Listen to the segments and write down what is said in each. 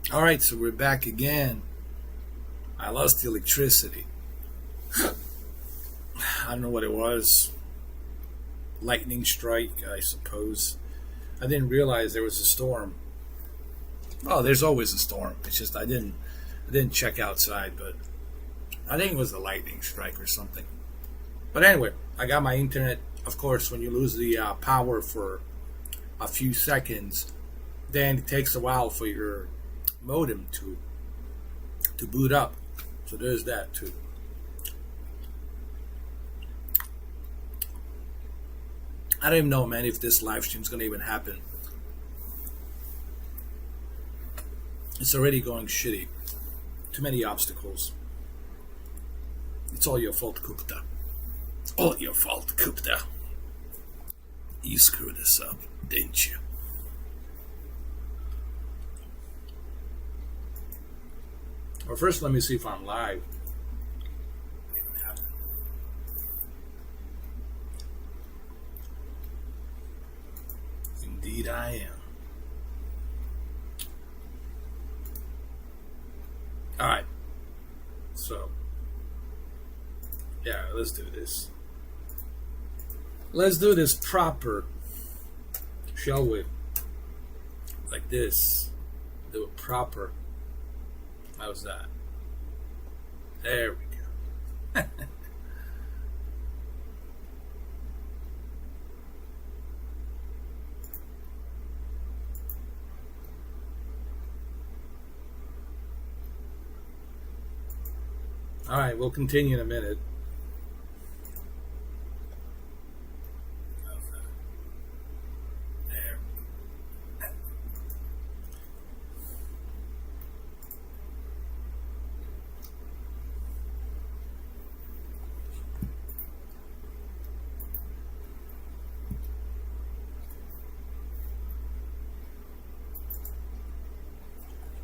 All right, so we're back again. I lost the electricity. I don't know what it was. Lightning strike, I suppose. I didn't realize there was a storm. Oh, there's always a storm. It's just I didn't check outside, but I think it was a lightning strike or something. But anyway, I got my internet. Of course, when you lose the power for a few seconds, then it takes a while for your modem to boot up. So there's that too. I don't even know, man, if this live stream's gonna even happen. It's already going shitty. Too many obstacles. It's all your fault, Kupta. All your fault, Kupta. You screwed us up, didn't you? Well, first, let me see if I'm live. Indeed, I am. All right. So, yeah, let's do this. Let's do this proper, shall we? Like this. Do it proper. How's that? There we go. All right, we'll continue in a minute. There.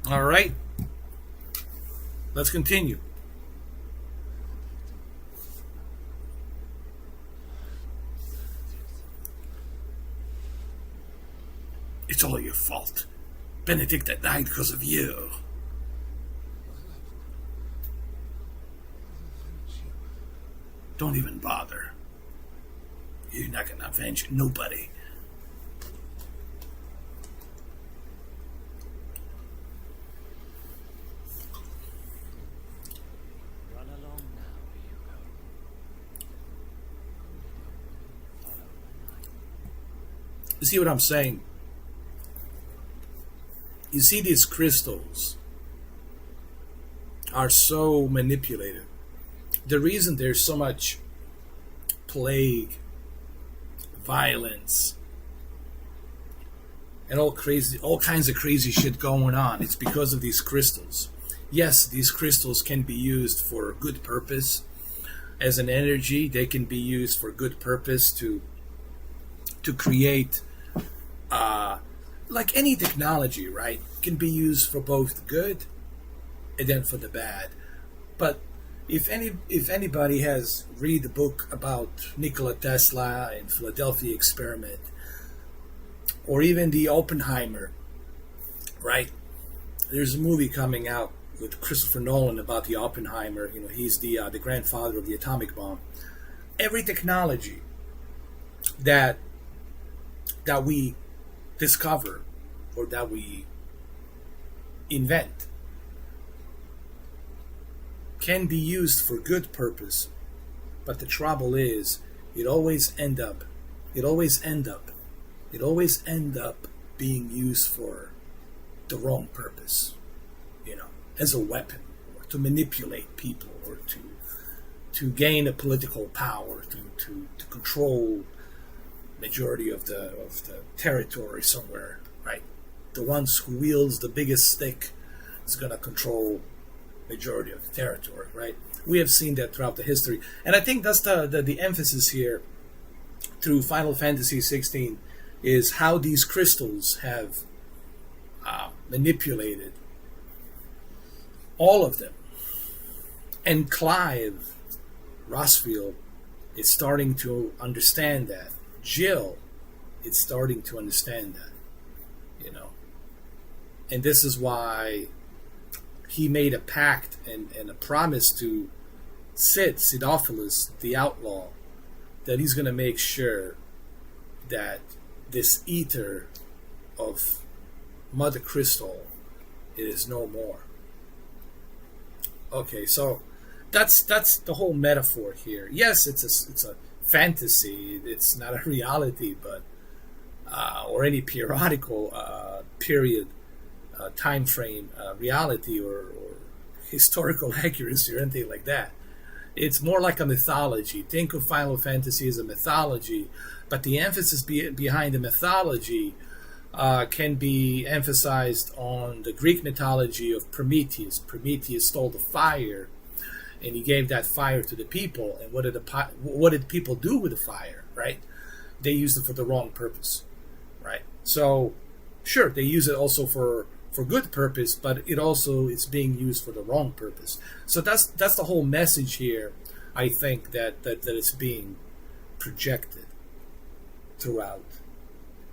All right. Let's continue. It's all your fault. Benedicta died because of you. Don't even bother. You're not gonna avenge nobody. Run along now, Hugo. You see what I'm saying? You see, these crystals are so manipulated. The reason there's so much plague, violence, and all kinds of crazy shit going on, it's because of these crystals. Yes, these crystals can be used for good purpose. As an energy, they can be used for good purpose to create like any technology, right? Can be used for both the good and then for the bad. But if anybody has read the book about Nikola Tesla and Philadelphia experiment, or even the Oppenheimer, right? There's a movie coming out with Christopher Nolan about the Oppenheimer. You know, he's the grandfather of the atomic bomb. Every technology that we discover or that we invent can be used for good purpose, but the trouble is it always end up being used for the wrong purpose, you know, as a weapon, or to manipulate people, or to gain a political power, to control majority of the territory somewhere, right? The ones who wields the biggest stick is going to control majority of the territory, right? We have seen that throughout the history, and I think that's the emphasis here through Final Fantasy 16 is how these crystals have manipulated all of them. And Clive Rossfield is starting to understand that. Jill is starting to understand that, you know. And this is why he made a pact and a promise to Sidophilus, the outlaw, that he's going to make sure that this ether of Mother Crystal is no more. Okay, so that's the whole metaphor here. Yes, it's a fantasy. It's not a reality, but or any periodical period time frame reality or historical accuracy or anything like that. It's more like a mythology. Think of Final Fantasy as a mythology, but the emphasis behind the mythology can be emphasized on the Greek mythology of Prometheus. Prometheus stole the fire, and he gave that fire to the people. And what did people do with the fire? Right? They used it for the wrong purpose. Right? So, sure, they use it also for good purpose, but it's being used for the wrong purpose. So that's the whole message here. I think that it's being projected throughout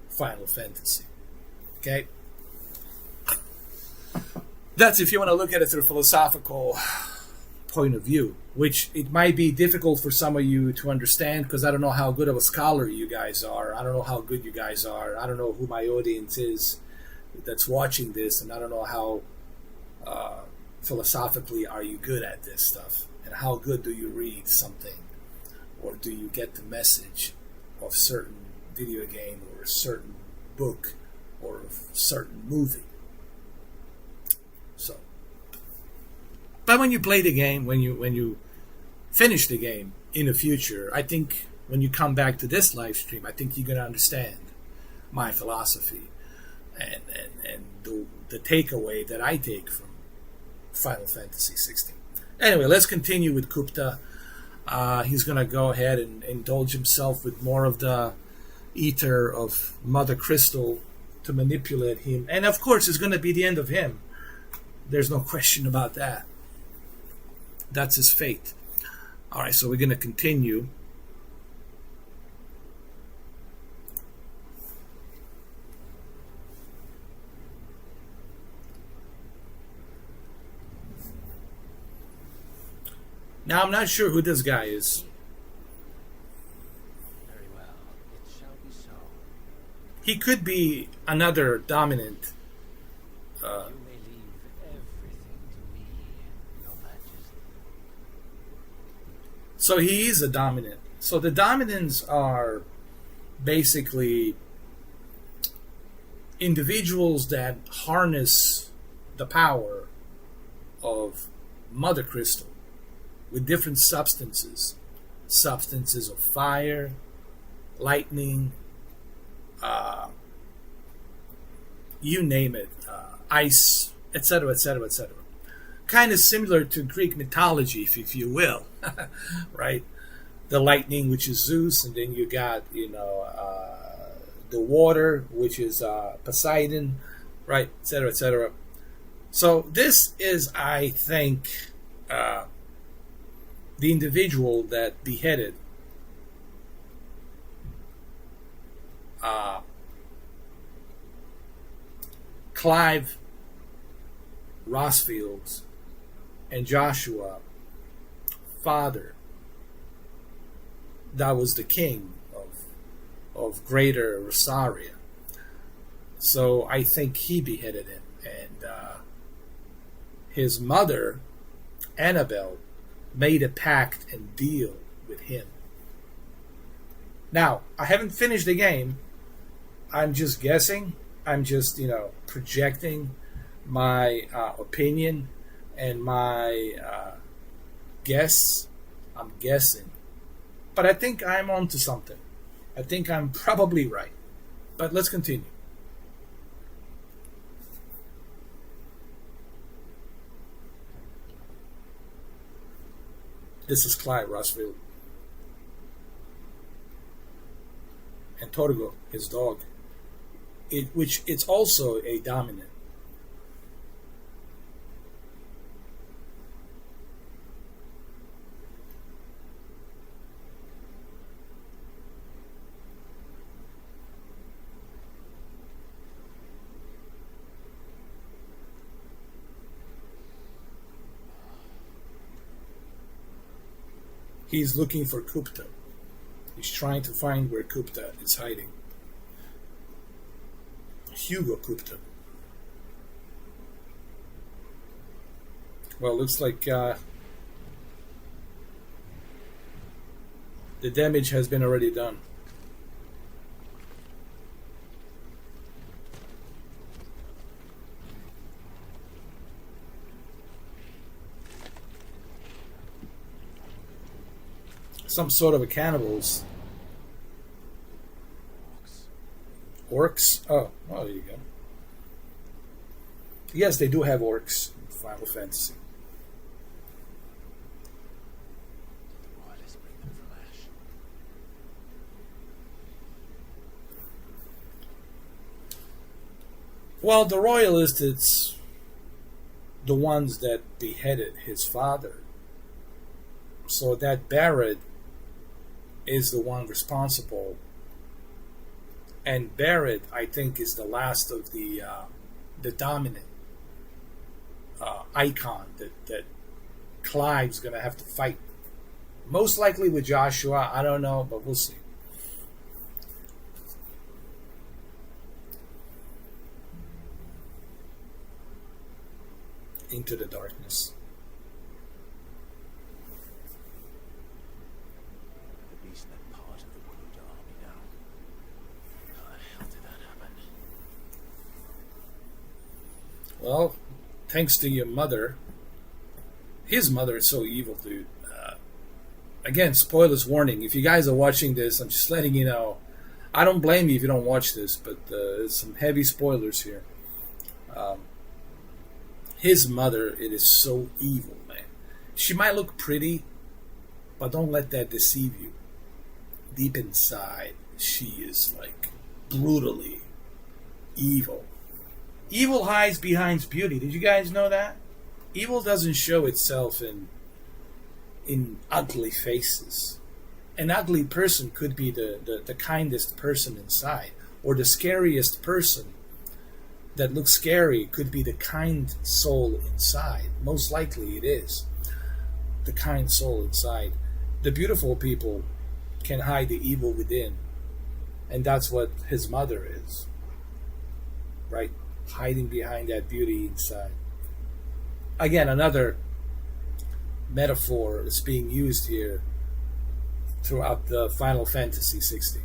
Final Fantasy. Okay, that's if you want to look at it through a philosophical point of view, which it might be difficult for some of you to understand because I don't know how good of a scholar you guys are. I don't know how good you guys are. I don't know who my audience is that's watching this, and I don't know how philosophically are you good at this stuff, and how good do you read something, or do you get the message of certain video game or a certain book or a certain movie. So, but when you play the game, when you finish the game in the future, I think when you come back to this live stream, I think you're going to understand my philosophy and the takeaway that I take from Final Fantasy 16. Anyway, let's continue with Kupta. He's going to go ahead and indulge himself with more of the ether of Mother Crystal to manipulate him. And of course, it's going to be the end of him. There's no question about that. That's his fate. All right, so we're going to continue. Now, I'm not sure who this guy is. Very well, it shall be so. He could be another dominant. You may leave everything to me, Your Majesty. So he is a dominant. So the dominants are basically individuals that harness the power of Mother Crystal with different substances of fire, lightning, you name it, ice, etc., etc., etc. Kind of similar to Greek mythology, if you will, right? The lightning, which is Zeus, and then you got the water, which is Poseidon, right, etc., etc. So this is, I think, the individual that beheaded Clive Rosfield's and Joshua father. That was the king of Greater Rosaria. So I think he beheaded him, and his mother, Annabelle, made a pact and deal with him. Now, I haven't finished the game. I'm just guessing. I'm just, projecting my opinion and my guess. I'm guessing. But I think I'm onto something. I think I'm probably right. But let's continue. This is Clyde Rosfield. And Torgo, his dog. Which it's also a dominant. He's looking for Kupta. He's trying to find where Kupta is hiding. Hugo Kupta. Well, looks like the damage has been already done. Some sort of a cannibals. Orcs? Oh, well, there you go. Yes, they do have orcs in Final Fantasy. Well, the royalists, it's the ones that beheaded his father. So that Barrett is the one responsible. And Barrett, I think, is the last of the dominant icon that Clive's going to have to fight. Most likely with Joshua, I don't know, but we'll see. Into the darkness. At least that part of the Kupta army now. How the hell did that happen? Well, thanks to your mother. His mother is so evil, dude. Again, spoilers warning. If you guys are watching this, I'm just letting you know. I don't blame you if you don't watch this, but there's some heavy spoilers here. His mother, it is so evil, man. She might look pretty, but don't let that deceive you. Deep inside, she is like brutally evil. Evil hides behind beauty. Did you guys know that? Evil doesn't show itself in ugly faces. An ugly person could be the kindest person inside, or the scariest person that looks scary could be the kind soul inside. Most likely it is the kind soul inside. The beautiful people can hide the evil within, and that's what his mother is, right? Hiding behind that beauty inside. Again, another metaphor is being used here throughout the Final Fantasy 16.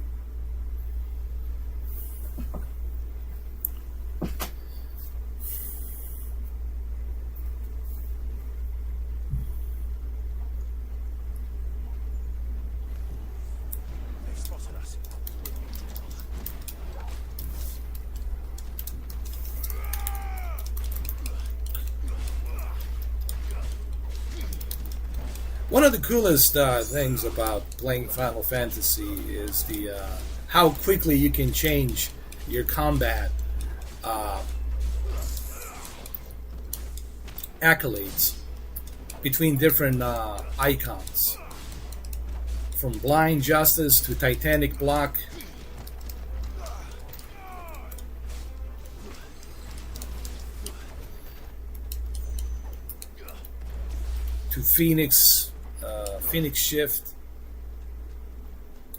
One of the coolest things about playing Final Fantasy is the how quickly you can change your combat accolades between different icons, from Blind Justice to Titanic Block. To Phoenix Shift.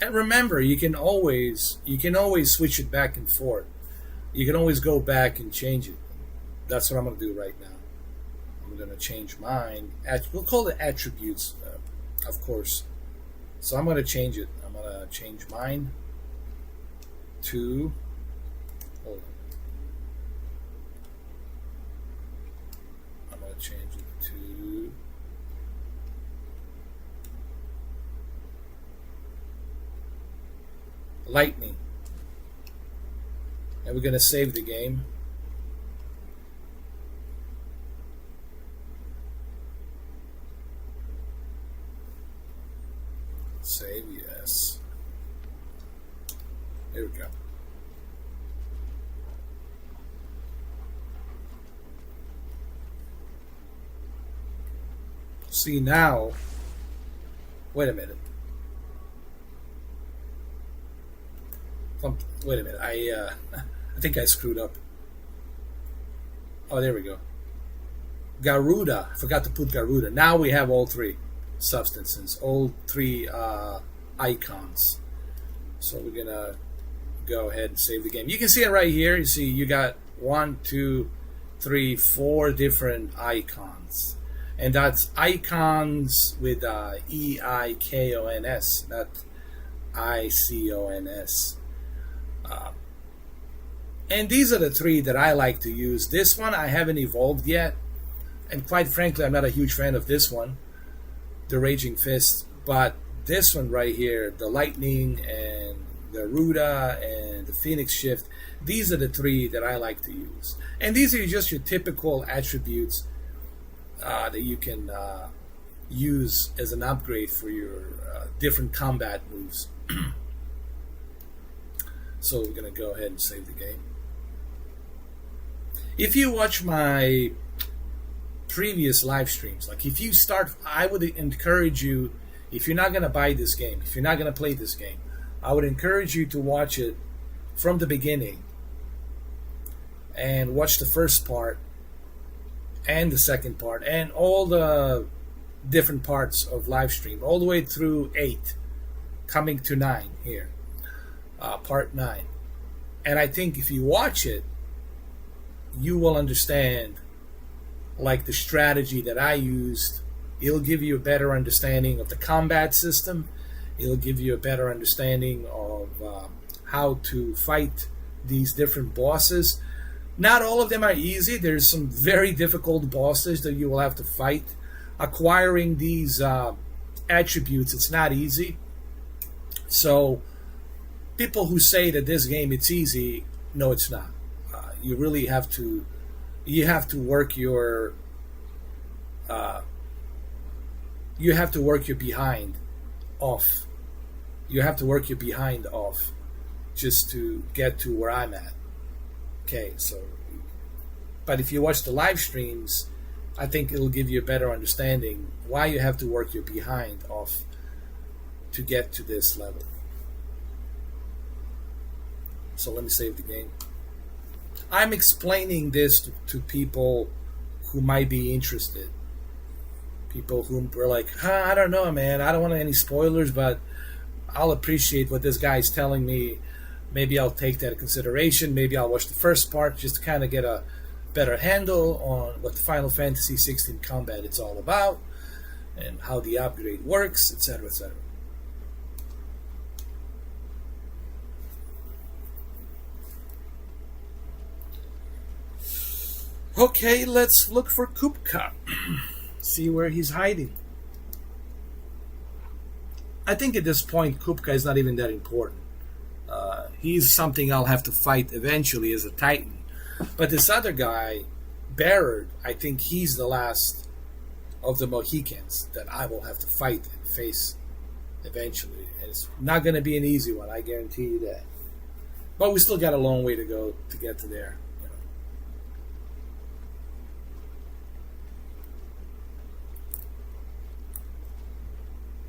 And remember, you can always switch it back and forth. You can always go back and change it. That's what I'm going to do right now. I'm going to change mine. We'll call it attributes, of course. So I'm going to change it. I'm going to change mine to. Hold on. I'm going to change it to. Lightning. And we're going to save the game. Save, yes. There we go. See now, wait a minute. Wait a minute. I think I screwed up. Oh, there we go. Garuda. I forgot to put Garuda. Now we have all three. substances, all three icons. So we're gonna go ahead and save the game. You can see it right here. You see you got 1, 2, 3, 4 different icons, and that's icons with EIKONS, not ICONS. And these are the three that I like to use. This one I haven't evolved yet, and quite frankly, I'm not a huge fan of this one, the Raging Fist. But this one right here, the Lightning and the Ruda and the Phoenix Shift, these are the three that I like to use. And these are just your typical attributes that you can use as an upgrade for your different combat moves. So we're going to go ahead and save the game. If you watch my previous live streams, like if you start, I would encourage you, if you're not going to buy this game, if you're not going to play this game, I would encourage you to watch it from the beginning and watch the first part and the second part and all the different parts of live stream, all the way through 8, coming to 9 here, part 9. And I think if you watch it, you will understand, like, the strategy that I used. It'll give you a better understanding of the combat system. It'll give you a better understanding of how to fight these different bosses. Not all of them are easy. There's some very difficult bosses that you will have to fight. Acquiring these attributes, it's not easy. So people who say that this game it's easy, no, it's not. You really have to. You have to work your. You have to work your behind off. You have to work your behind off just to get to where I'm at. Okay, so. But if you watch the live streams, I think it'll give you a better understanding why you have to work your behind off to get to this level. So let me save the game. I'm explaining this to people who might be interested. People who are like, I don't know, man. I don't want any spoilers, but I'll appreciate what this guy's telling me. Maybe I'll take that into consideration. Maybe I'll watch the first part just to kind of get a better handle on what the Final Fantasy 16 combat it's all about and how the upgrade works, etc., etc. Okay, let's look for Kupta. See where he's hiding. I think at this point, Kupta is not even that important. He's something I'll have to fight eventually as a Titan. But this other guy, Barrett, I think he's the last of the Mohicans that I will have to fight and face eventually. And it's not going to be an easy one, I guarantee you that. But we still got a long way to go to get to there.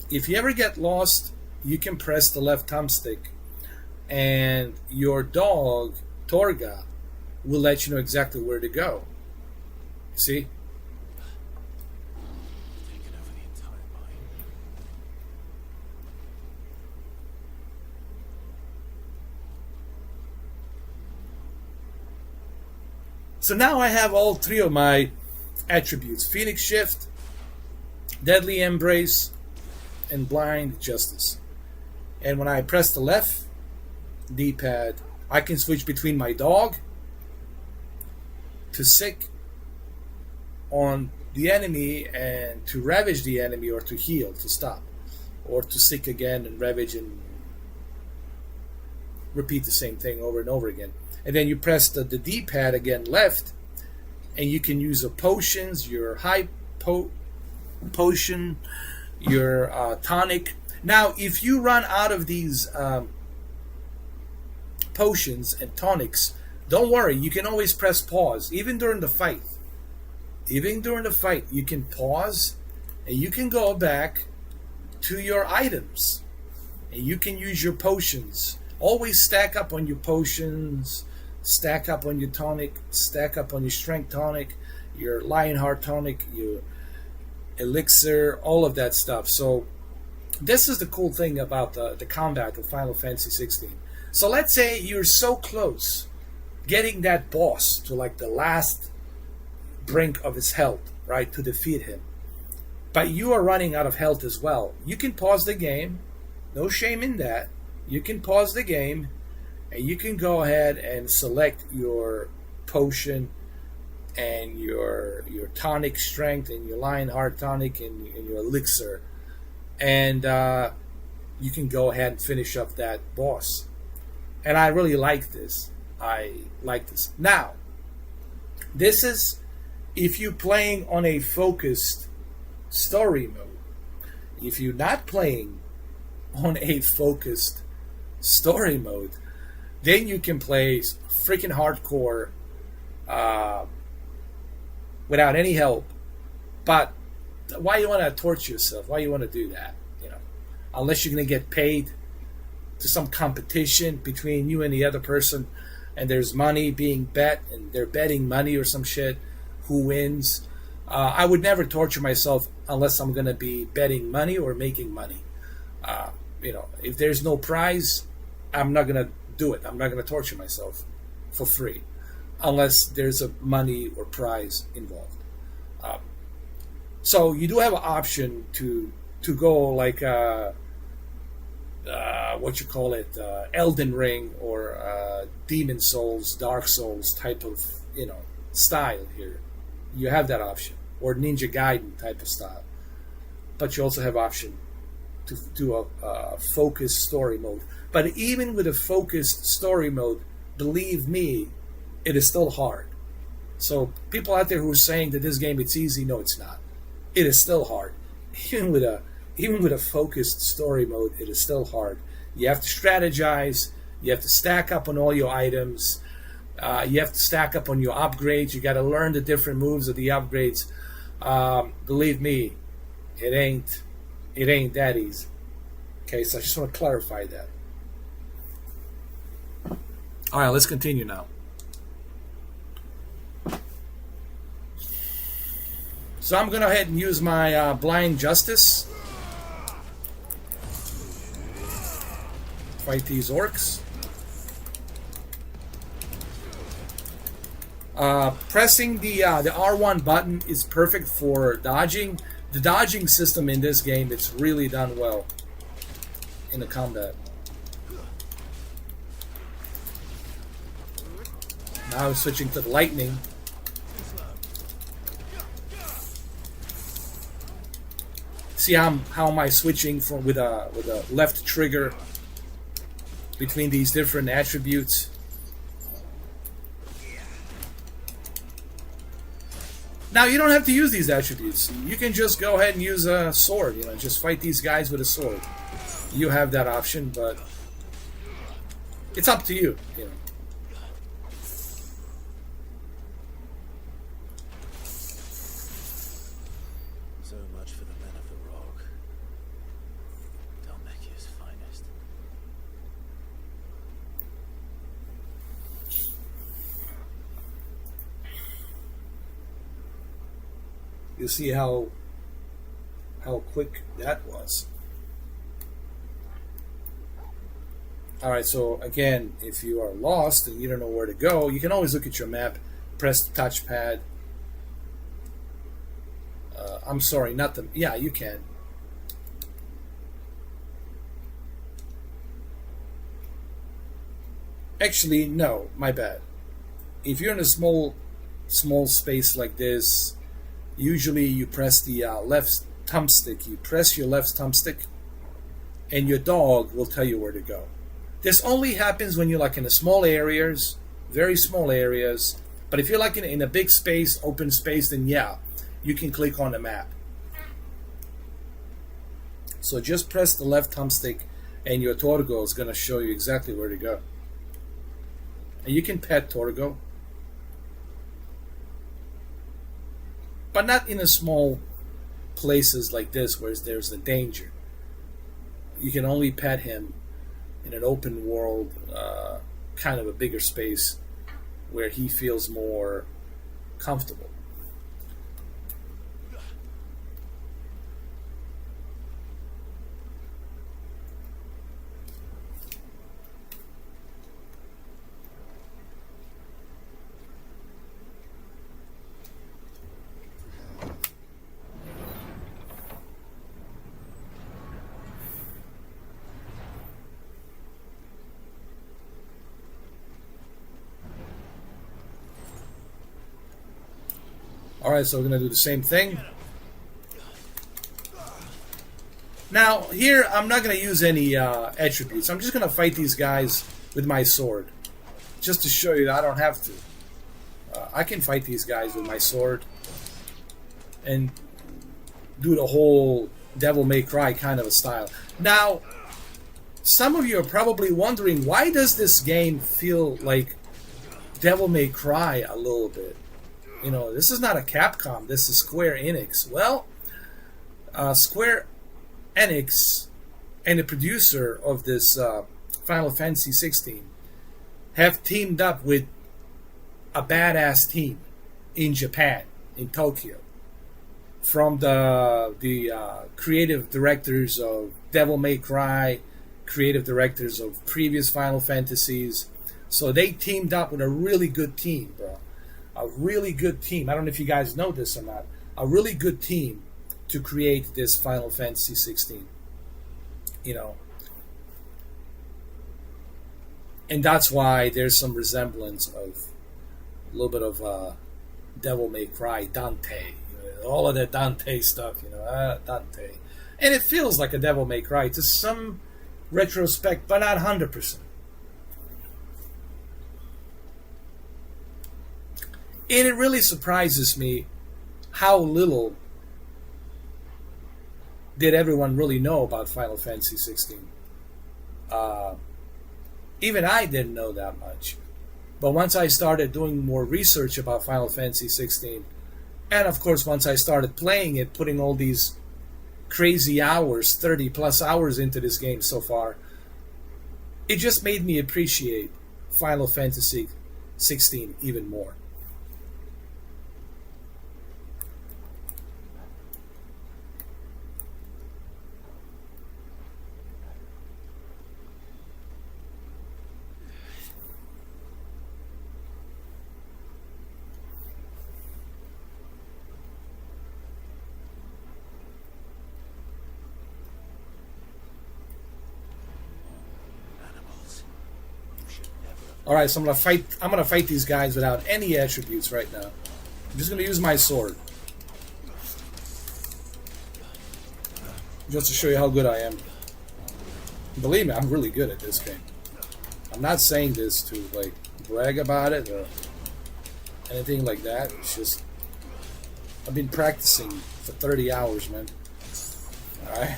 If you ever get lost, you can press the left thumbstick and your dog, Torga, will let you know exactly where to go. See? So now I have all three of my attributes: Phoenix Shift, Deadly Embrace, and Blind Justice. And when I press the left D-pad, I can switch between my dog to sick on the enemy and to ravage the enemy, or to heal, to stop, or to sick again and ravage and repeat the same thing over and over again. And then you press the D-pad again left, and you can use your potions, your high potion, your tonic. Now, if you run out of these potions and tonics, don't worry, you can always press pause, even during the fight. Even during the fight, you can pause, and you can go back to your items, and you can use your potions. Always stack up on your potions, stack up on your tonic, stack up on your strength tonic, your Lionheart tonic, your elixir, all of that stuff. So this is the cool thing about the combat of Final Fantasy 16. So let's say you're so close getting that boss to like the last brink of his health, right, to defeat him. But you are running out of health as well. You can pause the game. No shame in that. You can pause the game and you can go ahead and select your potion and your tonic strength and your Lionheart tonic and your elixir. And you can go ahead and finish up that boss. And I really like this. I like this. Now, this is if you're playing on a focused story mode. If you're not playing on a focused story mode, then you can play freaking hardcore without any help. But why you want to torture yourself? Why you want to do that? You know, unless you're going to get paid to some competition between you and the other person, and there's money being bet, and they're betting money or some shit. Who wins? I would never torture myself unless I'm going to be betting money or making money. You know, if there's no prize, I'm not going to do it. I'm not going to torture myself for free unless there's a money or prize involved. So you do have an option to go like what you call it, Elden Ring or Demon Souls, Dark Souls type of style here. You have that option, or Ninja Gaiden type of style. But you also have option to do a focused story mode. But even with a focused story mode, believe me, it is still hard. So people out there who are saying that this game it's easy, no, it's not. It is still hard. Even with a focused story mode, it is still hard. You have to strategize. You have to stack up on all your items. You have to stack up on your upgrades. You got to learn the different moves of the upgrades. Believe me, it ain't that easy. Okay, so I just want to clarify that. All right, let's continue now. So I'm going to go ahead and use my Blind Justice. Fight these orcs. Pressing the R1 button is perfect for dodging. The dodging system in this game, it's really done well in the combat. Now I'm switching to the lightning. See how am I switching from with a left trigger between these different attributes? Now you don't have to use these attributes. You can just go ahead and use a sword. Just fight these guys with a sword. You have that option, but it's up to you. So much for the men of the rock. Dalmekia's finest. You see how quick that was. Alright, so again, if you are lost and you don't know where to go, you can always look at your map, press the touchpad. I'm sorry, not the... Yeah, you can. Actually, no, my bad. If you're in a small space like this, usually you press the left thumbstick. You press your left thumbstick, and your dog will tell you where to go. This only happens when you're like in the small areas, very small areas. But if you're like in a big space, open space, then yeah, you can click on the map. So just press the left thumbstick, and your Torgo is going to show you exactly where to go. And you can pet Torgo, but not in a small places like this where there's a danger. You can only pet him in an open world, kind of a bigger space where he feels more comfortable. Alright, so we're going to do the same thing. Now, here, I'm not going to use any attributes. I'm just going to fight these guys with my sword. Just to show you that I don't have to. I can fight these guys with my sword. And do the whole Devil May Cry kind of a style. Now, some of you are probably wondering, why does this game feel like Devil May Cry a little bit? You know, this is not a Capcom, this is Square Enix. Well, Square Enix and the producer of this Final Fantasy 16 have teamed up with a badass team in Japan, in Tokyo, from the creative directors of Devil May Cry, creative directors of previous Final Fantasies. So they teamed up with a really good team, bro. A really good team. I don't know if you guys know this or not. A really good team to create this Final Fantasy 16. You know. And that's why there's some resemblance of a little bit of Devil May Cry, Dante. You know, all of that Dante stuff, you know, Dante. And it feels like a Devil May Cry to some retrospect, but not 100%. And it really surprises me how little did everyone really know about Final Fantasy 16. Even I didn't know that much. But once I started doing more research about Final Fantasy 16, and of course once I started playing it, putting all these crazy hours, 30 plus hours into this game so far, it just made me appreciate Final Fantasy 16 even more. Alright, so I'm gonna fight these guys without any attributes right now. I'm just gonna use my sword. Just to show you how good I am. Believe me, I'm really good at this game. I'm not saying this to like brag about it or anything like that. It's just I've been practicing for 30 hours, man. Alright?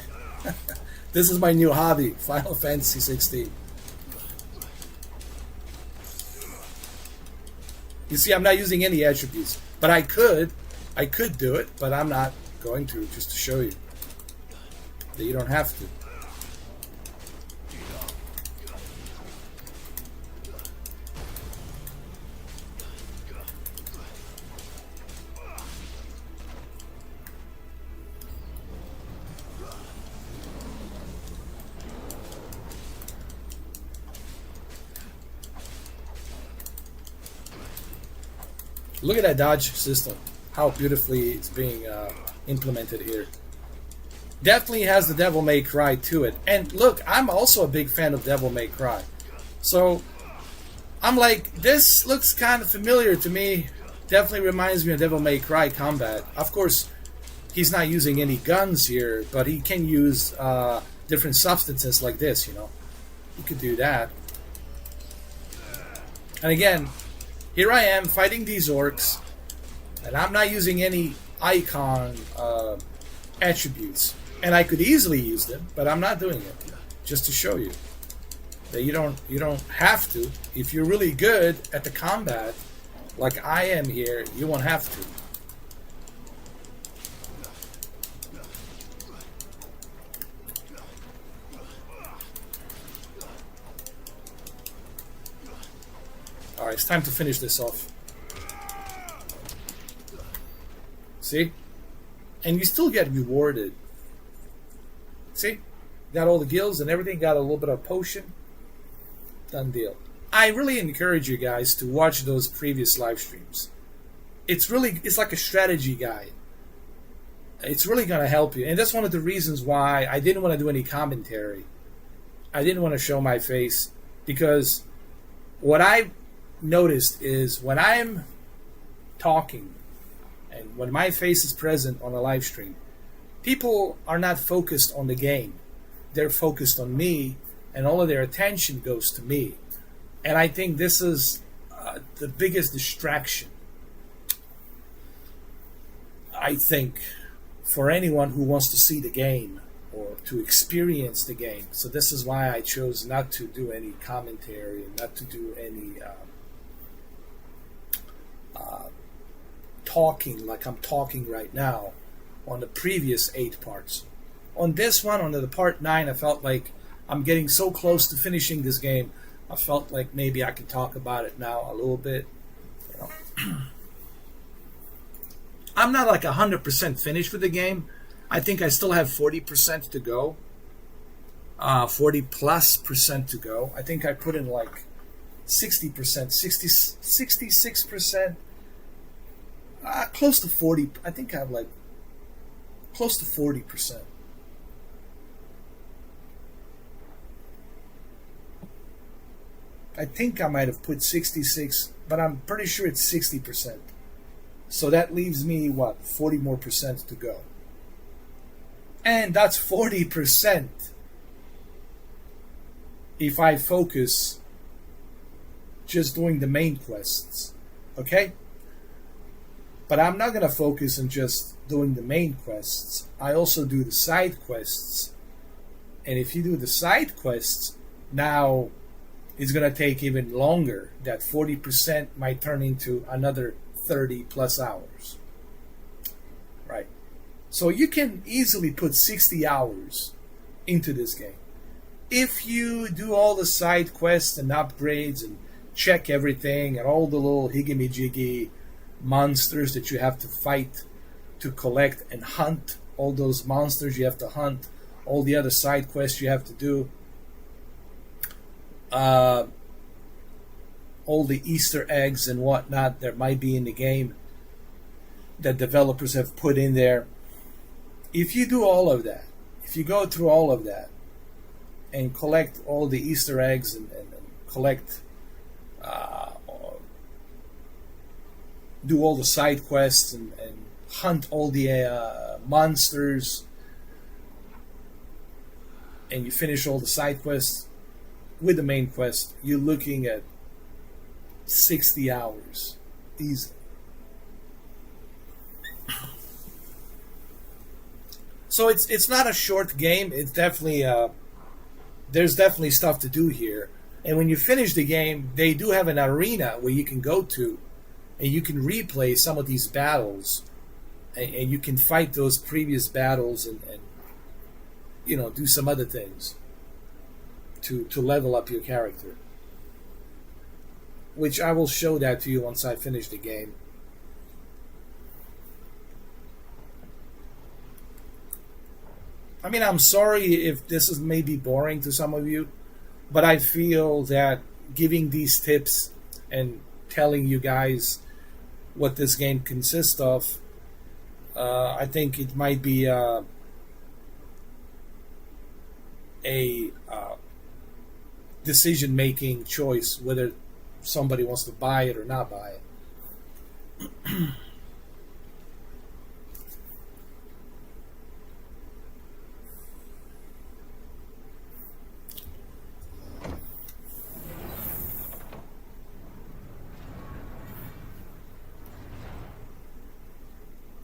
This is my new hobby, Final Fantasy 16. You see, I'm not using any attributes, but I could do it, but I'm not going to, just to show you that you don't have to. Look at that dodge system, how beautifully it's being implemented here. Definitely has the Devil May Cry to it. And look, I'm also a big fan of Devil May Cry. So, I'm like, this looks kind of familiar to me. Definitely reminds me of Devil May Cry combat. Of course, he's not using any guns here, but he can use different substances like this, you know. He could do that. And again, here I am fighting these orcs, and I'm not using any icon attributes. And I could easily use them, but I'm not doing it. Just to show you that you don't have to. If you're really good at the combat, like I am here, you won't have to. Alright, it's time to finish this off. See? And you still get rewarded. See? Got all the gills and everything, got a little bit of potion. Done deal. I really encourage you guys to watch those previous live streams. It's like a strategy guide. It's really going to help you. And that's one of the reasons why I didn't want to do any commentary. I didn't want to show my face, because what I noticed is when I'm talking And when my face is present on a live stream, people are not focused on the game. They're focused on me, and all of their attention goes to me. And I think this is the biggest distraction, I think, for anyone who wants to see the game or to experience the game. So this is why I chose not to do any commentary and not to do any talking like I'm talking right now on the previous 8 parts. On this one, on the part 9, I felt like I'm getting so close to finishing this game. I felt like maybe I could talk about it now a little bit. You know. I'm not like 100% finished with the game. I think I still have 40% to go. 40 plus percent to go. I think I put in like 60%, 66%, close to 40. I think I have like close to 40%. I think I might have put 66, but I'm pretty sure it's 60%. So that leaves me, what, 40 more percent to go. And that's 40% if I focus just doing the main quests. Okay? But I'm not going to focus on just doing the main quests. I also do the side quests. And if you do the side quests, now it's going to take even longer. That 40% might turn into another 30 plus hours. Right? So you can easily put 60 hours into this game. If you do all the side quests and upgrades and check everything and all the little higgy-jiggy monsters that you have to fight to collect and hunt, all those monsters you have to hunt, all the other side quests you have to do, all the Easter eggs and whatnot that might be in the game that developers have put in there. If you do all of that, if you go through all of that and collect all the Easter eggs and collect, do all the side quests and hunt all the monsters, and you finish all the side quests with the main quest, you're looking at 60 hours easy. So it's not a short game. It's definitely there's definitely stuff to do here. And when you finish the game, they do have an arena where you can go to, and you can replay some of these battles, and you can fight those previous battles and you know, do some other things to level up your character. Which I will show that to you once I finish the game. I mean, I'm sorry if this is maybe boring to some of you, but I feel that giving these tips and telling you guys what this game consists of, I think it might be a decision-making choice whether somebody wants to buy it or not buy it.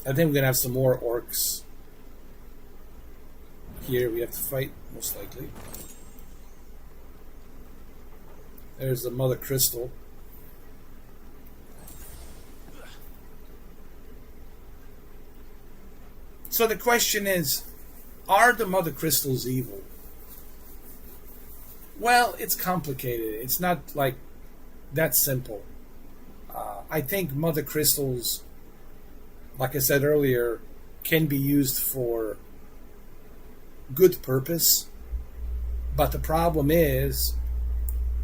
I think we're going to have some more orcs here we have to fight, most likely. There's the Mother Crystal. So the question is, are the Mother Crystals evil? Well, it's complicated. It's not like that simple. I think Mother Crystals, like I said earlier, can be used for good purpose. But the problem is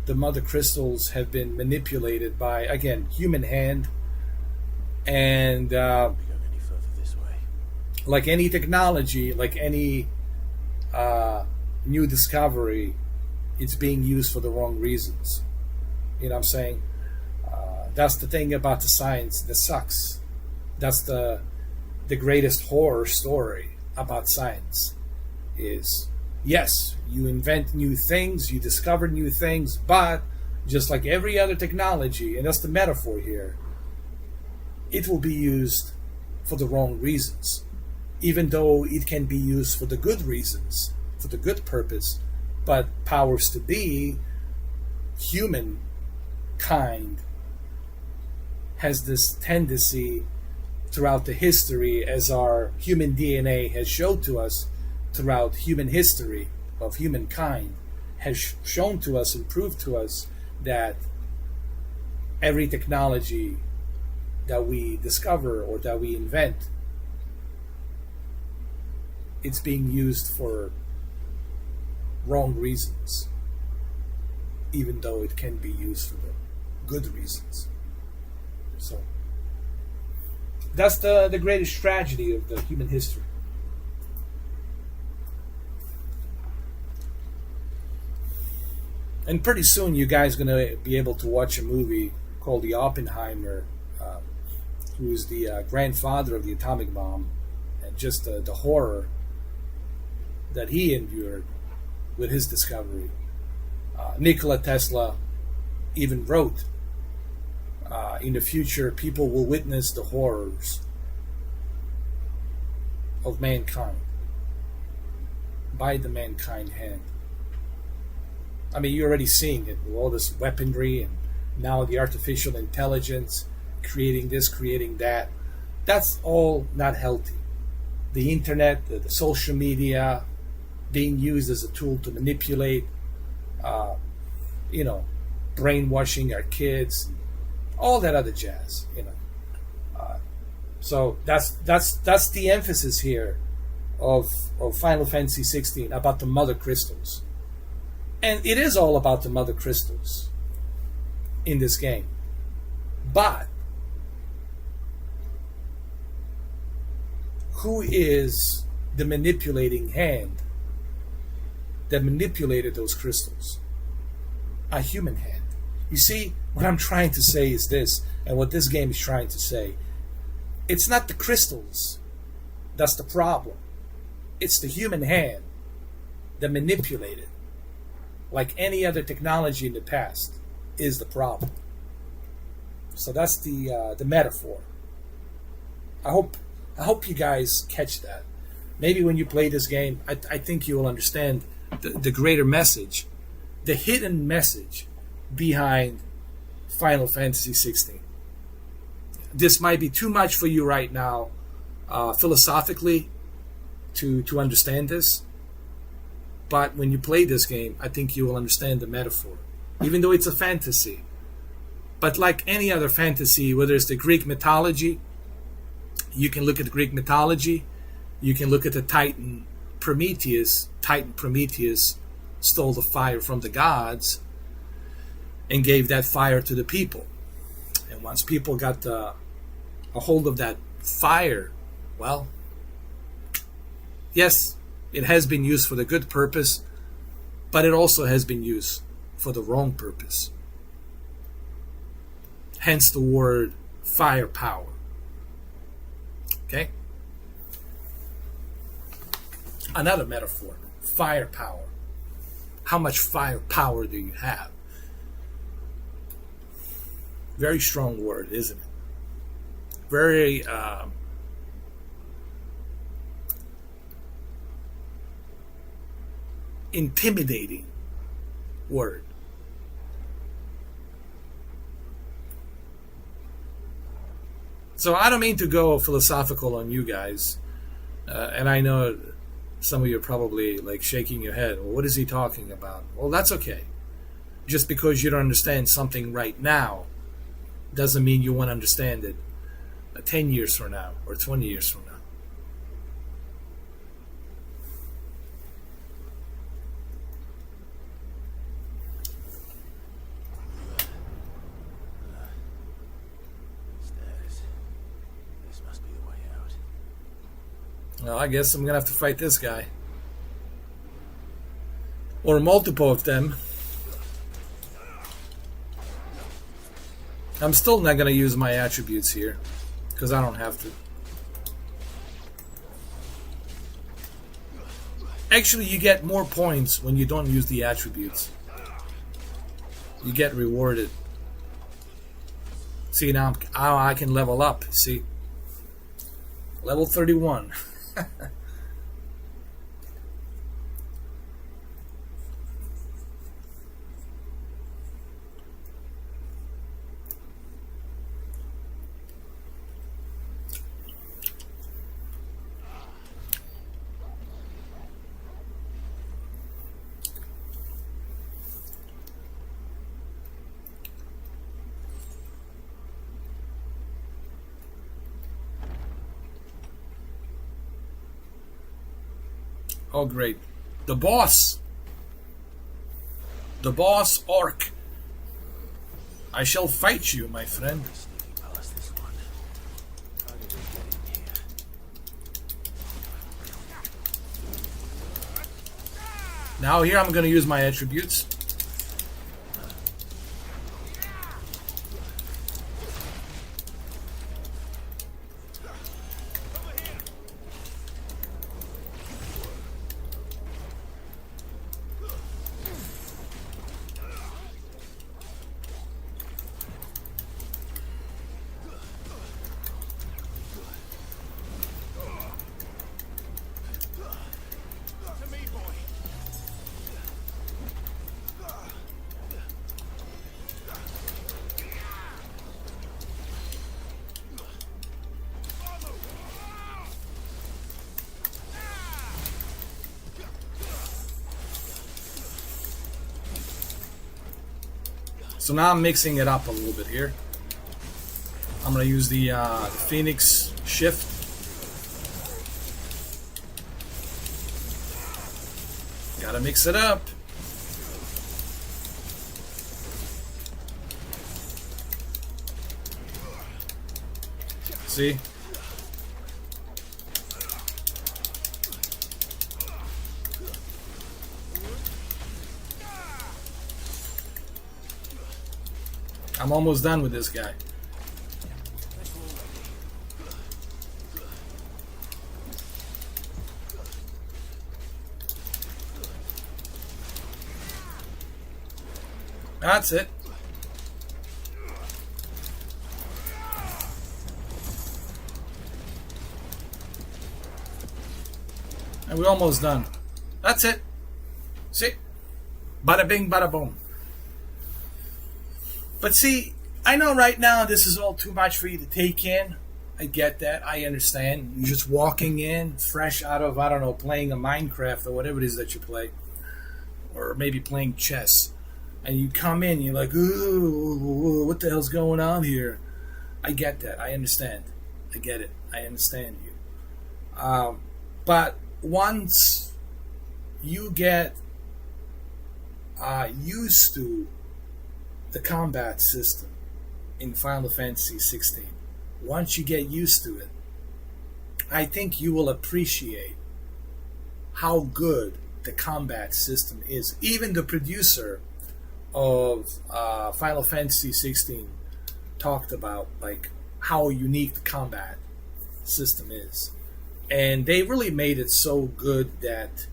the Mother Crystals have been manipulated by, again, human hand. And like any technology, like any new discovery, it's being used for the wrong reasons. You know what I'm saying? That's the thing about the science that sucks. That's the greatest horror story about science. Is yes, you invent new things, you discover new things, but just like every other technology, and that's the metaphor here, it will be used for the wrong reasons, even though it can be used for the good reasons, for the good purpose. But powers to be, humankind, has this tendency throughout the history, as our human DNA has showed to us throughout human history of humankind, has shown to us and proved to us that every technology that we discover or that we invent, it's being used for wrong reasons, even though it can be used for the good reasons. So that's the greatest tragedy of the human history. And pretty soon you guys are going to be able to watch a movie called The Oppenheimer, who is the grandfather of the atomic bomb, and just the horror that he endured with his discovery. Nikola Tesla even wrote, in the future, people will witness the horrors of mankind by the mankind hand. I mean, you're already seeing it with all this weaponry and now the artificial intelligence, creating this, creating that. That's all not healthy. The internet, the social media, being used as a tool to manipulate, brainwashing our kids, all that other jazz, So that's the emphasis here of Final Fantasy 16 about the mother crystals. And it is all about the mother crystals in this game. But who is the manipulating hand that manipulated those crystals? A human hand. You see, what I'm trying to say is this, and what this game is trying to say. It's not the crystals that's the problem. It's the human hand that manipulated, like any other technology in the past, is the problem. So that's the metaphor. I hope you guys catch that. Maybe when you play this game, I think you will understand the greater message, the hidden message behind Final Fantasy 16. This might be too much for you right now, philosophically, to understand this. But when you play this game, I think you will understand the metaphor, even though it's a fantasy. But like any other fantasy, whether it's the Greek mythology, you can look at the Greek mythology, you can look at the Titan Prometheus. Titan Prometheus stole the fire from the gods and gave that fire to the people. And once people got a hold of that fire, well, yes, it has been used for the good purpose, but it also has been used for the wrong purpose. Hence the word firepower. Okay? Another metaphor, firepower. How much firepower do you have? Very strong word, isn't it? Very intimidating word. So I don't mean to go philosophical on you guys, and I know some of you are probably like shaking your head. Well, what is he talking about? Well, that's okay. Just because you don't understand something right now doesn't mean you won't understand it 10 years from now or 20 years from now. This must be the way out. Well, I guess I'm going to have to fight this guy. Or multiple of them. I'm still not going to use my attributes here, because I don't have to. Actually, you get more points when you don't use the attributes. You get rewarded. See, now I can level up. See? Level 31. Oh, great. The boss. The boss orc. I shall fight you, my friend. Now here I'm going to use my attributes. So now I'm mixing it up a little bit here. I'm going to use the Phoenix shift. Gotta mix it up. See? I'm almost done with this guy. That's it. And we're almost done. That's it. See? Bada bing, bada boom. But see, I know right now this is all too much for you to take in. I get that. I understand. You're just walking in, fresh out of, I don't know, playing a Minecraft or whatever it is that you play. Or maybe playing chess. And you come in, you're like, ooh, what the hell's going on here? I get that. I understand. I get it. I understand you. But once you get used to the combat system in Final Fantasy 16, once you get used to it, I think you will appreciate how good the combat system is. Even the producer of Final Fantasy 16 talked about like how unique the combat system is, and they really made it so good that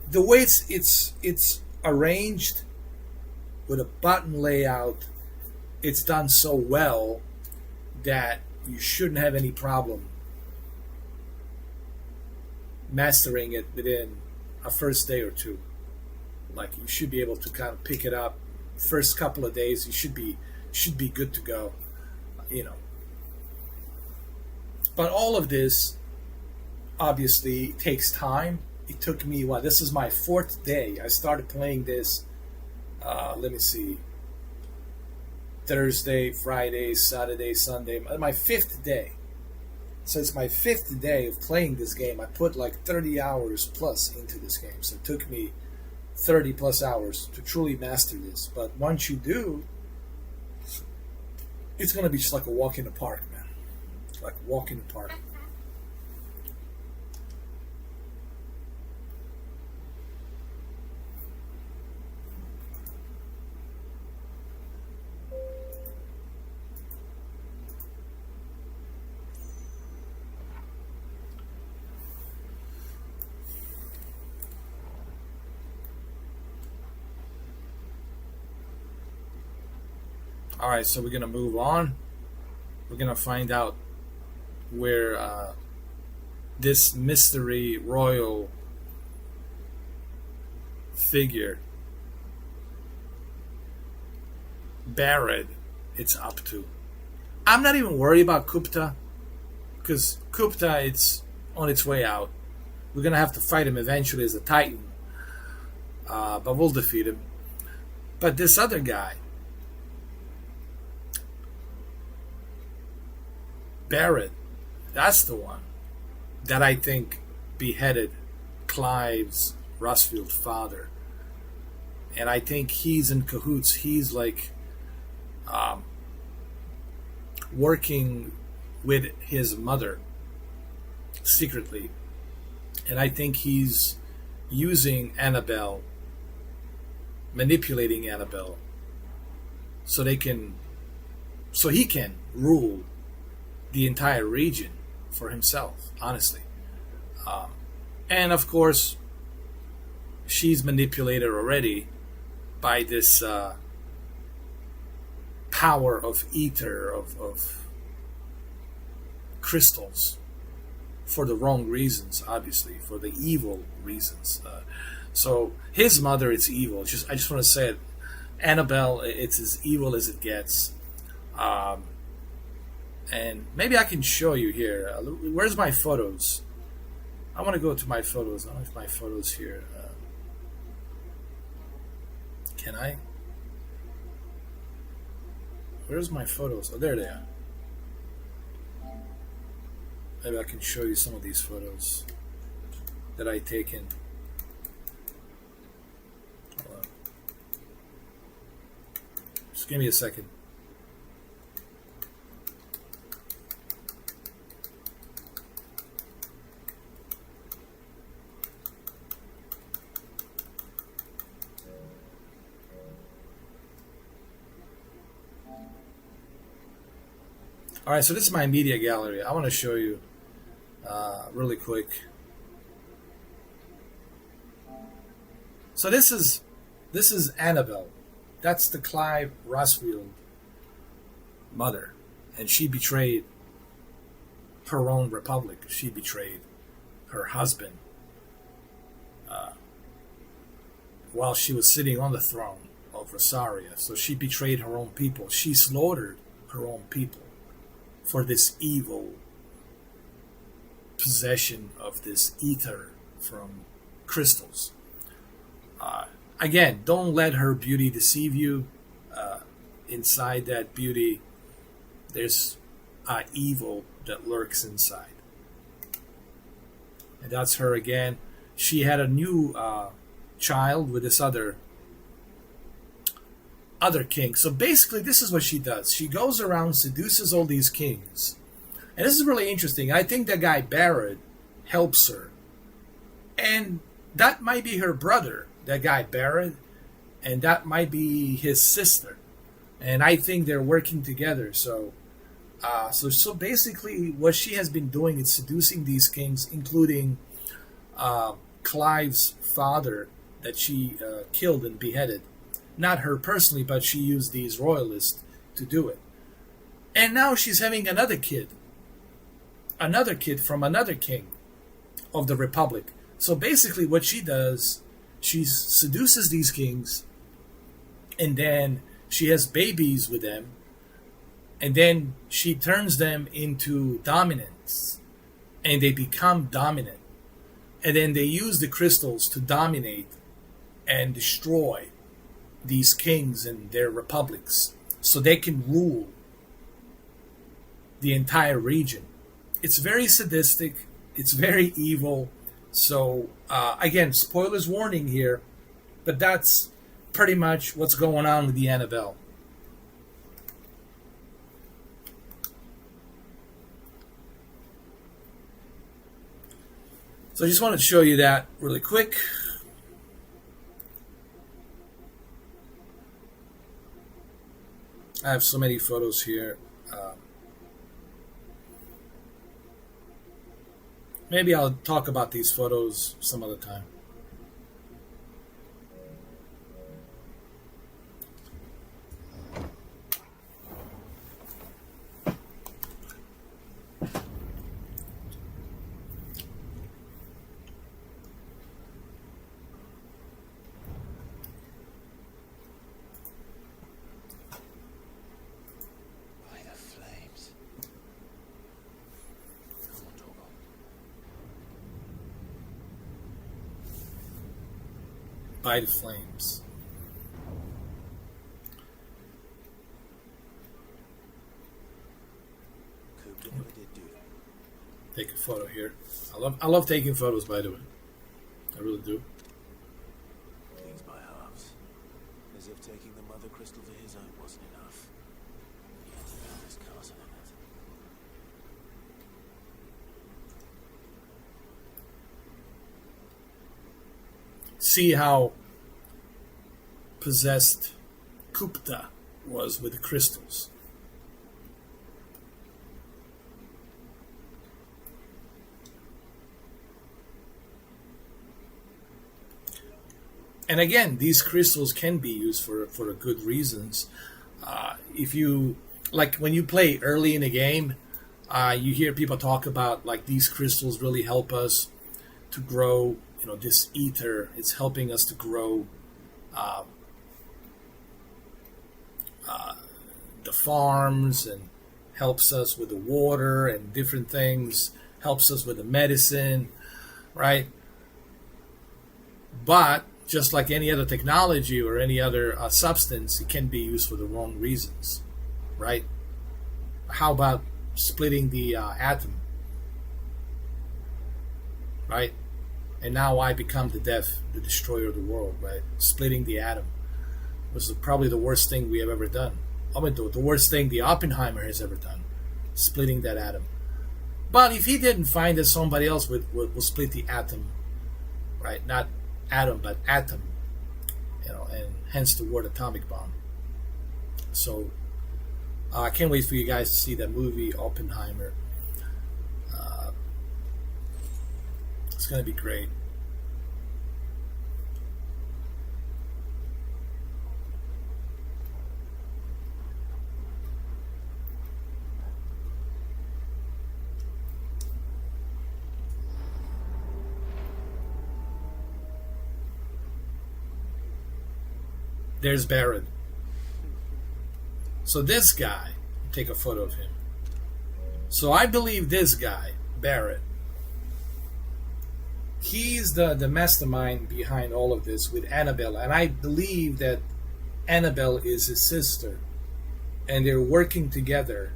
the way it's arranged with a button layout, it's done so well that you shouldn't have any problem mastering it within a first day or two. Like, you should be able to kind of pick it up. First couple of days, you should be good to go, you know. But all of this obviously takes time. It took me, this is my 4th day. I started playing this, let me see, Thursday, Friday, Saturday, Sunday, my 5th day. So it's my 5th day of playing this game. I put like 30 hours plus into this game. So it took me 30 plus hours to truly master this. But once you do, it's going to be just like a walk in the park, man. Like a walk in the park. All right, so we're gonna move on. We're gonna find out where this mystery royal figure Barrett it's up to. I'm not even worried about Kupta because Kupta it's on its way out. We're gonna have to fight him eventually as a Titan, but we'll defeat him. But this other guy, Barrett, that's the one that I think beheaded Clive's Rustfield father. And I think he's in cahoots. He's like working with his mother secretly. And I think he's using Annabelle, manipulating Annabelle, so he can rule the entire region for himself, honestly. And of course, she's manipulated already by this power of ether, of crystals, for the wrong reasons, obviously, for the evil reasons. So his mother, it's evil. I just want to say it. Annabelle, it's as evil as it gets. And maybe I can show you here. Where's my photos? I want to go to my photos. I don't know if my photos here. Can I? Where's my photos? Oh, there they are. Maybe I can show you some of these photos that I taken. Hold on. Just give me a second. All right, so this is my media gallery. I want to show you really quick. So this is Annabelle. That's the Clive Rustfield mother, and she betrayed her own republic. She betrayed her husband while she was sitting on the throne of Rosaria. So she betrayed her own people. She slaughtered her own people for this evil possession of this ether from crystals. Again, don't let her beauty deceive you. Inside that beauty, there's evil that lurks inside. And that's her again. She had a new child with this other king. So basically, this is what she does. She goes around, seduces all these kings. And this is really interesting. I think that guy Barrett helps her. And that might be her brother, that guy Barrett. And that might be his sister. And I think they're working together. So basically, what she has been doing is seducing these kings, including Clive's father that she killed and beheaded. Not her personally, but she used these royalists to do it. And now she's having another kid from another king of the Republic. So basically what she does, she seduces these kings, and then she has babies with them, and then she turns them into dominants, and they become dominant. And then they use the crystals to dominate and destroy these kings and their republics so they can rule the entire region. It's very sadistic. It's very evil. So, again, spoilers warning here, but that's pretty much what's going on with the Annabelle. So I just wanted to show you that really quick. I have so many photos here. Maybe I'll talk about these photos some other time. by the flames. Kupta never did do. Take a photo here. I love taking photos, by the way. I really do. Things by halves. As if taking the mother crystal to his own wasn't enough. He had to build his castle in it. See how possessed Kupta was with the crystals. And again, these crystals can be used for good reasons. If you, like when you play early in the game, you hear people talk about like these crystals really help us to grow. You know, this ether, it's helping us to grow the farms, and helps us with the water and different things, helps us with the medicine, right? But just like any other technology or any other substance, it can be used for the wrong reasons, right? How about splitting the atom, right? And now I become the destroyer of the world, right? Splitting the atom was probably the worst thing we have ever done. I mean, the worst thing the Oppenheimer has ever done, splitting that atom. But if he didn't find that somebody else would split the atom, right? Not atom, but atom, you know, and hence the word atomic bomb. So I can't wait for you guys to see that movie, Oppenheimer. It's going to be great. There's Barrett. So this guy, take a photo of him. So I believe this guy, Barrett, he's the mastermind behind all of this with Annabelle. And I believe that Annabelle is his sister. And they're working together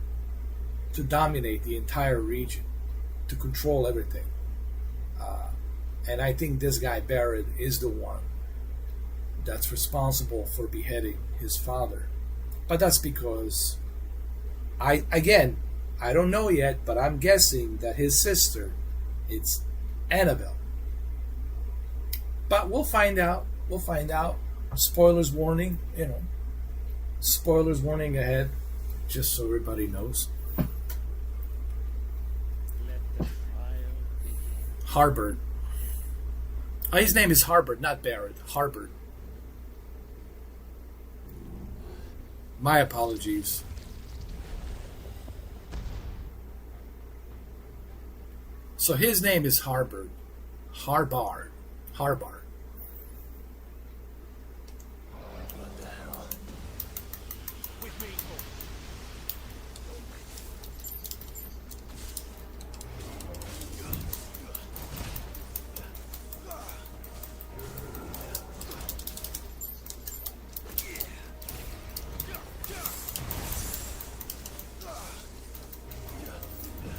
to dominate the entire region, to control everything. And I think this guy, Barrett, is the one that's responsible for beheading his father. But that's because, I don't know yet, but I'm guessing that his sister, it's Annabelle. But we'll find out. We'll find out. Spoilers warning, you know. Spoilers warning ahead, just so everybody knows. Let the trial begin. Harbert. Oh, his name is Harbert, not Barrett. Harbert. My apologies. So his name is Harbert. Harbard. What the hell? With me.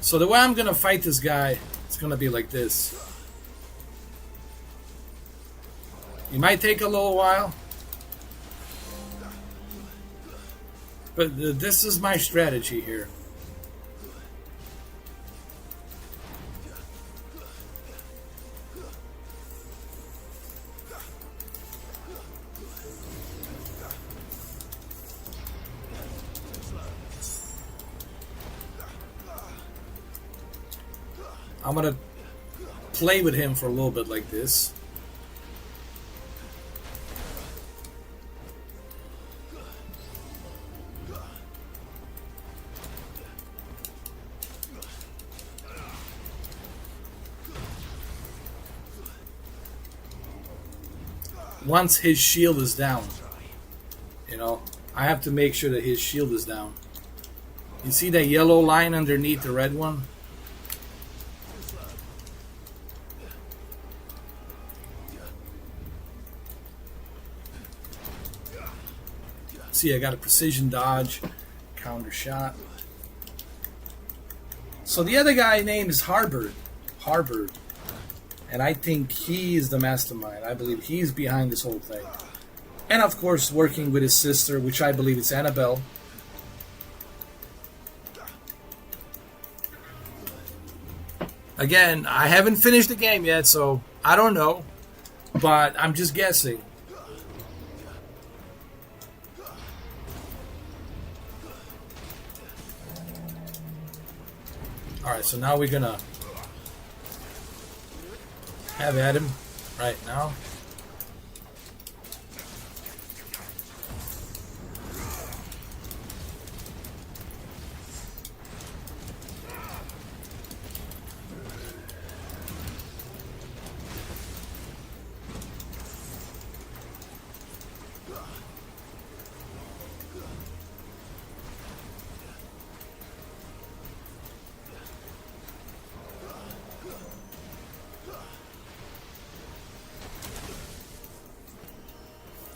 So the way I'm gonna fight this guy, it's gonna be like this. It might take a little while, but this is my strategy here. I'm gonna play with him for a little bit like this. Once his shield is down, you know, I have to make sure that his shield is down. You see that yellow line underneath the red one? See, I got a precision dodge, counter shot. So the other guy name is Harbord. And I think he is the mastermind. I believe he's behind this whole thing. And of course, working with his sister, which I believe is Annabelle. Again, I haven't finished the game yet, so I don't know. But I'm just guessing. Alright, so now we're gonna have at him right now.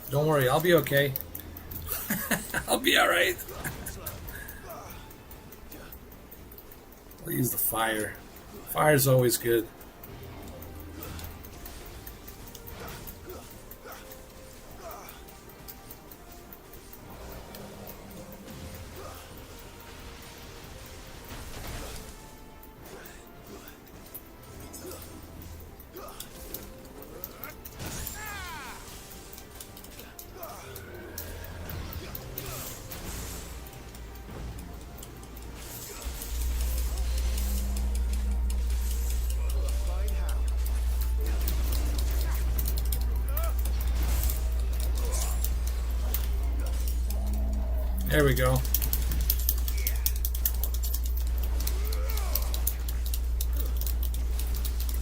Don't worry, I'll be okay. I'll be alright. I'll use the fire. Fire's always good. There we go.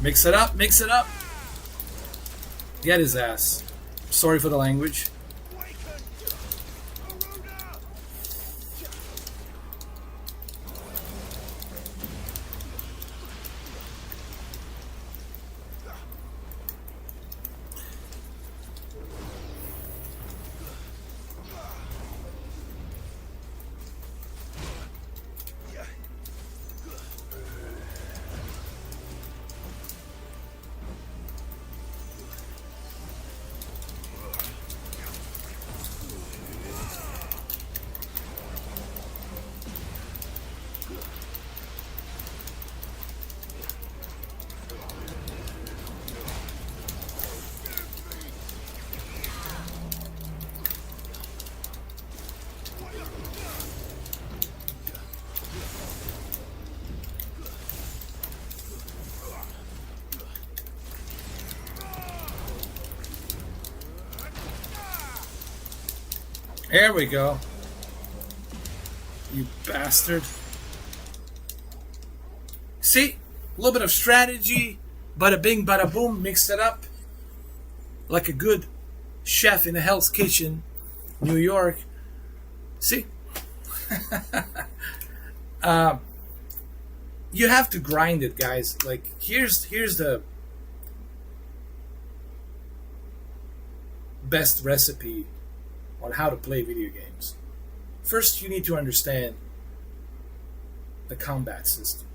Mix it up, mix it up. Get his ass. Sorry for the language. There we go. You bastard. See? A little bit of strategy. Bada bing, bada boom. Mixed it up. Like a good chef in a Hell's Kitchen, New York. See? You have to grind it, guys. Like, here's the best recipe on how to play video games. First, you need to understand the combat system,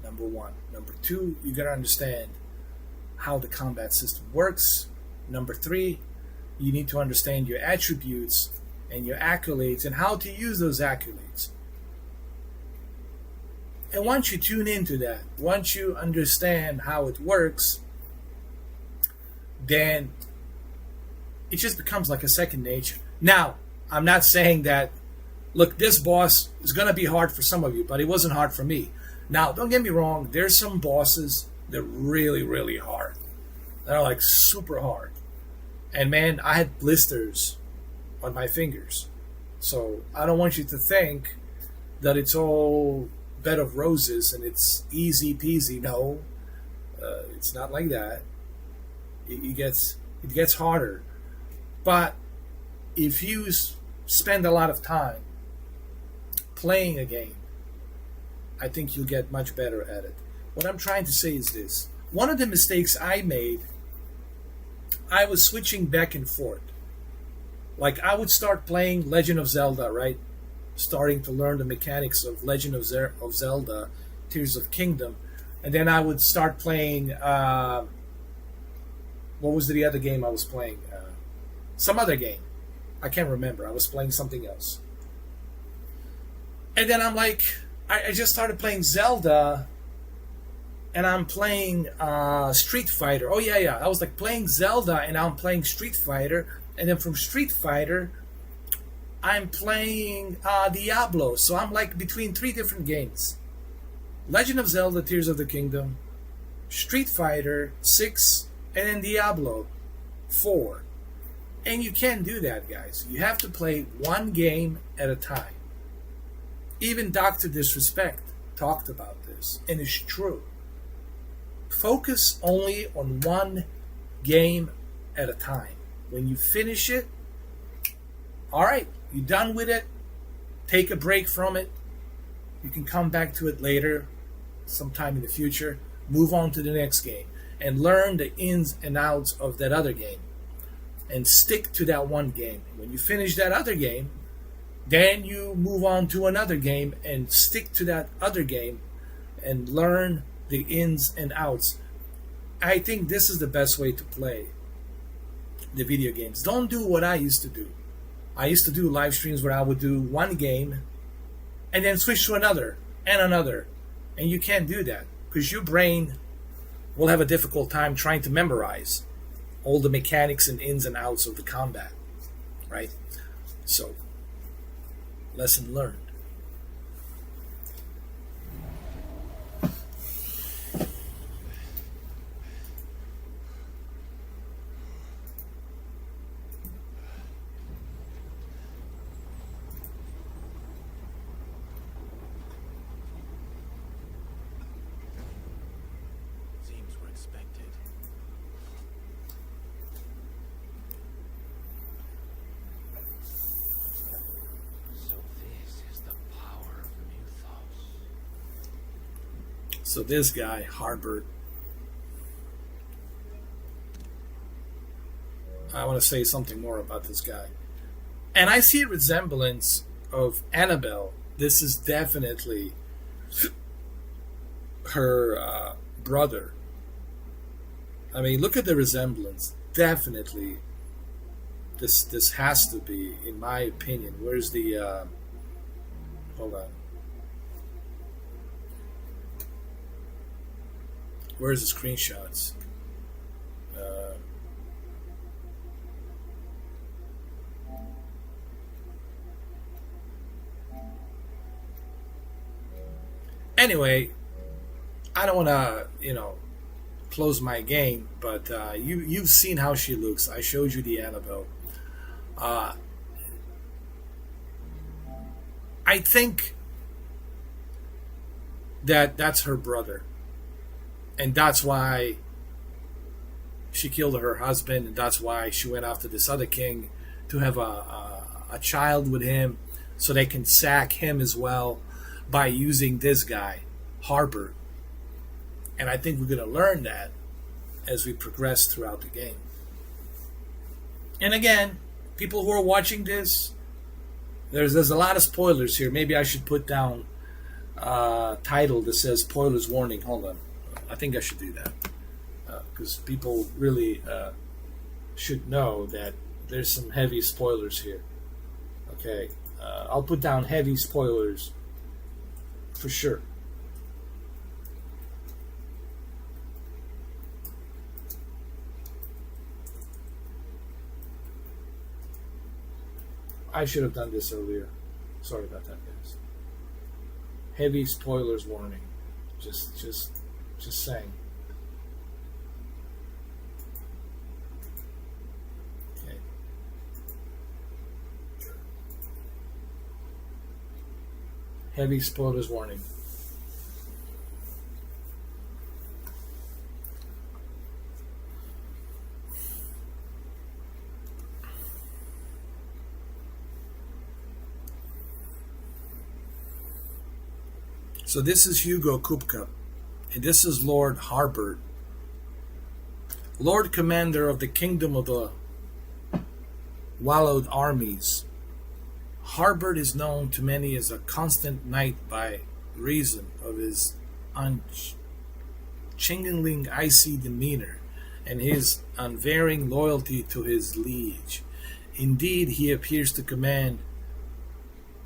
number one. Number two, you gotta understand how the combat system works. Number three, you need to understand your attributes and your accolades and how to use those accolades. And once you tune into that, once you understand how it works, then it just becomes like a second nature. Now, I'm not saying that, look, this boss is going to be hard for some of you, but it wasn't hard for me. Now, don't get me wrong, there's some bosses that are really, really hard. They're like super hard. And man, I had blisters on my fingers. So I don't want you to think that it's all bed of roses and it's easy peasy. No, it's not like that. It gets harder. But if you spend a lot of time playing a game, I think you'll get much better at it. What I'm trying to say is this. One of the mistakes I made, I was switching back and forth Like I would start playing Legend of Zelda, right? Starting to learn the mechanics of Legend of Zelda, Tears of Kingdom, and then I would start playing. What was the other game I was playing? Some other game. I can't remember. I was playing something else. And then I'm like, I just started playing Zelda, and I'm playing Street Fighter. Oh yeah. I was like playing Zelda, and I'm playing Street Fighter, and then from Street Fighter, I'm playing Diablo. So I'm like between three different games: Legend of Zelda: Tears of the Kingdom, Street Fighter 6, and then Diablo 4. And you can't do that, guys. You have to play one game at a time. Even Dr. Disrespect talked about this, and it's true. Focus only on one game at a time. When you finish it, all right, you're done with it. Take a break from it. You can come back to it later, sometime in the future. Move on to the next game and learn the ins and outs of that other game. And stick to that one game. When you finish that other game, then you move on to another game and stick to that other game and learn the ins and outs. I think this is the best way to play the video games. Don't do what I used to do. I used to do live streams where I would do one game and then switch to another and another. And you can't do that because your brain will have a difficult time trying to memorize all the mechanics and ins and outs of the combat, right? So, lesson learned. Seems we're expected. So this is the power of the mythos. So this guy, Harbert, I want to say something more about this guy. And I see a resemblance of Annabelle. This is definitely her brother. I mean, look at the resemblance. Definitely, this has to be, in my opinion. Where's the? Hold on. Where's the screenshots? Anyway, I don't want to, close my game, but you've seen how she looks. I showed you the Annabelle. I think that's her brother, and that's why she killed her husband, and that's why she went after this other king to have a child with him, so they can sack him as well by using this guy, Harbert. And I think we're going to learn that as we progress throughout the game. And again, people who are watching this, there's a lot of spoilers here. Maybe I should put down a title that says spoilers warning. Hold on. I think I should do that. Because people really should know that there's some heavy spoilers here. Okay. I'll put down heavy spoilers for sure. I should have done this earlier. Sorry about that, guys. Heavy spoilers warning. Just saying. Okay. Heavy spoilers warning. So this is Hugo Kupka, and this is Lord Harbert, Lord Commander of the Kingdom of the wallowed armies. Harbert is known to many as a constant knight by reason of his unchingling icy demeanor and his unvarying loyalty to his liege. Indeed, he appears to command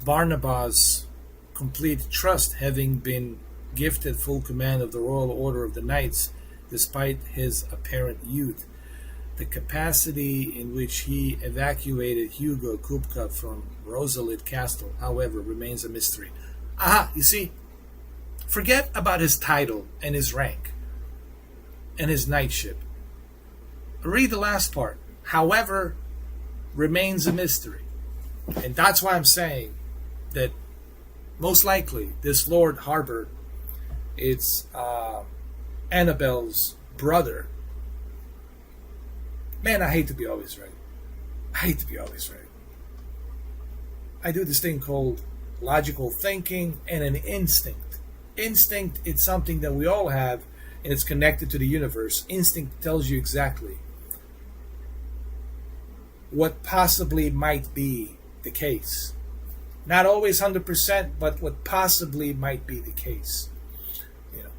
Barnabas' complete trust, having been gifted full command of the Royal Order of the Knights despite his apparent youth. The capacity in which he evacuated Hugo Kupta from Rosalit Castle, however, remains a mystery. Aha, you see, forget about his title and his rank and his knightship. Read the last part. However, remains a mystery. And that's why I'm saying that most likely this Lord Harbert, it's Annabelle's brother. Man, I hate to be always right. I hate to be always right. I do this thing called logical thinking and an instinct. Instinct is something that we all have, and it's connected to the universe. Instinct tells you exactly what possibly might be the case. Not always 100%, but what possibly might be the case. You know.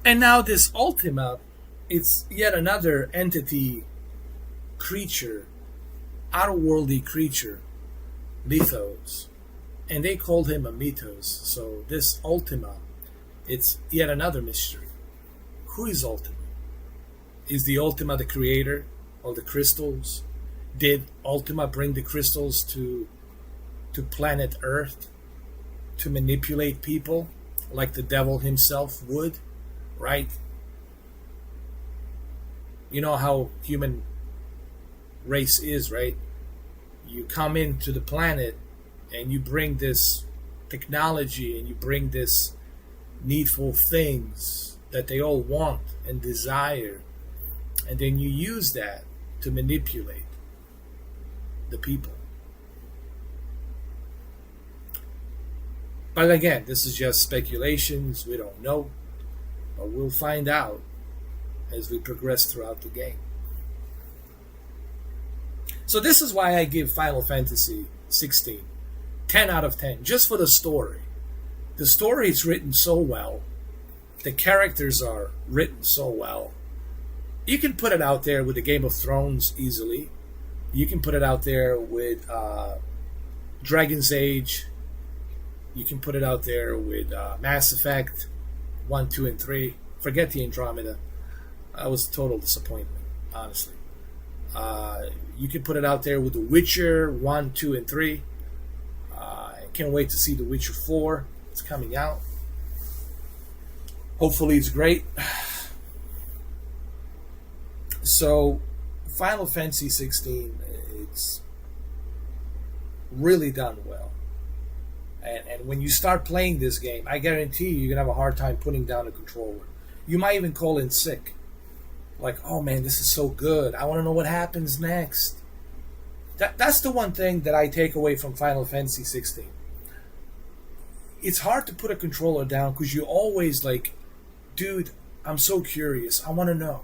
And now this Ultima, it's yet another entity, creature, outer-worldly creature, mythos. And they called him a mythos. So this Ultima, it's yet another mystery. Who is Ultima? Is the Ultima the creator of the crystals? Did Ultima bring the crystals to planet Earth to manipulate people like the devil himself would? Right? You know how human race is, right? You come into the planet and you bring this technology and you bring this needful things that they all want and desire, and then you use that to manipulate the people. But again, this is just speculations. We don't know, but we'll find out as we progress throughout the game. So this is why I give Final Fantasy 16 10 out of 10, just for the story. The story is written so well. The characters are written so well. You can put it out there with the Game of Thrones easily. You can put it out there with Dragon's Age. You can put it out there with Mass Effect 1, 2, and 3. Forget the Andromeda. That was a total disappointment, honestly. You can put it out there with The Witcher 1, 2, and 3. I can't wait to see The Witcher 4. It's coming out. Hopefully it's great. So, Final Fantasy 16, it's really done well. And when you start playing this game, I guarantee you're going to have a hard time putting down a controller. You might even call in sick. Like, oh man, this is so good. I want to know what happens next. That's the one thing that I take away from Final Fantasy 16. It's hard to put a controller down because you always like, dude, I'm so curious. I want to know.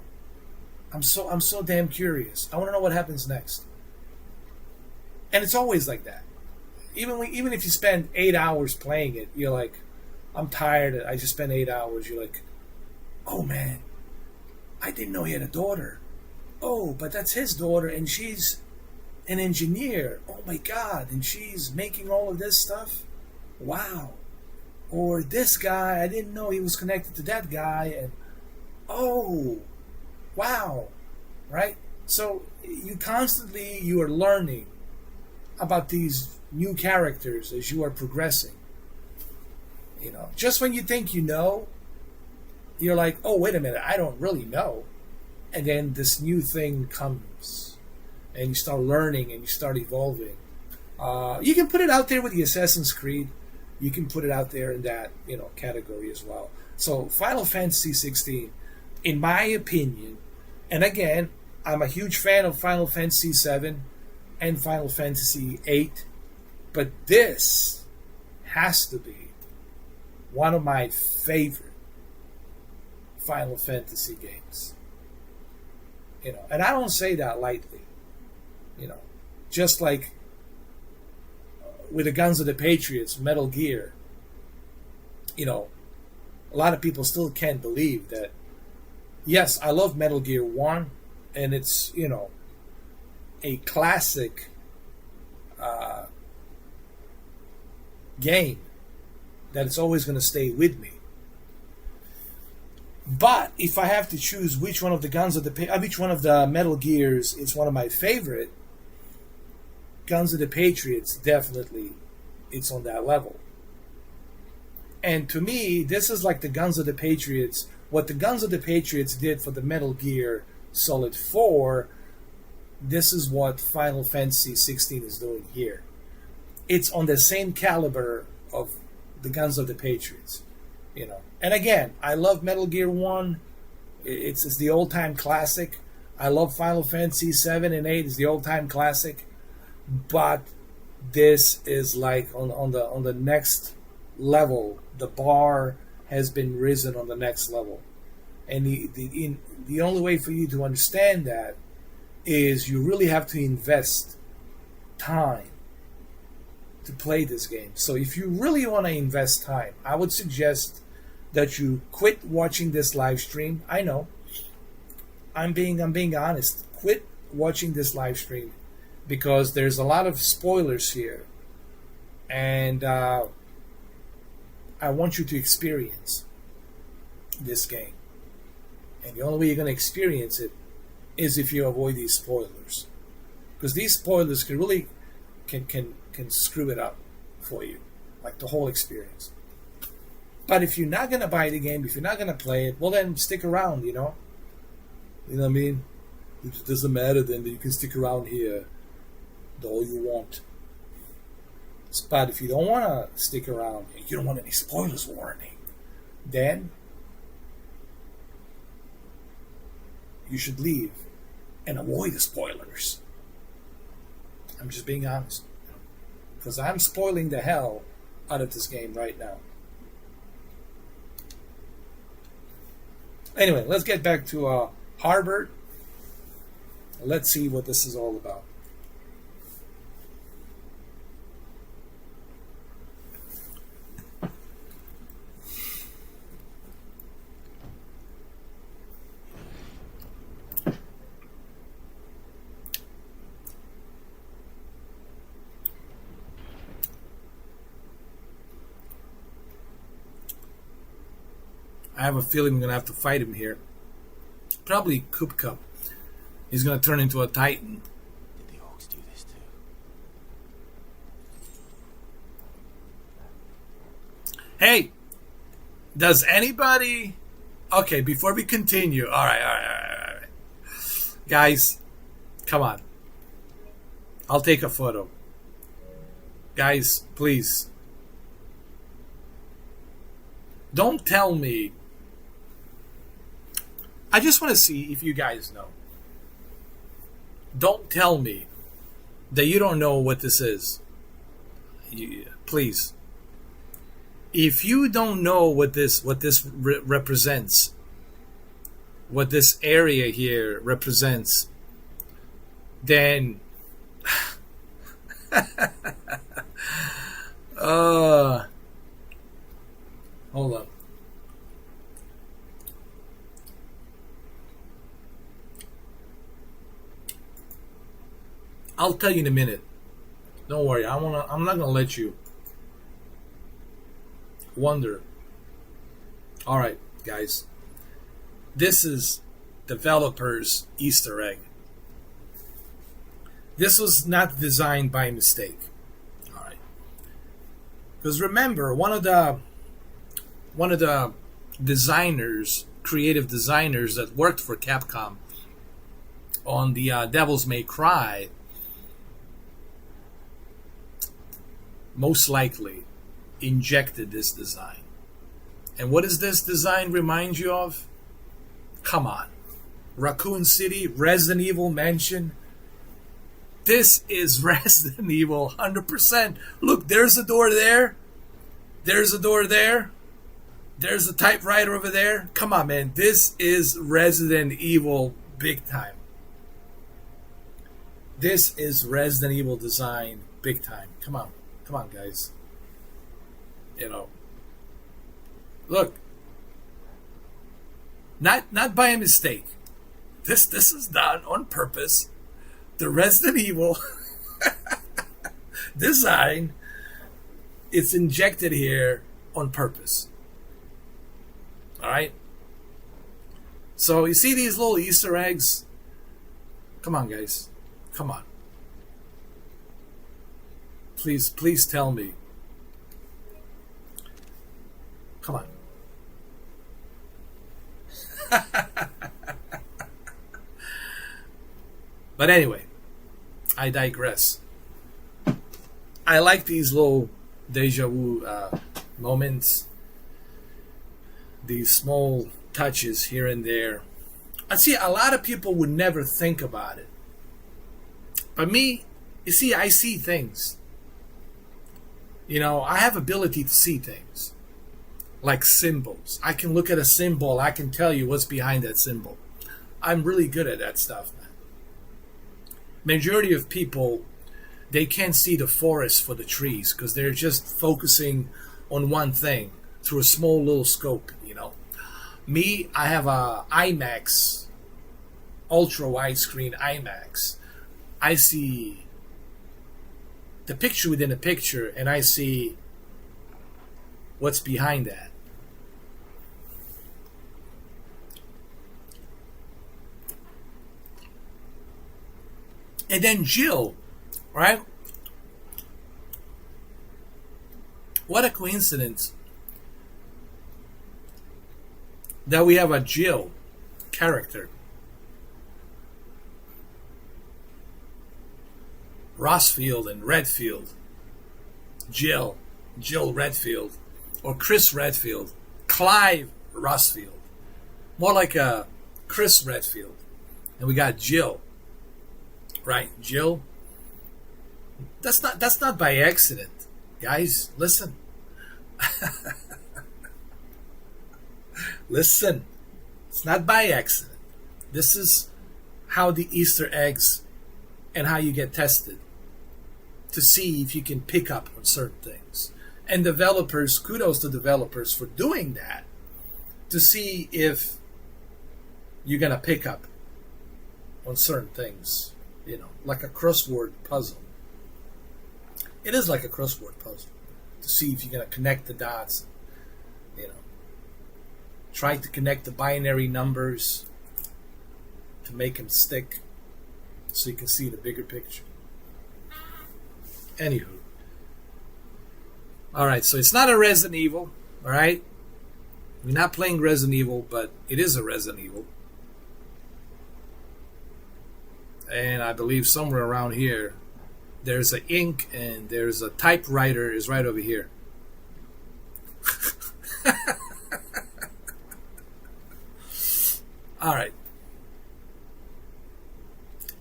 I'm so damn curious. I want to know what happens next. And it's always like that. Even if you spend 8 hours playing it, you're like, I'm tired. I just spent 8 hours. You're like, oh man, I didn't know he had a daughter. Oh, but that's his daughter, and she's an engineer. Oh my God, and she's making all of this stuff. Wow. Or this guy, I didn't know he was connected to that guy, and oh, wow, right? So you are learning about these new characters as you are progressing. You know, just when you think you know, you're like, oh, wait a minute, I don't really know. And then this new thing comes, and you start learning and you start evolving. You can put it out there with the Assassin's Creed. You can put it out there in that, category as well. So Final Fantasy 16, in my opinion, and again, I'm a huge fan of Final Fantasy 7, and Final Fantasy VIII, but this has to be one of my favorite Final Fantasy games. And I don't say that lightly. Just like with the Guns of the Patriots, Metal Gear, a lot of people still can't believe that. Yes, I love Metal Gear 1, and it's, a classic game that it's always going to stay with me. But if I have to choose which one of the Metal Gears is one of my favorite, Guns of the Patriots, definitely it's on that level. And to me, this is like the Guns of the Patriots. What the Guns of the Patriots did for the Metal Gear Solid 4, this is what Final Fantasy 16 is doing here. It's on the same caliber of the Guns of the Patriots. And again, I love Metal Gear 1. It's the old-time classic. I love Final Fantasy 7 and 8. It's the old-time classic. But this is like on the next level. The bar has been risen on the next level. And the only way for you to understand that is you really have to invest time to play this game. So if you really want to invest time, I would suggest that you quit watching this live stream. I know. I'm being honest. Quit watching this live stream because there's a lot of spoilers here. And I want you to experience this game. And the only way you're going to experience it is if you avoid these spoilers. Because these spoilers can really can screw it up for you. Like the whole experience. But if you're not going to buy the game, if you're not going to play it, well then stick around, You know what I mean? It doesn't matter then, that you can stick around here all you want. But if you don't want to stick around, and you don't want any spoilers warning, then you should leave and avoid the spoilers. I'm just being honest. Because I'm spoiling the hell out of this game right now. Anyway, let's get back to Harvard. Let's see what this is all about. I have a feeling I'm going to have to fight him here. Probably Kupta. He's going to turn into a Titan. Did the orcs do this too? Hey! Does anybody... Okay, before we continue... Alright. Guys, come on. I'll take a photo. Guys, please. Don't tell me... I just want to see if you guys know. Don't tell me that you don't know what this is. Please. If you don't know what this represents, what this area here represents, then hold on. I'll tell you in a minute. Don't worry. I'm not gonna let you wonder. All right, guys. This is developers' Easter egg. This was not designed by mistake. All right. Because remember, one of the designers, creative designers that worked for Capcom on the Devil's May Cry, most likely injected this design. And what does this design remind you of? Come on. Raccoon City, Resident Evil Mansion. This is Resident Evil 100%. Look, there's a door there. There's a door there. There's a typewriter over there. Come on, man. This is Resident Evil big time. This is Resident Evil design big time. Come on. Come on, guys. You know. Look. Not by a mistake. This is done on purpose. The Resident Evil design, it's injected here on purpose. Alright? So you see these little Easter eggs? Come on, guys. Come on. Please tell me. Come on. But anyway, I digress. I like these little deja vu moments, these small touches here and there. I see a lot of people would never think about it. But me, you see, I see things. You know, I have ability to see things. Like symbols. I can look at a symbol, I can tell you what's behind that symbol. I'm really good at that stuff, man. Majority of people, they can't see the forest for the trees because they're just focusing on one thing through a small little scope, you know. Me, I have a IMAX, ultra widescreen IMAX. I see the picture within a picture and I see what's behind that. And then Jill, right? What a coincidence that we have a Jill character. Rossfield and Redfield. Jill Redfield. Or Chris Redfield. Clive Rossfield. More like a Chris Redfield. And we got Jill. Right, Jill. That's not by accident, guys. Listen, listen. It's not by accident. This is how the Easter eggs and how you get tested to see if you can pick up on certain things. And developers, kudos to developers for doing that to see if you're gonna pick up on certain things. You know, like a crossword puzzle. It is like a crossword puzzle to see if you're going to connect the dots. You know, try to connect the binary numbers to make them stick so you can see the bigger picture. Anywho. Alright, so it's not a Resident Evil. Alright? We're not playing Resident Evil, but it is a Resident Evil. And I believe somewhere around here there's an ink and there's a typewriter is right over here. All right.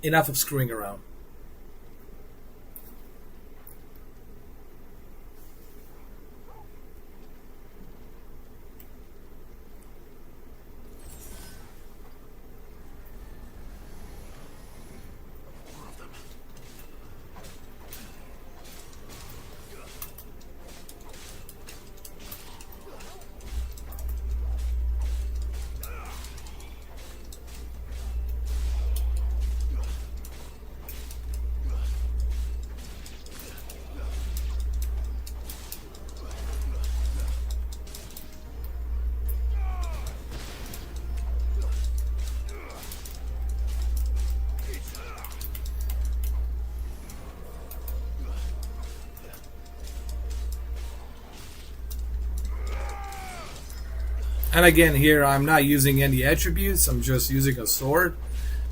Enough of screwing around. And again, here I'm not using any attributes, I'm just using a sword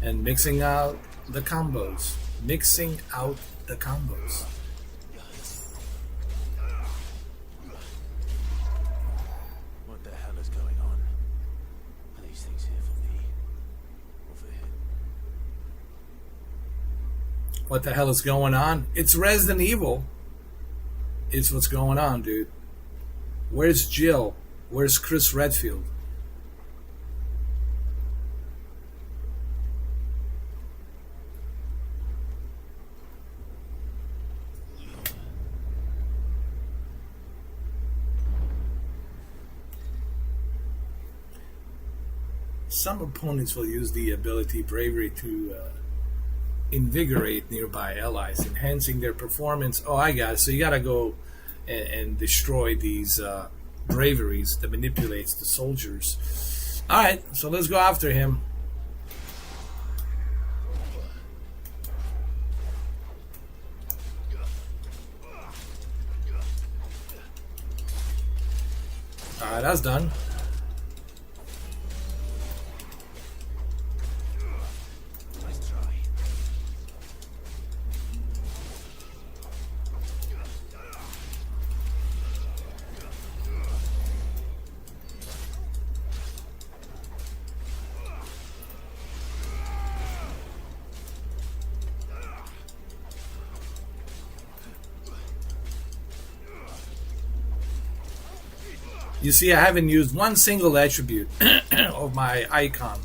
and mixing out the combos. Mixing out the combos. What the hell is going on? Are these things here for me? Or for him? What the hell is going on? It's Resident Evil. It's what's going on, dude. Where's Jill? Where's Chris Redfield? Some opponents will use the ability Bravery to invigorate nearby allies, enhancing their performance. Oh, I got it. So you gotta go and destroy these braveries that manipulates the soldiers. Alright, so let's go after him. Alright, that's done. You see, I haven't used one single attribute of my icon.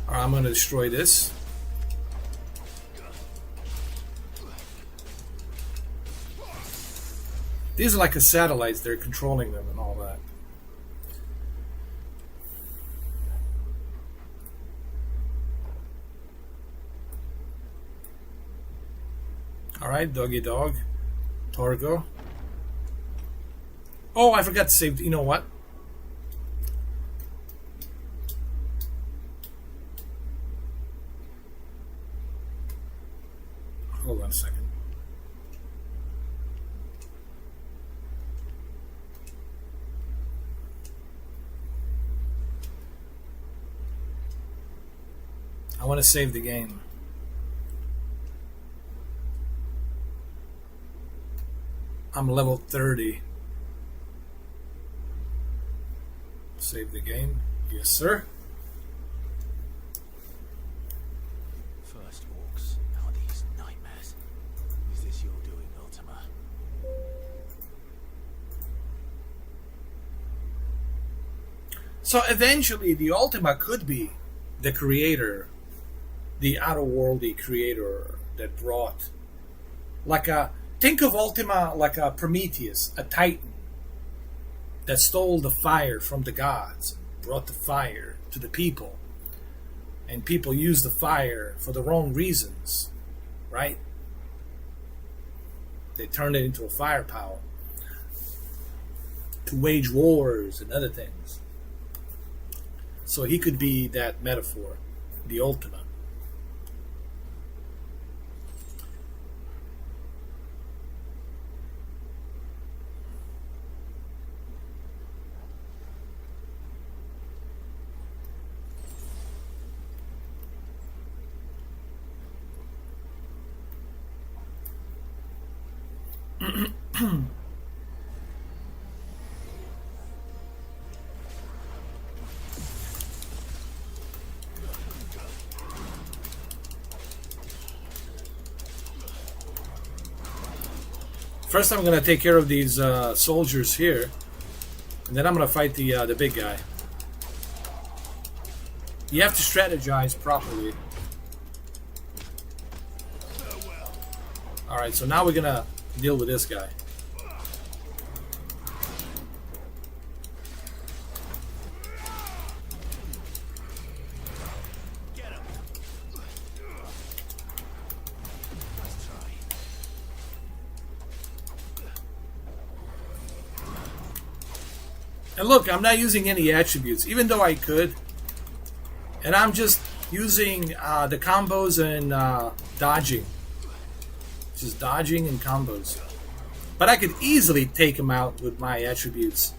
Alright, I'm going to destroy this. These are like the satellites, they're controlling them and all that. Alright, doggy dog. Torgo. Oh, I forgot to save. You know what? Hold on a second. I want to save the game. I'm level 30. Save the game. Yes, sir. First orcs. How are these nightmares? Is this your doing, Ultima? So eventually the Ultima could be the creator, the outer-worldly creator that brought, like a, think of Ultima like a Prometheus, a titan that stole the fire from the gods, brought the fire to the people, and people use the fire for the wrong reasons, right? They turned it into a firepower to wage wars and other things. So he could be that metaphor, the Ultima. First, I'm gonna take care of these soldiers here, and then I'm gonna fight the big guy. You have to strategize properly. All right, so now we're gonna deal with this guy. And look, I'm not using any attributes, even though I could. And I'm just using the combos and dodging. Just dodging and combos. But I could easily take him out with my attributes.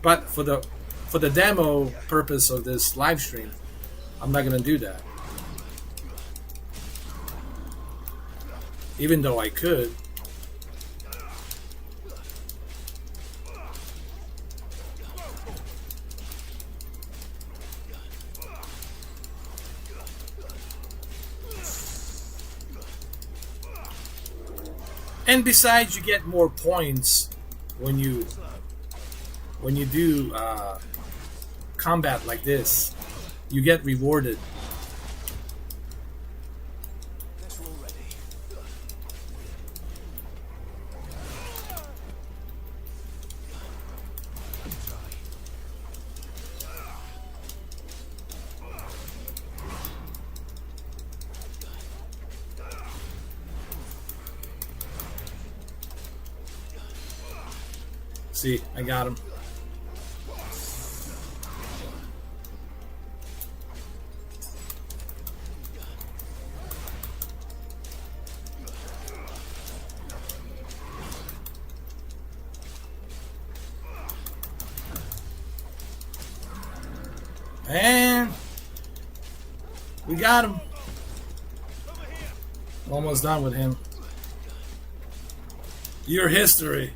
But for the demo purpose of this live stream, I'm not going to do that. even though I could. And besides, you get more points when you do combat like this. You get rewarded. Guess we're all ready. See, I got him. And we got him. Almost done with him. Your history.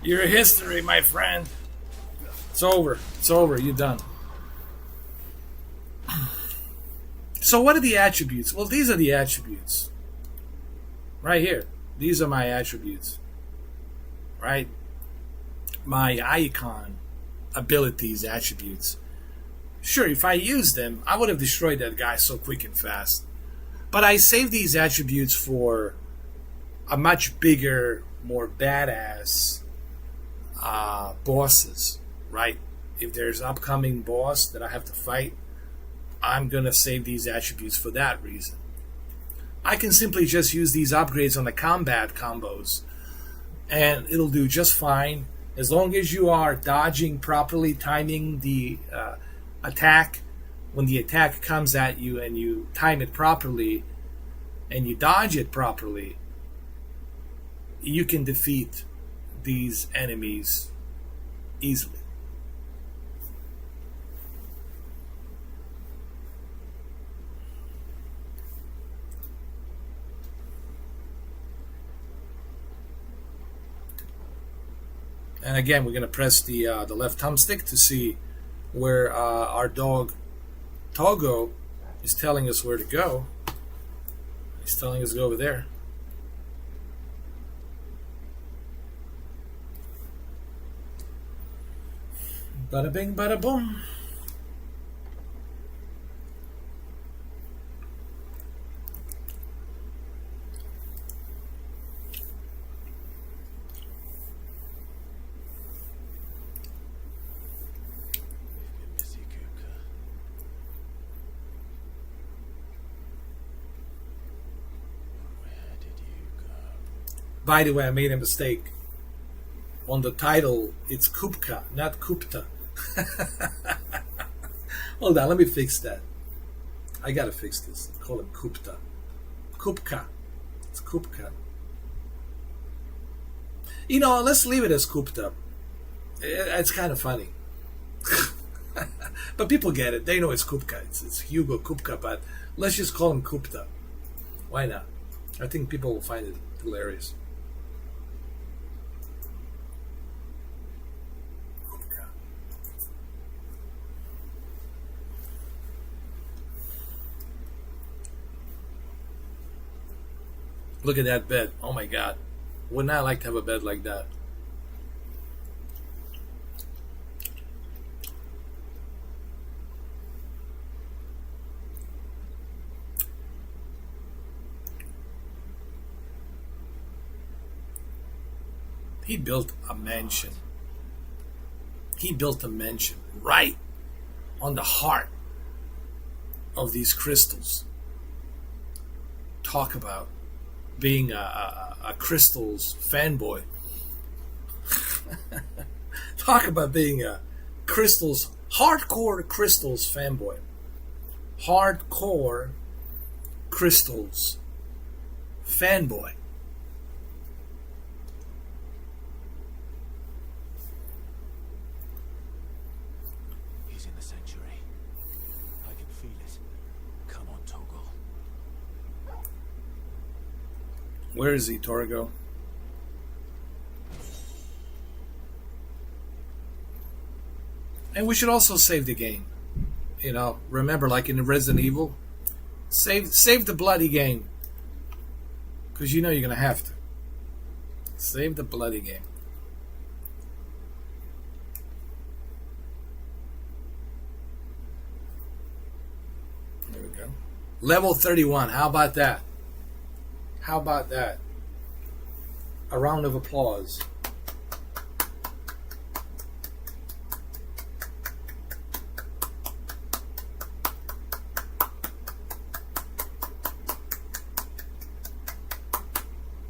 Your history, my friend. It's over. It's over. You're done. So what are the attributes? Well, these are the attributes. Right here. These are my attributes. Right? My icon abilities, attributes. Sure, if I used them, I would have destroyed that guy so quick and fast. But I saved these attributes for a much bigger, more badass bosses, right? If there's an upcoming boss that I have to fight, I'm gonna save these attributes for that reason. I can simply just use these upgrades on the combat combos, and it'll do just fine as long as you are dodging properly, timing the attack. When the attack comes at you and you time it properly and you dodge it properly, you can defeat these enemies easily. And again, we're going to press the left thumbstick to see where our dog Togo is telling us where to go. He's telling us to go over there. Bada bing, bada boom. Busy, Kupta. Where did you go? By the way, I made a mistake. On the title, it's Kupka, not Kupta. Hold on, let me fix that. I gotta fix this. Call him Kupta. Kupka. It's Kupka. You know, let's leave it as Kupta. It's kind of funny. But people get it. They know it's Kupka. It's Hugo Kupka, but let's just call him Kupta. Why not? I think people will find it hilarious. Look at that bed. Oh my God. Wouldn't I like to have a bed like that? He built a mansion. He built a mansion right on the heart of these crystals. Talk about being a crystals fanboy. Talk about being a crystals, hardcore crystals fanboy. Hardcore crystals fanboy. He's in the sanctuary. I can feel it. Come on, Toggle. Where is he, Torgo? And we should also save the game. You know, remember, like in Resident Evil, save the bloody game, because you know you're gonna have to save the bloody game. There we go. Level 31. How about that? How about that? A round of applause.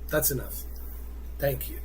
That's enough. Thank you.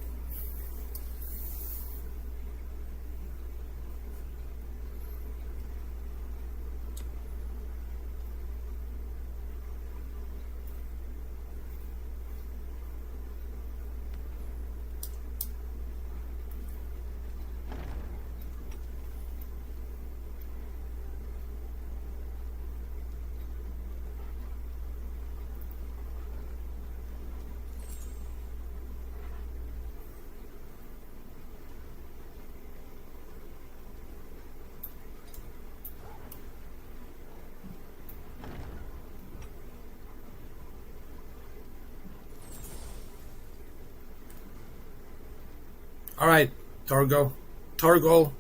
All right, Torgo. Torgo,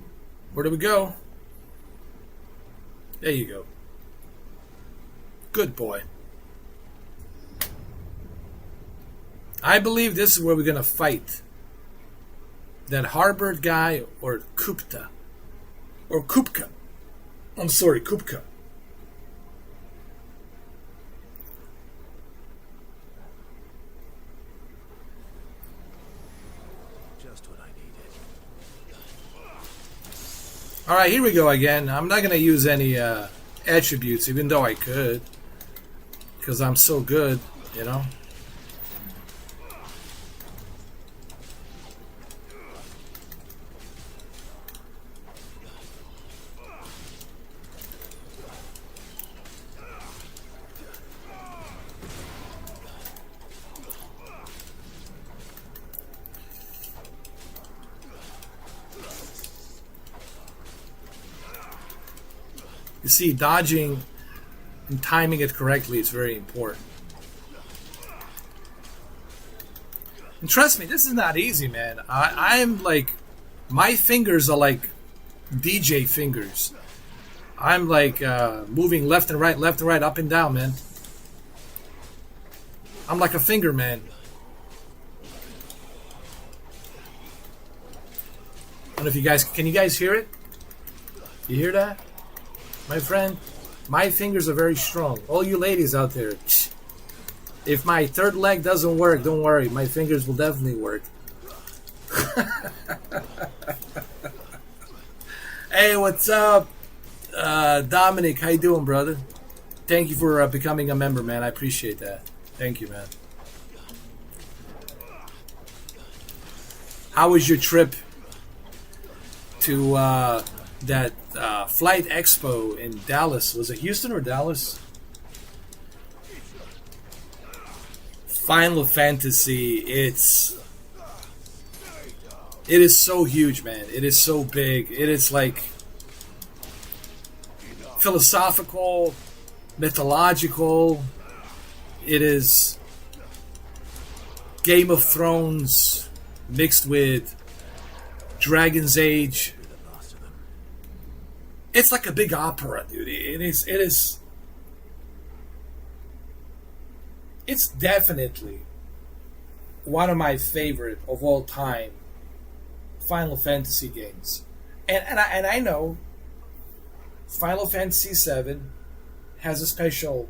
where do we go? There you go. Good boy. I believe this is where we're going to fight. That Harvard guy or Kupta. Or Kupka. I'm sorry, Kupka. Just what I needed. All right, here we go again. I'm not going to use any attributes, even though I could. Because I'm so good, you know. You see, dodging and timing it correctly is very important. And trust me, this is not easy, man. I'm like, my fingers are like DJ fingers. I'm like moving left and right, up and down, man. I'm like a finger man. I don't know if you guys, can you guys hear it? You hear that? My friend, my fingers are very strong. All you ladies out there, if my third leg doesn't work, don't worry. My fingers will definitely work. Hey, what's up? Dominic, how you doing, brother? Thank you for becoming a member, man. I appreciate that. Thank you, man. How was your trip to that Flight Expo in Dallas? Was it Houston or Dallas? Final Fantasy, it is so huge, man. It is so big. It is like philosophical, mythological. It is Game of Thrones mixed with Dragon's Age. It's like a big opera, dude. It's definitely one of my favorite of all time Final Fantasy games. And I know Final Fantasy VII has a special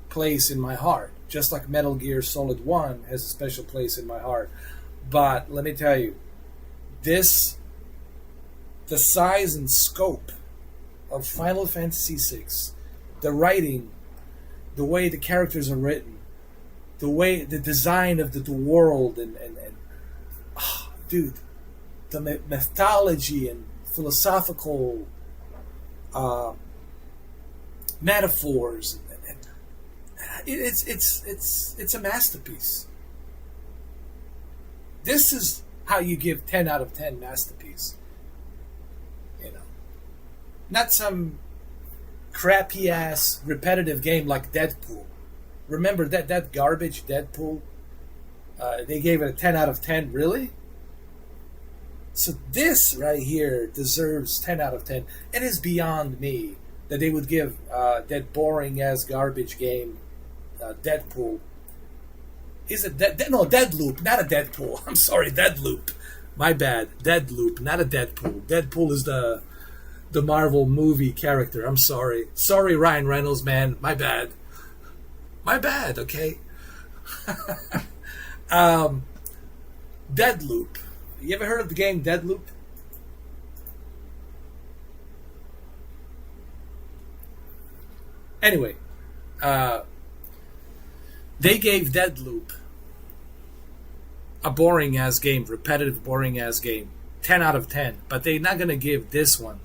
place in my heart, just like Metal Gear Solid 1 has a special place in my heart. But let me tell you, the size and scope of Final Fantasy VI, the writing, the way the characters are written, the design of the world, and dude, the mythology and philosophical metaphors, it's a masterpiece. This is how you give 10 out of 10 masterpiece. You know, not some crappy ass repetitive game like Deadpool. Remember that garbage Deadpool? They gave it a 10 out of 10. Really? So this right here deserves 10 out of 10. It is beyond me that they would give that boring ass garbage game Deadpool. Is it no, Deadloop, not a Deadpool. I'm sorry, Deadloop. My bad. Deadloop, not a Deadpool. Deadpool is the Marvel movie character. I'm sorry. Sorry, Ryan Reynolds, man. My bad. My bad, okay? Deadloop. You ever heard of the game Deadloop? Anyway, they gave Deadloop a boring ass game, repetitive boring ass game, 10 out of 10. But they're not gonna give this one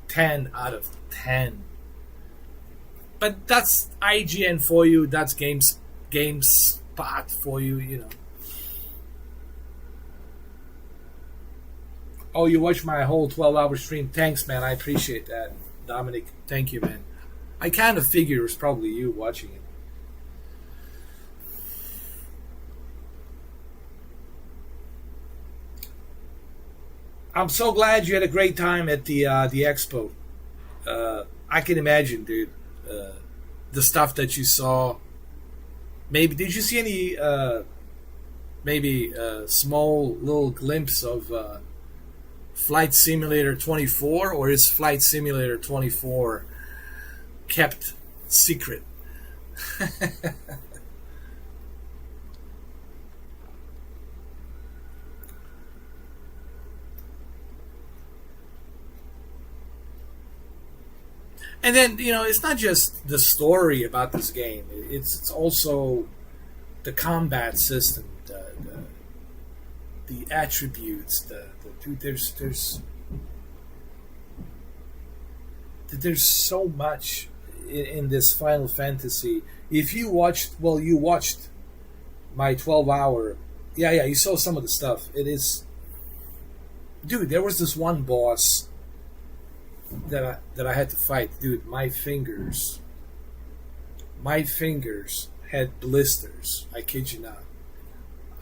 10 out of 10. But that's IGN for you. That's GameSpot for you. You know. Oh, you watched my whole 12-hour stream. Thanks, man. I appreciate that, Dominic. Thank you, man. I kind of figured it was probably you watching it. I'm so glad you had a great time at the expo. I can imagine, dude. The stuff that you saw. Maybe did you see any small little glimpse of Flight Simulator 24, or is Flight Simulator 24 kept secret? And then, you know, it's not just the story about this game. It's also the combat system, the attributes, there's so much in this Final Fantasy. If you watched, you watched my 12-hour. Yeah, you saw some of the stuff. It is, dude. There was this one boss that I had to fight, dude. My fingers had blisters. I kid you not.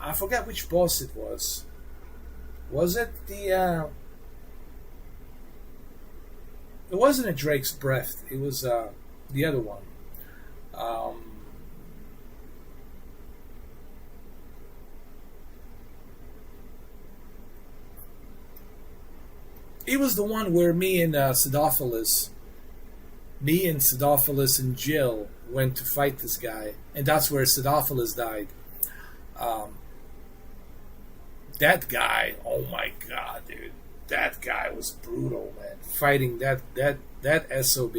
I forgot which boss it was. Was it the? It wasn't a Drake's Breath. It was the other one. It was the one where me and Sidophilus and Jill went to fight this guy, and that's where Sidophilus died. That guy, oh my god, dude, that guy was brutal, man. Fighting that SOB.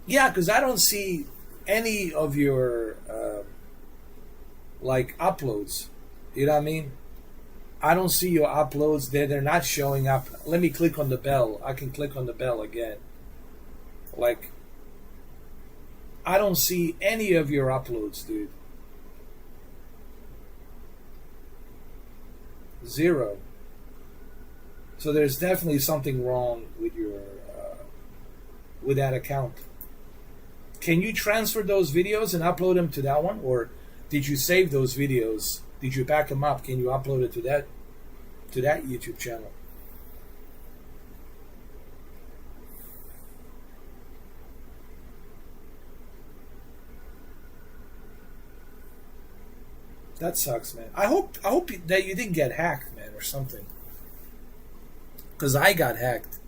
Yeah, because I don't see any of your uploads. You know what I mean? I don't see your uploads. They're not showing up. Let me click on the bell. I can click on the bell again. I don't see any of your uploads, dude. 0. So there's definitely something wrong with your with that account. Can you transfer those videos and upload them to that one, or did you save those videos? Did you back them up? Can you upload it to that YouTube channel? That sucks, man. I hope that you didn't get hacked, man, or something. Because I got hacked,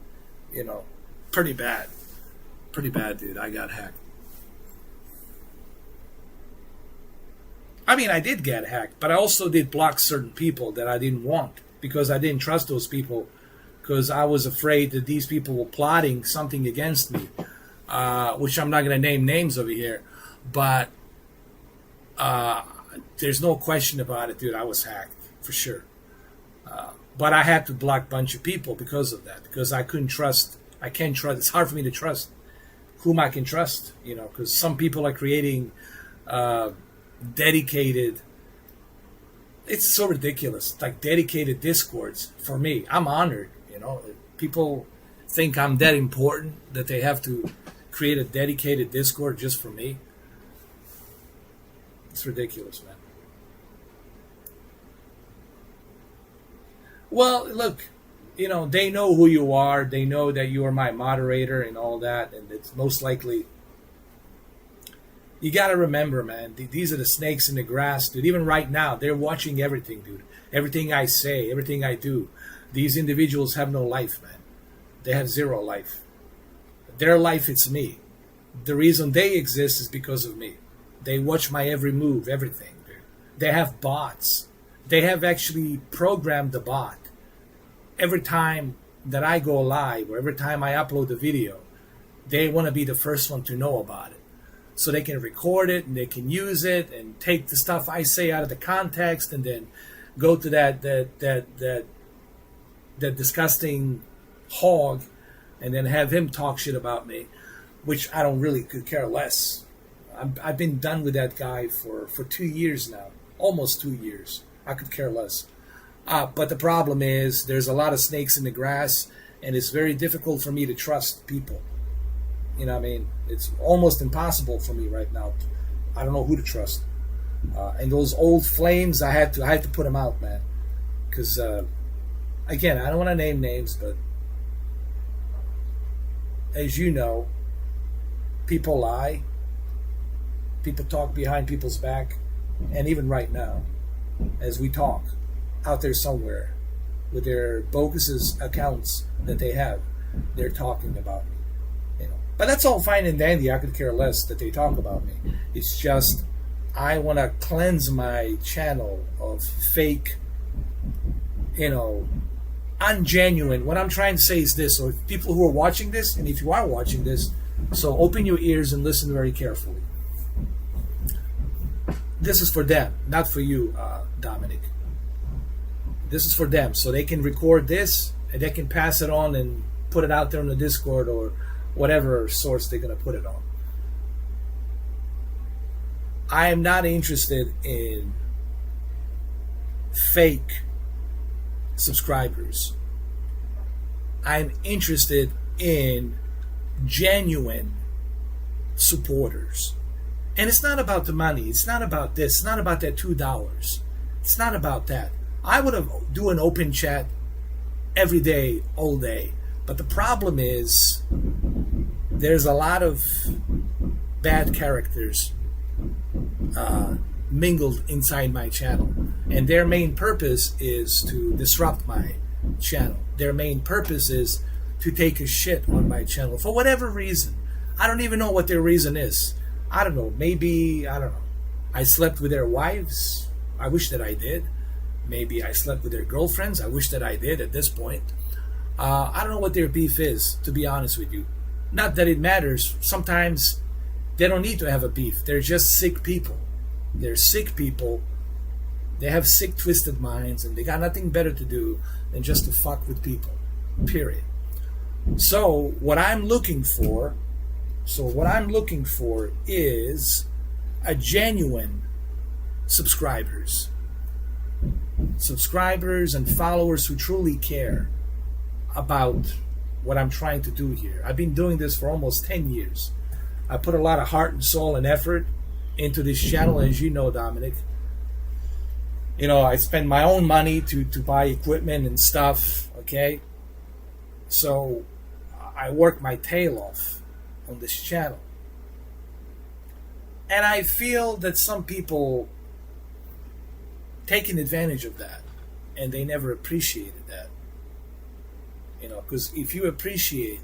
you know, pretty bad, dude. I got hacked. I mean, I did get hacked, but I also did block certain people that I didn't want because I didn't trust those people because I was afraid that these people were plotting something against me, which I'm not going to name names over here, but there's no question about it, dude. I was hacked for sure. But I had to block a bunch of people because of that, because I couldn't trust. I can't trust. It's hard for me to trust whom I can trust, because some people are creating dedicated. It's so ridiculous, like dedicated discords for me. I'm honored, People think I'm that important that they have to create a dedicated discord just for me. It's ridiculous, man. Well, look, they know who you are. They know that you are my moderator and all that, and it's most likely. You got to remember, man, these are the snakes in the grass, dude. Even right now, they're watching everything, dude. Everything I say, everything I do. These individuals have no life, man. They have zero life. Their life, it's me. The reason they exist is because of me. They watch my every move, everything, dude. They have bots. They have actually programmed the bot. Every time that I go live or every time I upload a video, they want to be the first one to know about it. So they can record it and they can use it and take the stuff I say out of the context and then go to that disgusting hog and then have him talk shit about me, which I don't really could care less. I've been done with that guy for 2 years now, almost 2 years. I could care less. But the problem is there's a lot of snakes in the grass and it's very difficult for me to trust people. You know what I mean? It's almost impossible for me right now. I don't know who to trust. And those old flames, I had to put them out, man. Because, again, I don't want to name names, but as you know, people lie. People talk behind people's back. And even right now, as we talk, out there somewhere, with their bogus accounts that they have, they're talking about me. But that's all fine and dandy. I could care less that they talk about me. It's just I want to cleanse my channel of fake, ungenuine. What I'm trying to say is this. So people who are watching this, and if you are watching this, so open your ears and listen very carefully. This is for them, not for you, Dominic. This is for them. So they can record this and they can pass it on and put it out there on the Discord or whatever source they're going to put it on. I am not interested in fake subscribers. I'm interested in genuine supporters. And it's not about the money. It's not about this. It's not about that $2. It's not about that. I would have do an open chat every day, all day. But the problem is there's a lot of bad characters mingled inside my channel. And their main purpose is to disrupt my channel. Their main purpose is to take a shit on my channel for whatever reason. I don't even know what their reason is. I don't know. Maybe, I don't know. I slept with their wives. I wish that I did. Maybe I slept with their girlfriends. I wish that I did at this point. I don't know what their beef is, to be honest with you. Not that it matters. Sometimes they don't need to have a beef. They're just sick people. They're sick people. They have sick, twisted minds, and they got nothing better to do than just to fuck with people. Period. So what I'm looking for is a genuine subscribers and followers who truly care about what I'm trying to do here. I've been doing this for almost 10 years. I put a lot of heart and soul and effort into this channel, as you know, Dominic. I spend my own money to buy equipment and stuff, okay? So I work my tail off on this channel. And I feel that some people taking advantage of that, and they never appreciated that. Because if you appreciate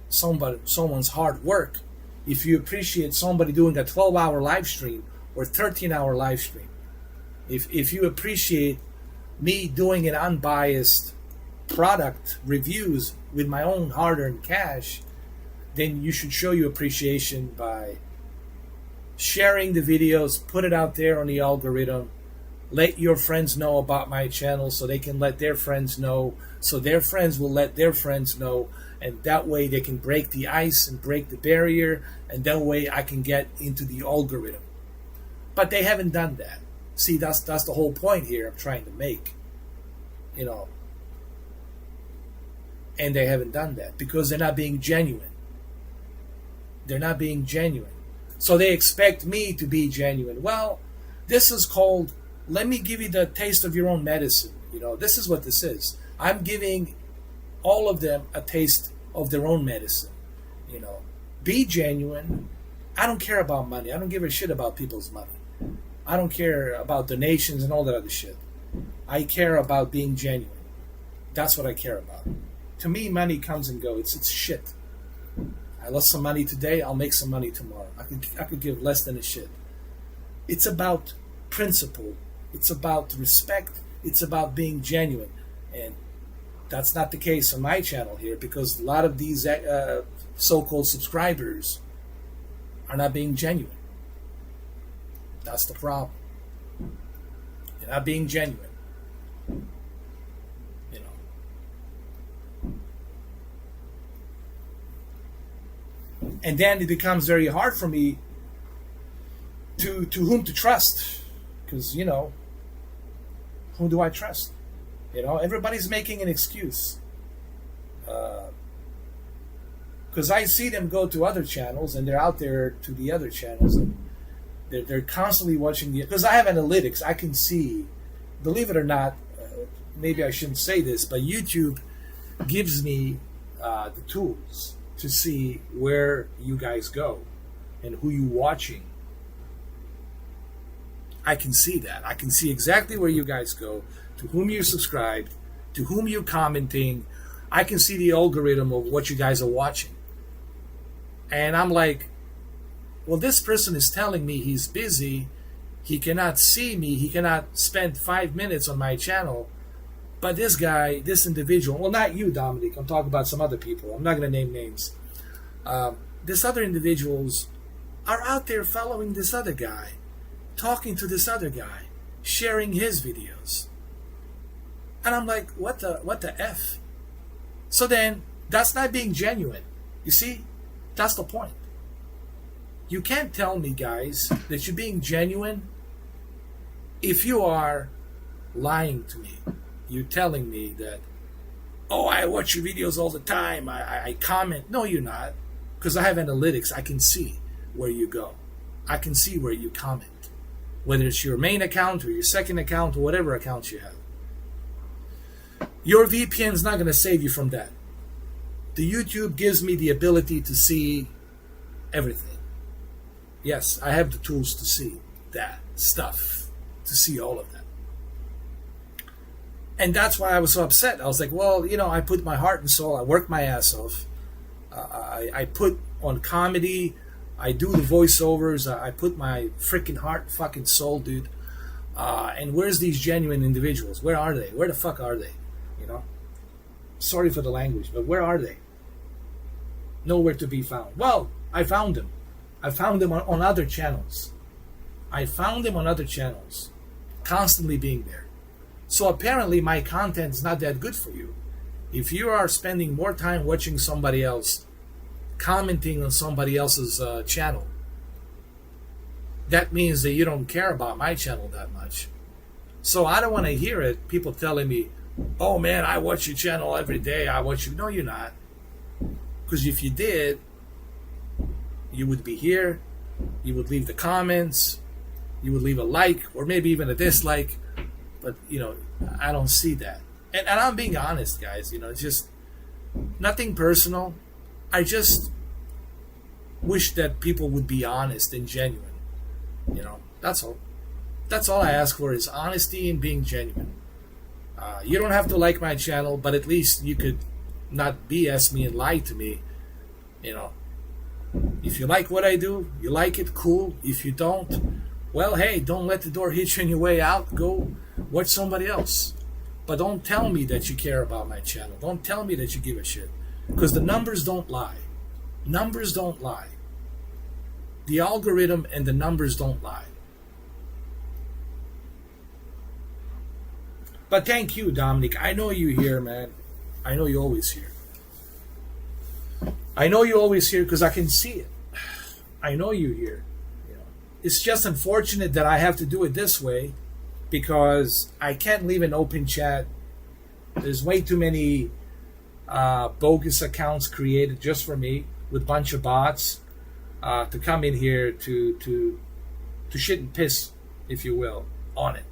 someone's hard work, if you appreciate somebody doing a 12-hour live stream or 13-hour live stream, if you appreciate me doing an unbiased product reviews with my own hard-earned cash, then you should show your appreciation by sharing the videos, put it out there on the algorithm, let your friends know about my channel so they can let their friends know, so their friends will let their friends know, and that way they can break the ice and break the barrier, and that way I can get into the algorithm. But they haven't done that. See, that's the whole point here I'm trying to make. You know. And they haven't done that because they're not being genuine. They're not being genuine. So they expect me to be genuine. Well, this is called, let me give you the taste of your own medicine. You know, this is what this is. I'm giving all of them a taste of their own medicine. You know, be genuine. I don't care about money. I don't give a shit about people's money. I don't care about donations and all that other shit. I care about being genuine. That's what I care about. To me, money comes and goes. It's shit. I lost some money today. I'll make some money tomorrow. I could give less than a shit. It's about principle. It's about respect. It's about being genuine. And that's not the case on my channel here because a lot of these so-called subscribers are not being genuine. That's the problem. You're not being genuine. You know. And then it becomes very hard for me to whom to trust. Because, you know, who do I trust? You know, everybody's making an excuse. Because I see them go to other channels and they're out there to the other channels and they're constantly watching the, because I have analytics. I can see, believe it or not, maybe I shouldn't say this, but YouTube gives me the tools to see where you guys go and who you watching. I can see that. I can see exactly where you guys go, to whom you're subscribed, to whom you're commenting. I can see the algorithm of what you guys are watching. And I'm like, well, this person is telling me he's busy. He cannot see me. He cannot spend 5 minutes on my channel. But this guy, this individual, well, not you, Dominic. I'm talking about some other people. I'm not going to name names. This other individuals are out there following this other guy, talking to this other guy, sharing his videos. And I'm like, what the F? So then, that's not being genuine. You see? That's the point. You can't tell me, guys, that you're being genuine if you are lying to me. You're telling me that, oh, I watch your videos all the time. I comment. No, you're not. Because I have analytics. I can see where you go. I can see where you comment. Whether it's your main account or your second account or whatever account you have. Your VPN is not going to save you from that. The YouTube gives me the ability to see everything. Yes, I have the tools to see that stuff, to see all of that. And that's why I was so upset. I was like, well, you know, I put my heart and soul, I work my ass off. I put on comedy, I do the voiceovers, I put my freaking heart, fucking soul, dude. And where's these genuine individuals? Where are they? Where the fuck are they? You know? Sorry for the language, but where are they? Nowhere to be found. Well, I found them. I found them on other channels. I found them on other channels, constantly being there. So apparently my content is not that good for you. If you are spending more time watching somebody else, commenting on somebody else's channel, that means that you don't care about my channel that much. So I don't want to hear it, people telling me, oh man, I watch your channel every day. I watch you. No, you're not. Because if you did, you would be here, you would leave the comments, you would leave a like, or maybe even a dislike. But, you know, I don't see that. And I'm being honest, guys. You know, it's just nothing personal. I just wish that people would be honest and genuine. You know, that's all. That's all I ask for is honesty and being genuine. You don't have to like my channel, but at least you could not BS me and lie to me. You know, if you like what I do, you like it, cool. If you don't, well, hey, don't let the door hit you on your way out. Go watch somebody else. But don't tell me that you care about my channel. Don't tell me that you give a shit. Because the numbers don't lie. Numbers don't lie. The algorithm and the numbers don't lie. But thank you, Dominic. I know you here, man. I know you always here. I know you always here because I can see it. I know you here. You know, it's just unfortunate that I have to do it this way because I can't leave an open chat. There's way too many bogus accounts created just for me with a bunch of bots to come in here to shit and piss, if you will, on it.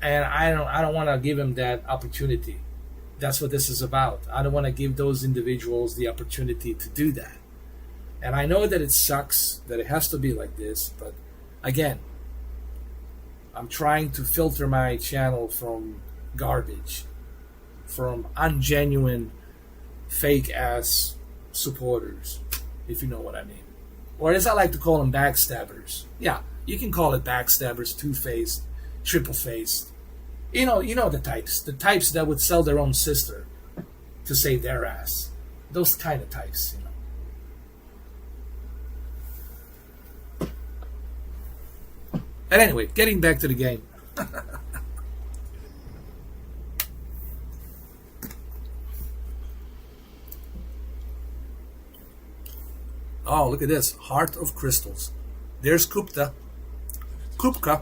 And I don't want to give him that opportunity. That's what this is about. I don't want to give those individuals the opportunity to do that. And I know that it sucks that it has to be like this, but again, I'm trying to filter my channel from garbage, from ungenuine, fake ass supporters, if you know what I mean. Or as I like to call them, backstabbers. Yeah, you can call it backstabbers, two-faced, triple-faced. You know the types that would sell their own sister to save their ass. Those kind of types, you know. And anyway, getting back to the game. Oh, look at this. Heart of Crystals. There's Kupta. Kupka.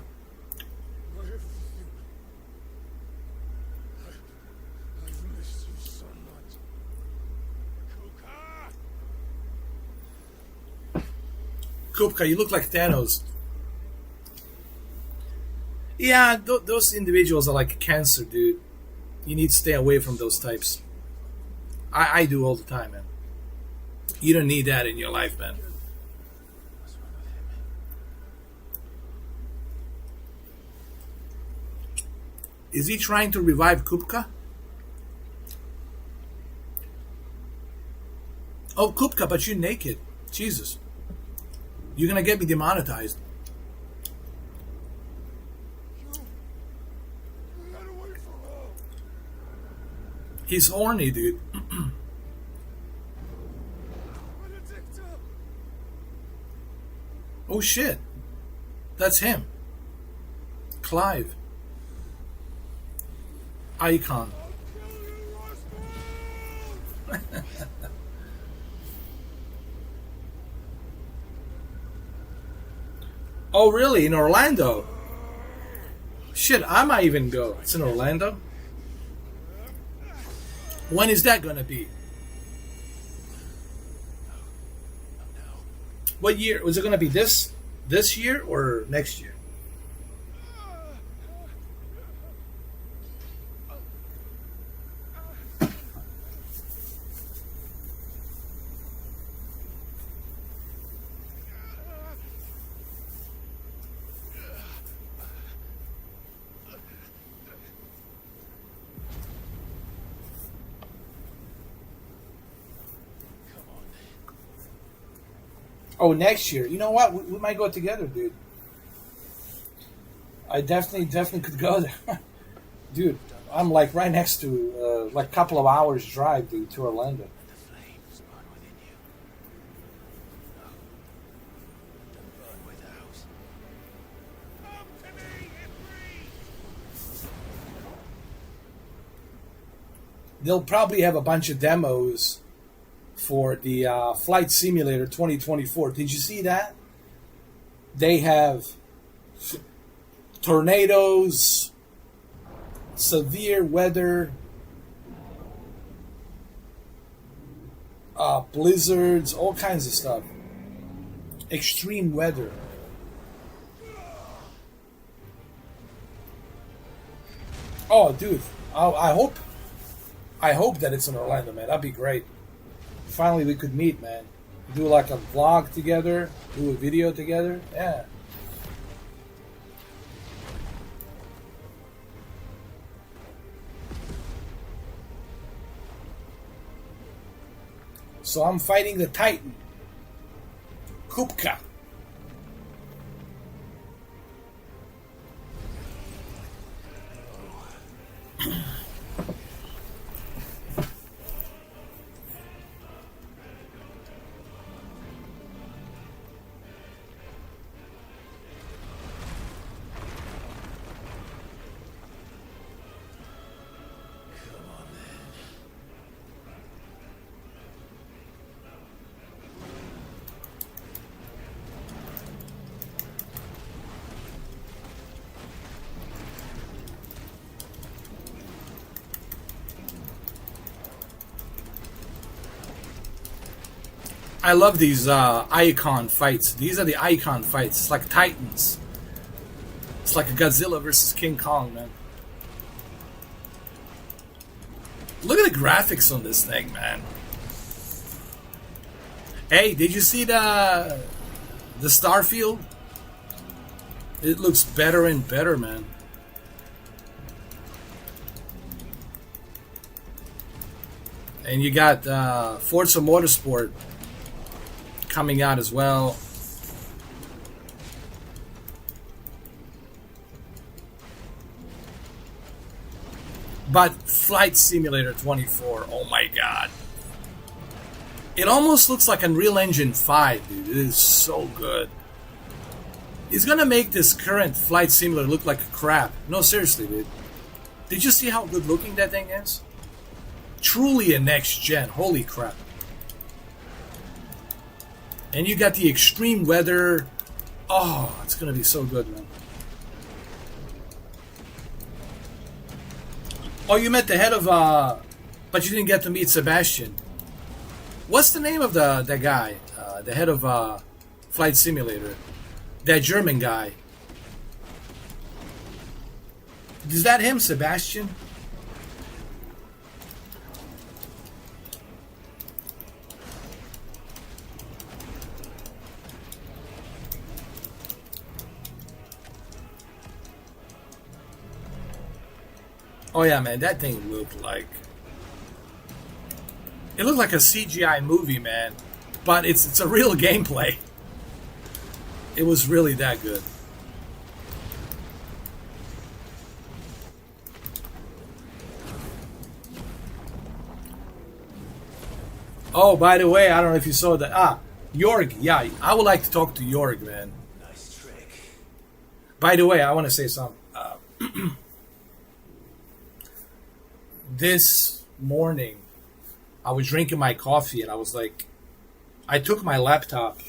Kupka, you look like Thanos. Yeah, those individuals are like cancer, dude. You need to stay away from those types. I do all the time, man. You don't need that in your life, man. Is he trying to revive Kupka? Oh, Kupka, but you're naked. Jesus. You're gonna get me demonetized. He's horny, dude. Oh shit. That's him. Clive. Icon. Oh really? In Orlando? Shit, I might even go. It's in Orlando? When is that gonna be? What year? Was it gonna be this year or next year? Oh, next year. You know what? We might go together, dude. I definitely could go there. Dude, I'm like right next to, like a couple of hours drive, dude, to Orlando. They'll probably have a bunch of demos for the Flight Simulator 2024. Did you see that? They have tornadoes, severe weather, blizzards, all kinds of stuff. Extreme weather. Oh, dude, I hope that it's in Orlando, man. That'd be great. Finally, we could meet, man. Do like a vlog together, do a video together. Yeah. So I'm fighting the Titan, Kupka. I love these icon fights. These are the icon fights. It's like Titans. It's like a Godzilla versus King Kong, man. Look at the graphics on this thing, man. Hey, did you see the Starfield? It looks better and better, man. And you got Forza Motorsport coming out as well. But Flight Simulator 24, oh my god. It almost looks like Unreal Engine 5, dude. It is so good. It's gonna make this current Flight Simulator look like crap. No, seriously, dude. Did you see how good looking that thing is? Truly a next gen. Holy crap. And you got the extreme weather. Oh, it's gonna be so good, man. Oh, you met the head of but you didn't get to meet Sebastian. What's the name of the guy? The head of Flight Simulator. That German guy. Is that him, Sebastian? Oh yeah, man, that thing looked like... It looked like a CGI movie, man. But it's a real gameplay. It was really that good. Oh, by the way, I don't know if you saw that. Jorg, yeah, I would like to talk to Jorg, man. Nice trick. By the way, I want to say something. This morning, I was drinking my coffee and I was like, I took my laptop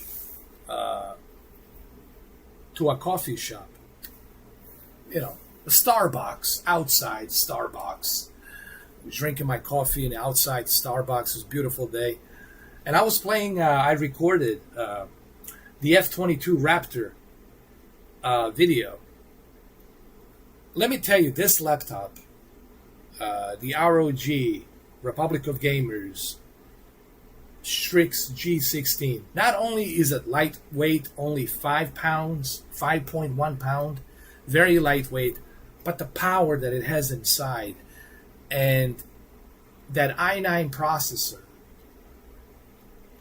to a coffee shop. You know, a Starbucks, outside Starbucks. I was drinking my coffee in the outside Starbucks. It was a beautiful day. And I was playing, I recorded the F-22 Raptor video. Let me tell you, this laptop, the ROG, Republic of Gamers, Strix G16. Not only is it lightweight, only 5 pounds, 5.1 pound, very lightweight, but the power that it has inside and that i9 processor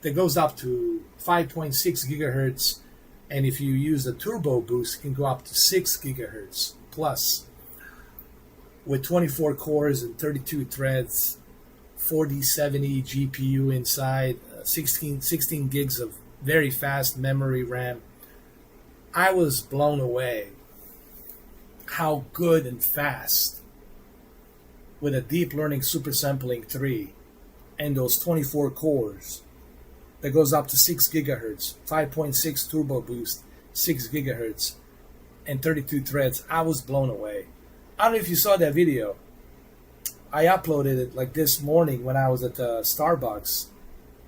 that goes up to 5.6 gigahertz, and if you use the turbo boost, it can go up to 6 gigahertz plus, with 24 cores and 32 threads, 4070 GPU inside, 16 gigs of very fast memory RAM. I was blown away how good and fast with a deep learning super sampling 3 and those 24 cores that goes up to 6 gigahertz, 5.6 turbo boost, 6 gigahertz, and 32 threads. I was blown away. I don't know if you saw that video. I uploaded it like this morning when I was at Starbucks,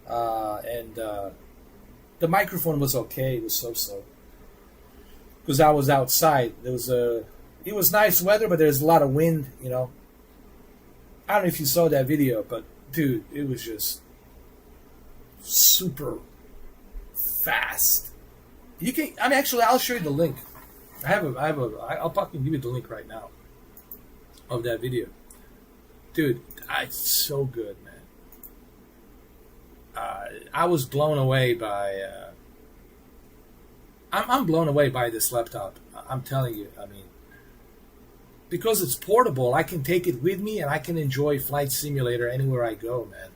and the microphone was okay. It was so-so because I was outside. It was nice weather, but there's a lot of wind. You know, I don't know if you saw that video, but dude, it was just super fast. You can. I mean, actually, I'll show you the link. I'll fucking give you the link right now of that video. Dude, it's so good, man. I was blown away by... I'm blown away by this laptop. I'm telling you, I mean... Because it's portable, I can take it with me and I can enjoy Flight Simulator anywhere I go, man.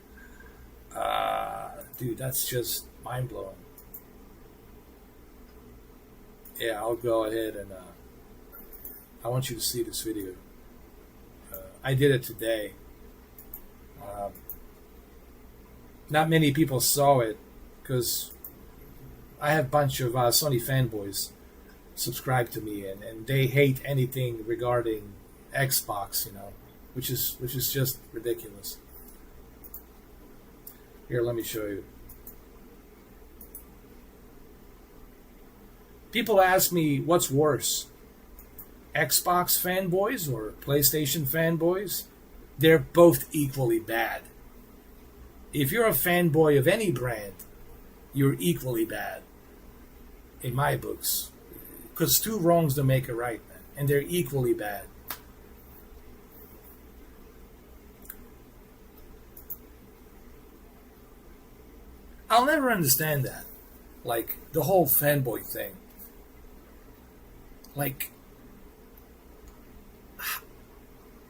Dude, that's just mind-blowing. Yeah, I'll go ahead and... I want you to see this video. I did it today. Not many people saw it because I have a bunch of Sony fanboys subscribe to me, and they hate anything regarding Xbox, you know, which is just ridiculous. Here, let me show you. People ask me what's worse, Xbox fanboys or PlayStation fanboys? They're both equally bad. If you're a fanboy of any brand, you're equally bad, in my books. Because two wrongs don't make a right, man. And they're equally bad. I'll never understand that. Like, the whole fanboy thing. Like,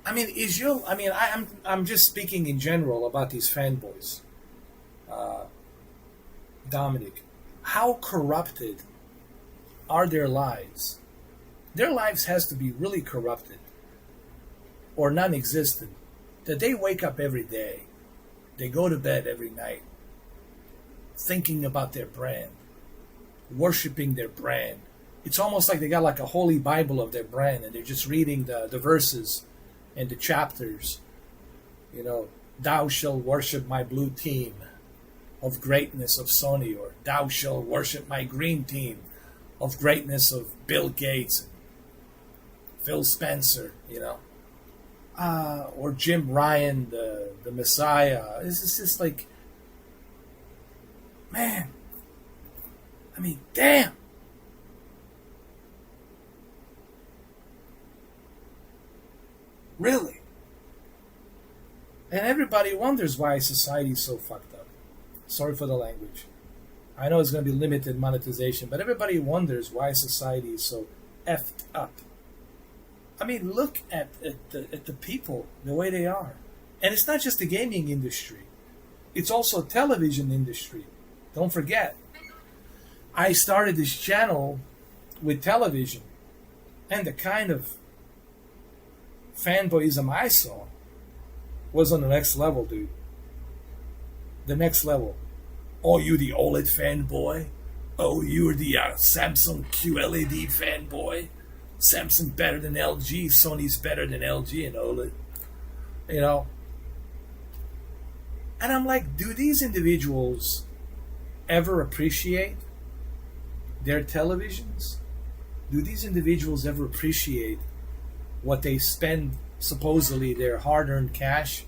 I mean, I'm just speaking in general about these fanboys. Dominic, how corrupted are their lives? Their lives has to be really corrupted or non-existent. That they wake up every day, they go to bed every night, thinking about their brand, worshiping their brand. It's almost like they got like a holy Bible of their brand, and they're just reading the verses and the chapters. You know, thou shalt worship my blue team of greatness of Sony, or thou shalt worship my green team of greatness of Bill Gates, Phil Spencer, you know, or Jim Ryan, the Messiah. It's just like, man, I mean, damn. Really? And everybody wonders why society is so fucked up. Sorry for the language. I know it's going to be limited monetization, but everybody wonders why society is so effed up. I mean, look at the people, the way they are. And it's not just the gaming industry. It's also television industry. Don't forget. I started this channel with television. And the kind of fanboyism I saw was on the next level, dude. The next level. Oh, you the OLED fanboy? Oh, you're the Samsung QLED fanboy? Samsung better than LG, Sony's better than LG and OLED. You know? And I'm like, do these individuals ever appreciate their televisions? Do these individuals ever appreciate what they spend, supposedly their hard-earned cash?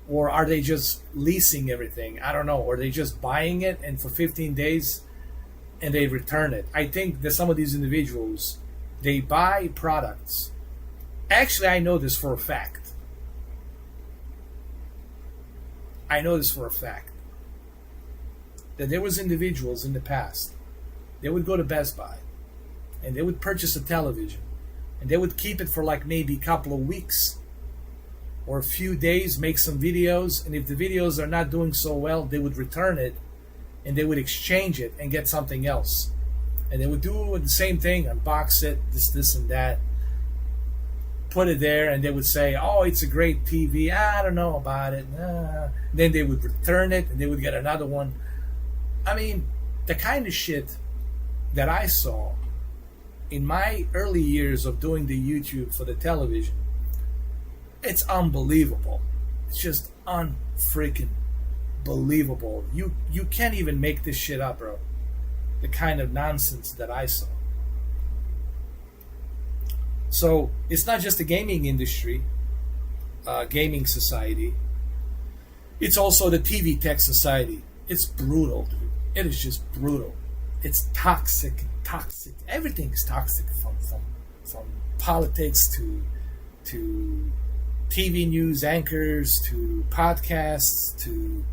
Or are they just leasing everything? I don't know. Or are they just buying it and for 15 days and they return it? I think that some of these individuals, they buy products. Actually, I know this for a fact. I know this for a fact. That there was individuals in the past, they would go to Best Buy and they would purchase a television and they would keep it for like maybe a couple of weeks or a few days, make some videos, and if the videos are not doing so well, they would return it and they would exchange it and get something else. And they would do the same thing, unbox it, this and that, put it there, and they would say, oh, it's a great TV, I don't know about it. Then they would return it and they would get another one. I mean, the kind of shit that I saw in my early years of doing the YouTube for the television, it's unbelievable. It's just unfreaking believable. You can't even make this shit up, bro. The kind of nonsense that I saw. So it's not just the gaming industry, gaming society. It's also the TV tech society. It's brutal, dude. It is just brutal. It's toxic. Everything's toxic, from politics to TV news anchors to podcasts to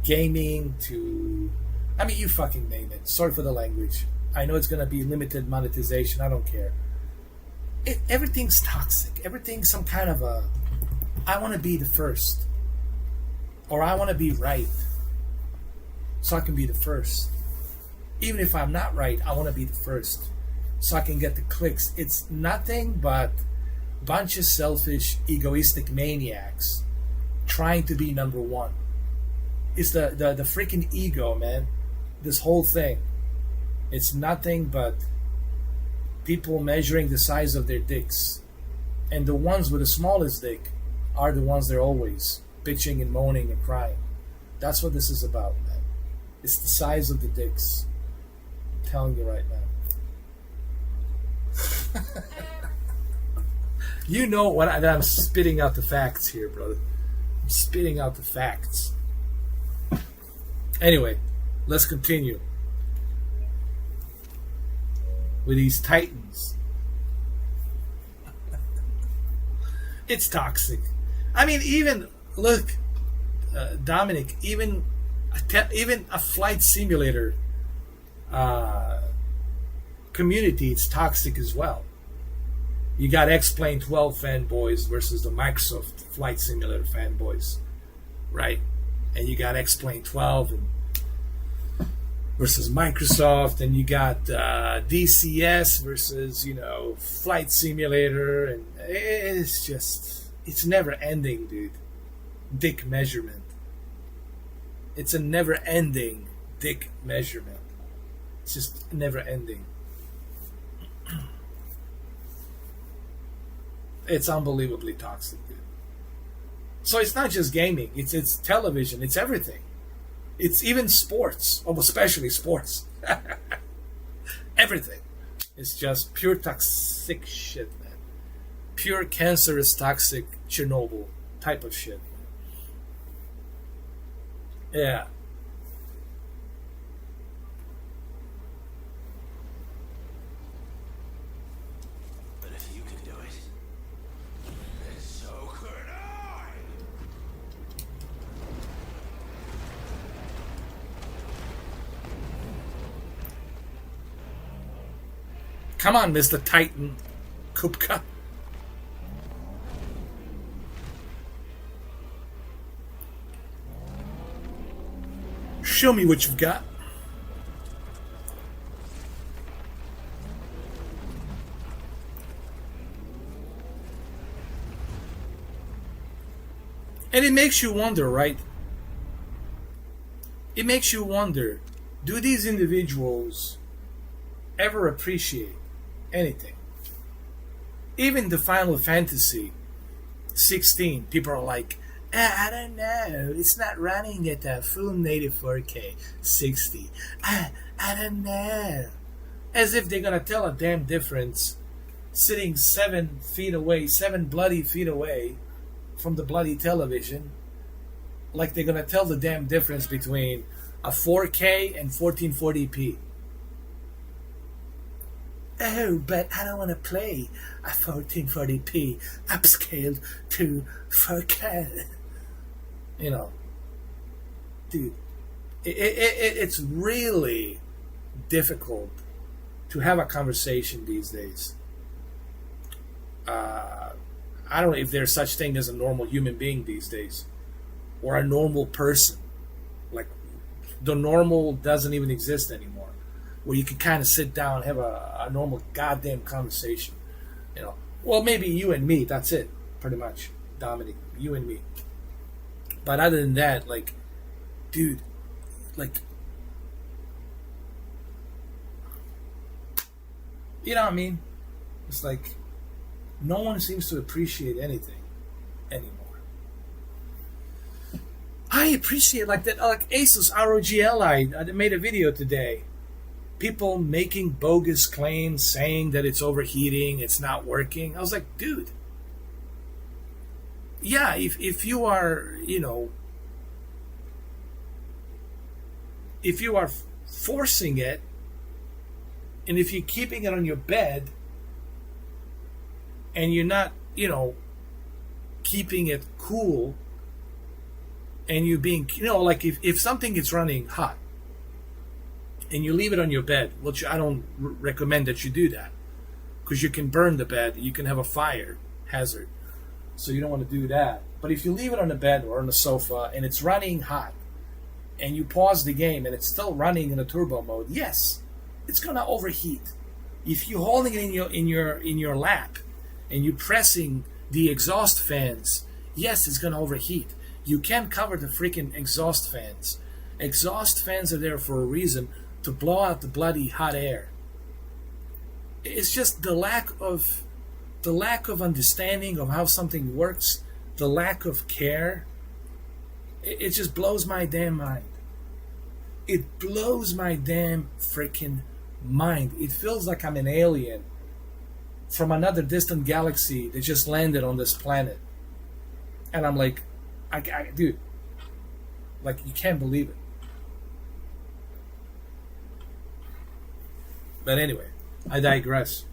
gaming to, I mean, you fucking name it. Sorry for the language. I know it's gonna be limited monetization. I don't care. Everything's toxic. Everything's some kind of a, I want to be the first, or I want to be right, so I can be the first. Even if I'm not right, I want to be the first, so I can get the clicks. It's nothing but a bunch of selfish, egoistic maniacs trying to be number one. It's the freaking ego, man. This whole thing. It's nothing but people measuring the size of their dicks. And the ones with the smallest dick are the ones that are always bitching and moaning and crying. That's what this is about, man. It's the size of the dicks. I'm telling you right now. You know what? I'm spitting out the facts here, brother. I'm spitting out the facts. Anyway, let's continue with these titans. It's toxic. I mean, even look, Dominic. Even a flight simulator community, it's toxic as well. You got X-Plane 12 fanboys versus the Microsoft Flight Simulator fanboys, right? And you got X-Plane 12 versus Microsoft, and you got DCS versus, Flight Simulator, and it's never ending, dude. Dick measurement. It's a never ending dick measurement. It's just never ending. It's unbelievably toxic, dude. So it's not just gaming. It's television. It's everything. It's even sports, especially sports. Everything. It's just pure toxic shit, man. Pure cancerous, toxic Chernobyl type of shit. Yeah. But if you can do it, then so could I. Come on, Mr. Titan Kupta. Show me what you've got. And it makes you wonder, right? It makes you wonder, do these individuals ever appreciate anything? Even the Final Fantasy 16, people are like, I don't know, it's not running at a full native 4K 60. I don't know. As if they're gonna tell a damn difference sitting 7 feet away, 7 bloody feet away from the bloody television. Like they're gonna tell the damn difference between a 4K and 1440p. Oh, but I don't want to play a 1440p upscaled to 4K. Dude, it's really difficult to have a conversation these days. I don't know if there's such thing as a normal human being these days, or a normal person. Like, the normal doesn't even exist anymore, where you can kind of sit down and have a normal goddamn conversation. Well, maybe you and me, that's it, pretty much. Dominic, you and me. But other than that, like, dude, like, you know what I mean? It's like, no one seems to appreciate anything anymore. I appreciate, like, that, like, Asus ROG Ally, I made a video today. People making bogus claims, saying that it's overheating, it's not working. I was like, dude, yeah, if you are, if you are forcing it, and if you're keeping it on your bed, and you're not, keeping it cool, and you being, like if something is running hot, and you leave it on your bed, which I don't recommend that you do that, because you can burn the bed, you can have a fire hazard, so you don't want to do that. But if you leave it on the bed or on the sofa and it's running hot, and you pause the game and it's still running in a turbo mode, yes, it's gonna overheat. If you're holding it in your lap and you're pressing the exhaust fans, yes, it's gonna overheat. You can't cover the freaking exhaust fans. Exhaust fans are there for a reason, to blow out the bloody hot air. It's just the lack of understanding of how something works, the lack of care. It just blows my damn mind. It blows my damn freaking mind. It feels like I'm an alien from another distant galaxy. They just landed on this planet, and I'm like, dude, like you can't believe it. But anyway, I digress.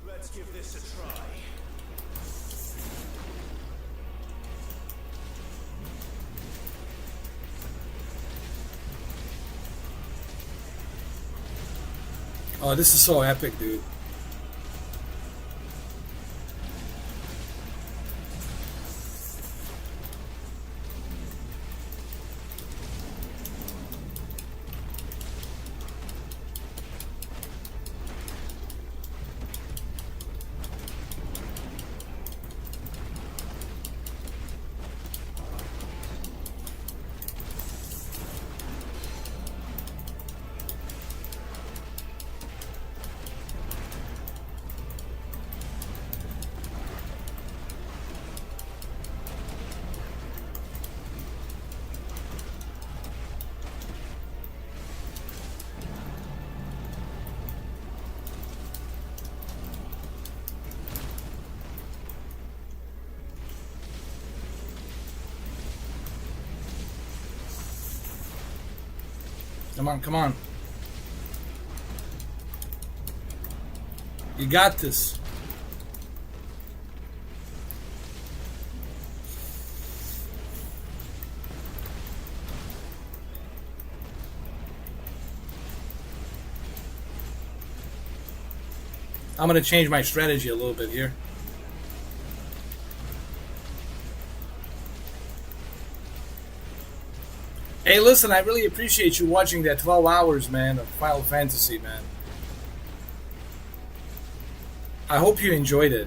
Let's give this a try. Oh, this is so epic, dude. Come on, come on. You got this. I'm going to change my strategy a little bit here. Hey, listen, I really appreciate you watching that 12 hours, man, of Final Fantasy, man. I hope you enjoyed it.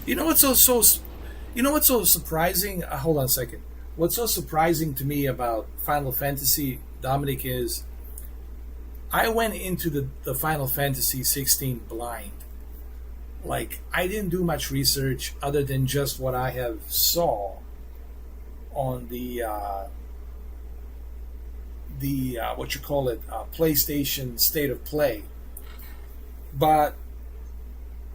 You know what's you know what's so surprising? Hold on a second. What's so surprising to me about Final Fantasy, Dominic, is I went into the Final Fantasy 16 blind. Like, I didn't do much research other than just what I have saw on the what you call it, PlayStation State of Play. But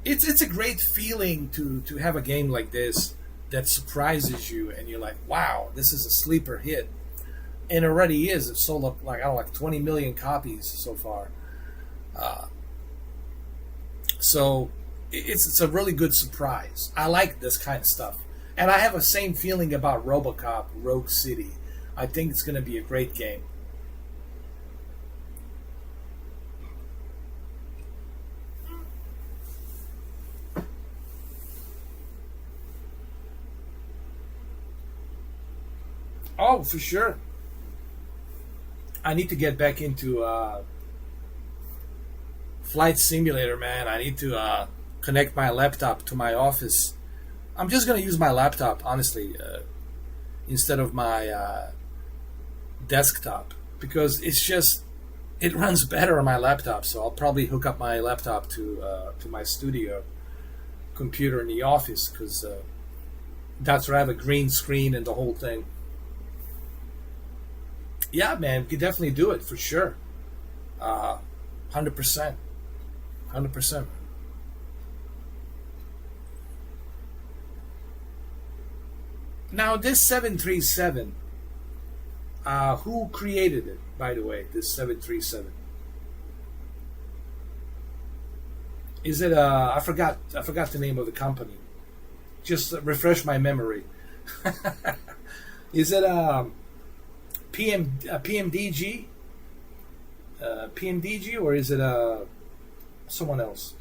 it's a great feeling to have a game like this that surprises you, and you're like, wow, this is a sleeper hit, and it already is. It's sold up like, I don't know, like 20 million copies so far. So it's a really good surprise. I like this kind of stuff, and I have the same feeling about RoboCop Rogue City. I think it's going to be a great game. Oh, for sure. I need to get back into Flight Simulator, man. I need to connect my laptop to my office. I'm just going to use my laptop, honestly, instead of my desktop, because it runs better on my laptop. So I'll probably hook up my laptop to my studio computer in the office, because that's where I have a green screen and the whole thing. Yeah, man, we could definitely do it for sure. 100%. 100%. Now, this 737, who created it, by the way, this 737? Is it, I forgot the name of the company. Just refresh my memory. Is it, PMDG? PMDG, or is it someone else?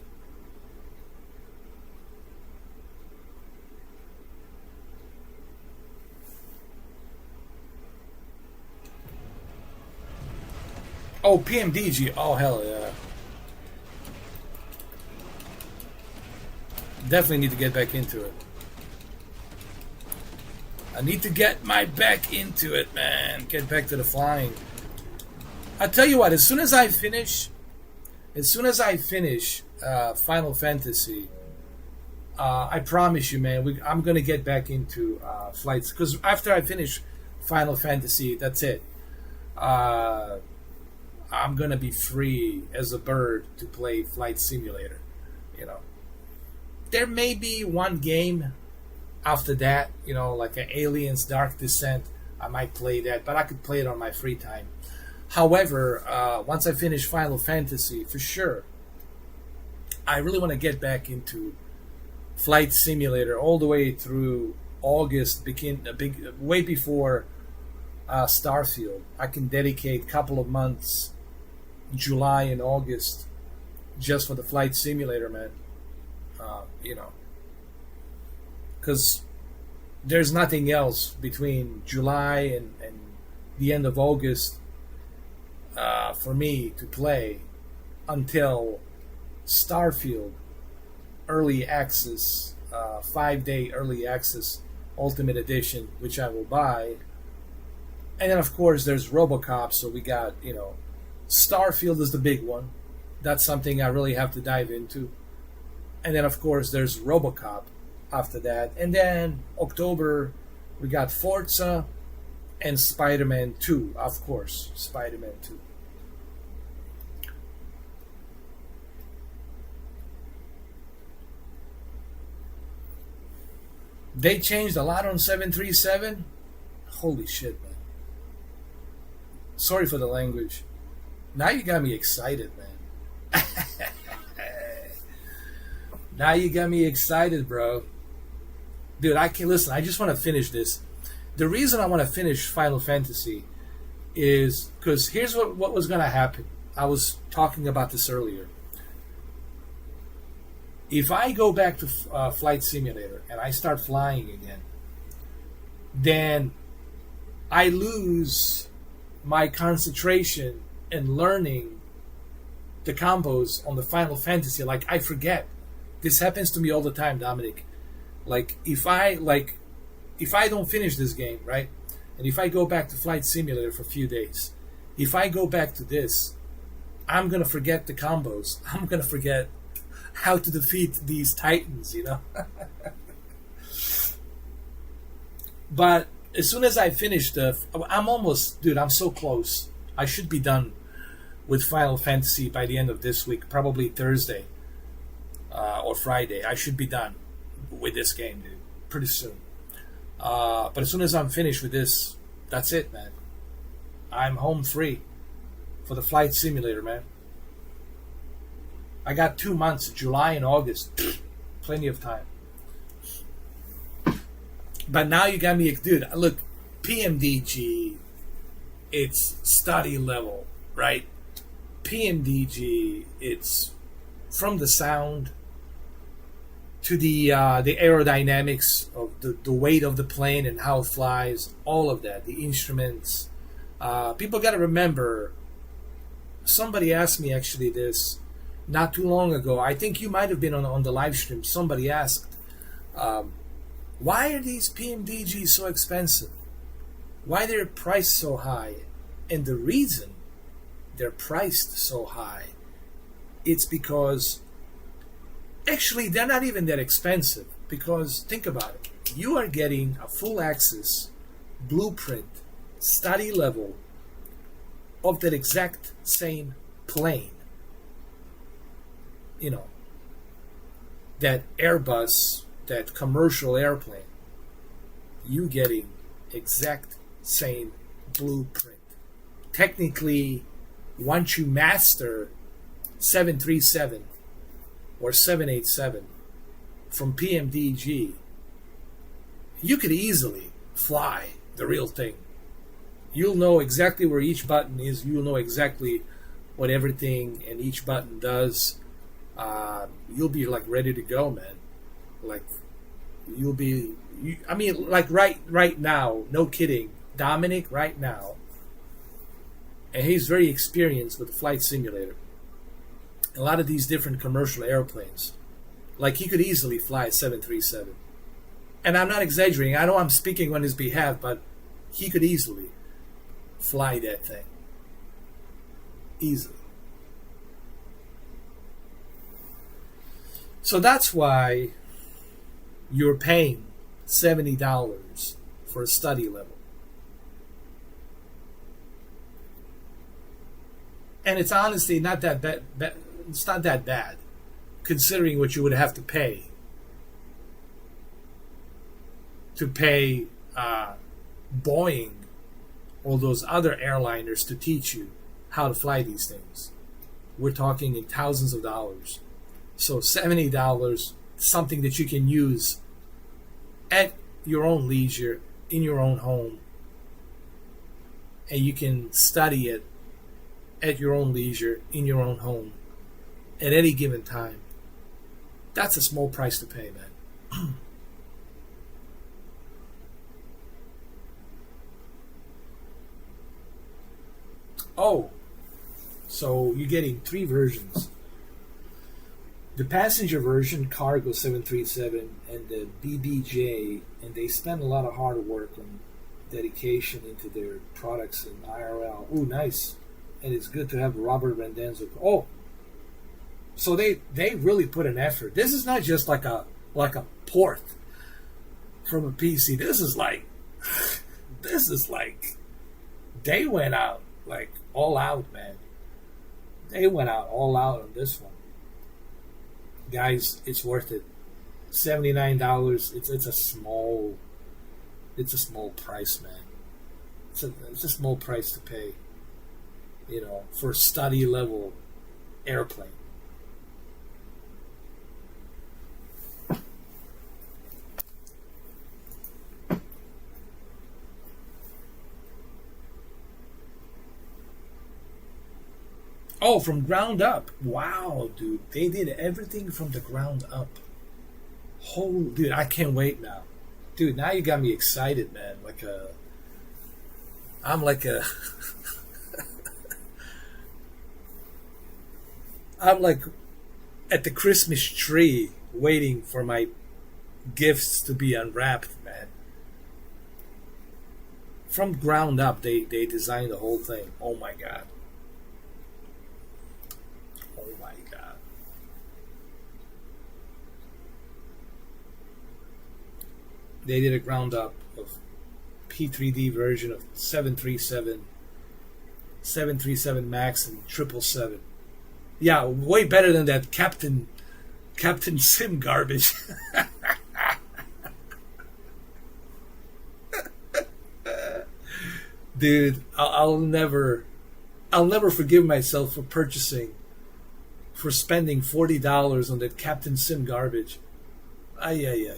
Oh, PMDG. Oh, hell yeah. Definitely need to get back into it. I need to get my back into it, man. Get back to the flying. I tell you what, as soon as I finish Final Fantasy, I promise you, man, I'm gonna get back into flights. Because after I finish Final Fantasy, that's it. I'm gonna be free as a bird to play Flight Simulator. You know, there may be one game after that, like an Aliens Dark Descent. I might play that, but I could play it on my free time. However, once I finish Final Fantasy, for sure, I really want to get back into Flight Simulator all the way through August, way before Starfield. I can dedicate a couple of months, July and August, just for the Flight Simulator, man. Because there's nothing else between July and the end of August for me to play until Starfield early access, 5-day early access Ultimate Edition, which I will buy. And then, of course, there's RoboCop, so we got, Starfield is the big one. That's something I really have to dive into. And then, of course, there's RoboCop after that. And then, October, we got Forza and Spider-Man 2, of course. Spider-Man 2. They changed a lot on 737. Holy shit, man. Sorry for the language. Now you got me excited, man. Now you got me excited, bro. Dude, I can't listen. I just want to finish this. The reason I want to finish Final Fantasy is because here's what was going to happen. I was talking about this earlier. If I go back to Flight Simulator and I start flying again, then I lose my concentration and learning the combos on the Final Fantasy. Like, I forget. This happens to me all the time, Dominic. Like, if I don't finish this game, right, and if I go back to Flight Simulator for a few days, if I go back to this, I'm gonna forget the combos. I'm gonna forget how to defeat these titans, But as soon as I finish I'm almost, dude, I'm so close. I should be done with Final Fantasy by the end of this week, probably Thursday or Friday. I should be done with this game, dude, pretty soon. But as soon as I'm finished with this, that's it, man. I'm home free for the Flight Simulator, man. I got 2 months, July and August. Plenty of time. But now you got me, dude, look, PMDG, it's study level, right? PMDG, it's from the sound to the aerodynamics of the weight of the plane and how it flies, all of that, the instruments. People got to remember, somebody asked me actually this not too long ago. I think you might have been on the live stream. Somebody asked, why are these PMDGs so expensive? Why they're priced so high? And the reason they're priced so high, it's because actually they're not even that expensive. Because think about it. You are getting a full access blueprint study level of that exact same plane. That Airbus, that commercial airplane, you getting exact same blueprint. Technically, once you master 737 or 787 from PMDG, you could easily fly the real thing. You'll know exactly where each button is. You'll know exactly what everything and each button does. You'll be like ready to go, man. Like like right now, no kidding, Dominic, right now, and he's very experienced with the flight simulator. A lot of these different commercial airplanes, like he could easily fly a 737. And I'm not exaggerating. I know I'm speaking on his behalf, but he could easily fly that thing. Easily. So that's why you're paying $70 for a study level. And it's honestly not that bad. It's not that bad, considering what you would have to pay Boeing or those other airliners to teach you how to fly these things. We're talking in thousands of dollars. So $70, something that you can use at your own leisure, in your own home, and you can study it at your own leisure, in your own home, at any given time. That's a small price to pay, man. Oh, so you're getting 3 versions. The passenger version, Cargo 737, and the BBJ, and they spend a lot of hard work and dedication into their products and IRL. Ooh, nice. And it's good to have Robert Rendenzo. Oh, so they really put an effort. This is not just like a port from a PC. This is like they went out like all out, man. They went out all out on this one. Guys, it's worth it. $79. It's a small price, man. It's a small price to pay, for a study level airplane. Oh, from ground up. Wow, dude. They did everything from the ground up. Dude, I can't wait now. Dude, now you got me excited, man. I'm like at the Christmas tree waiting for my gifts to be unwrapped, man. From ground up, they designed the whole thing. Oh my God. Oh my God. They did a ground up of P3D version of 737, 737 Max, and 777. Yeah, way better than that Captain Sim garbage. Dude, I'll never forgive myself for spending $40 on that Captain Sim garbage. Ay.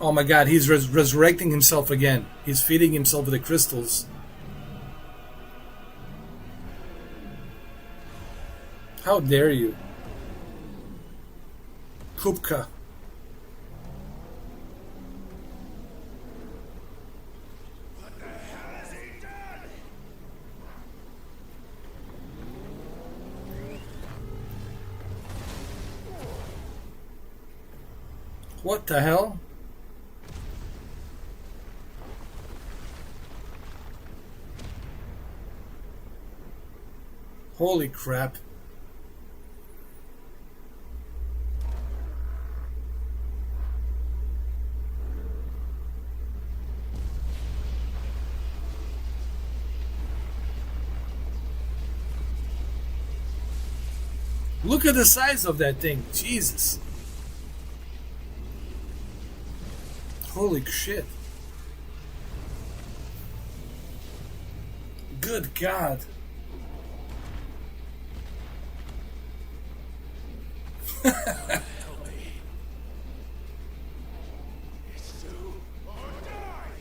Oh my God, he's resurrecting himself again. He's feeding himself with the crystals. How dare you? Kupta. What the hell? Holy crap. Look at the size of that thing. Jesus. Holy shit. Good God. Help me. It's do or die.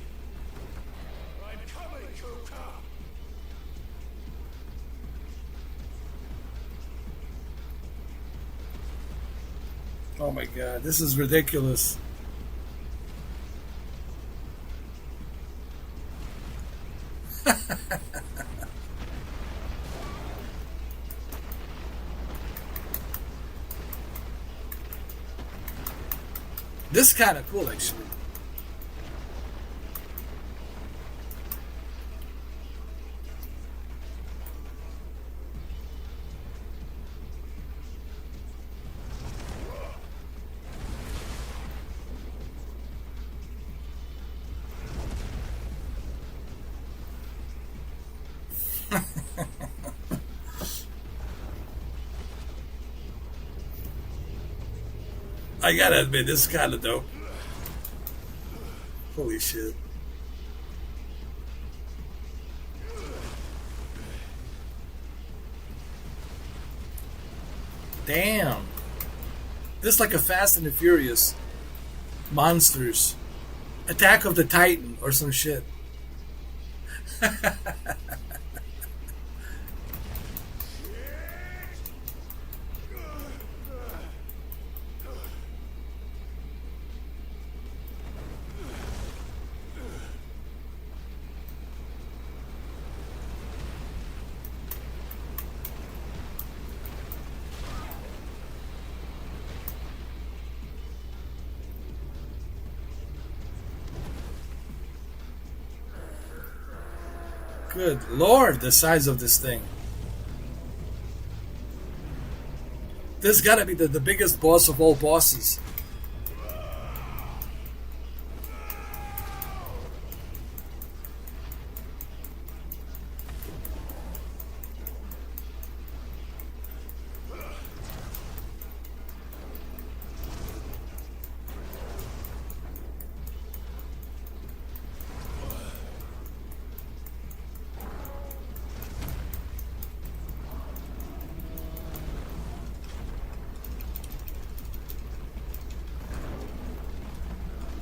I'm coming, Kupta. Oh my God, this is ridiculous. This is kind of cool, actually. I gotta admit, this is kind of dope. Holy shit. Damn. This is like a Fast and the Furious monsters. Attack of the Titan or some shit. Good Lord, the size of this thing. This gotta be the biggest boss of all bosses.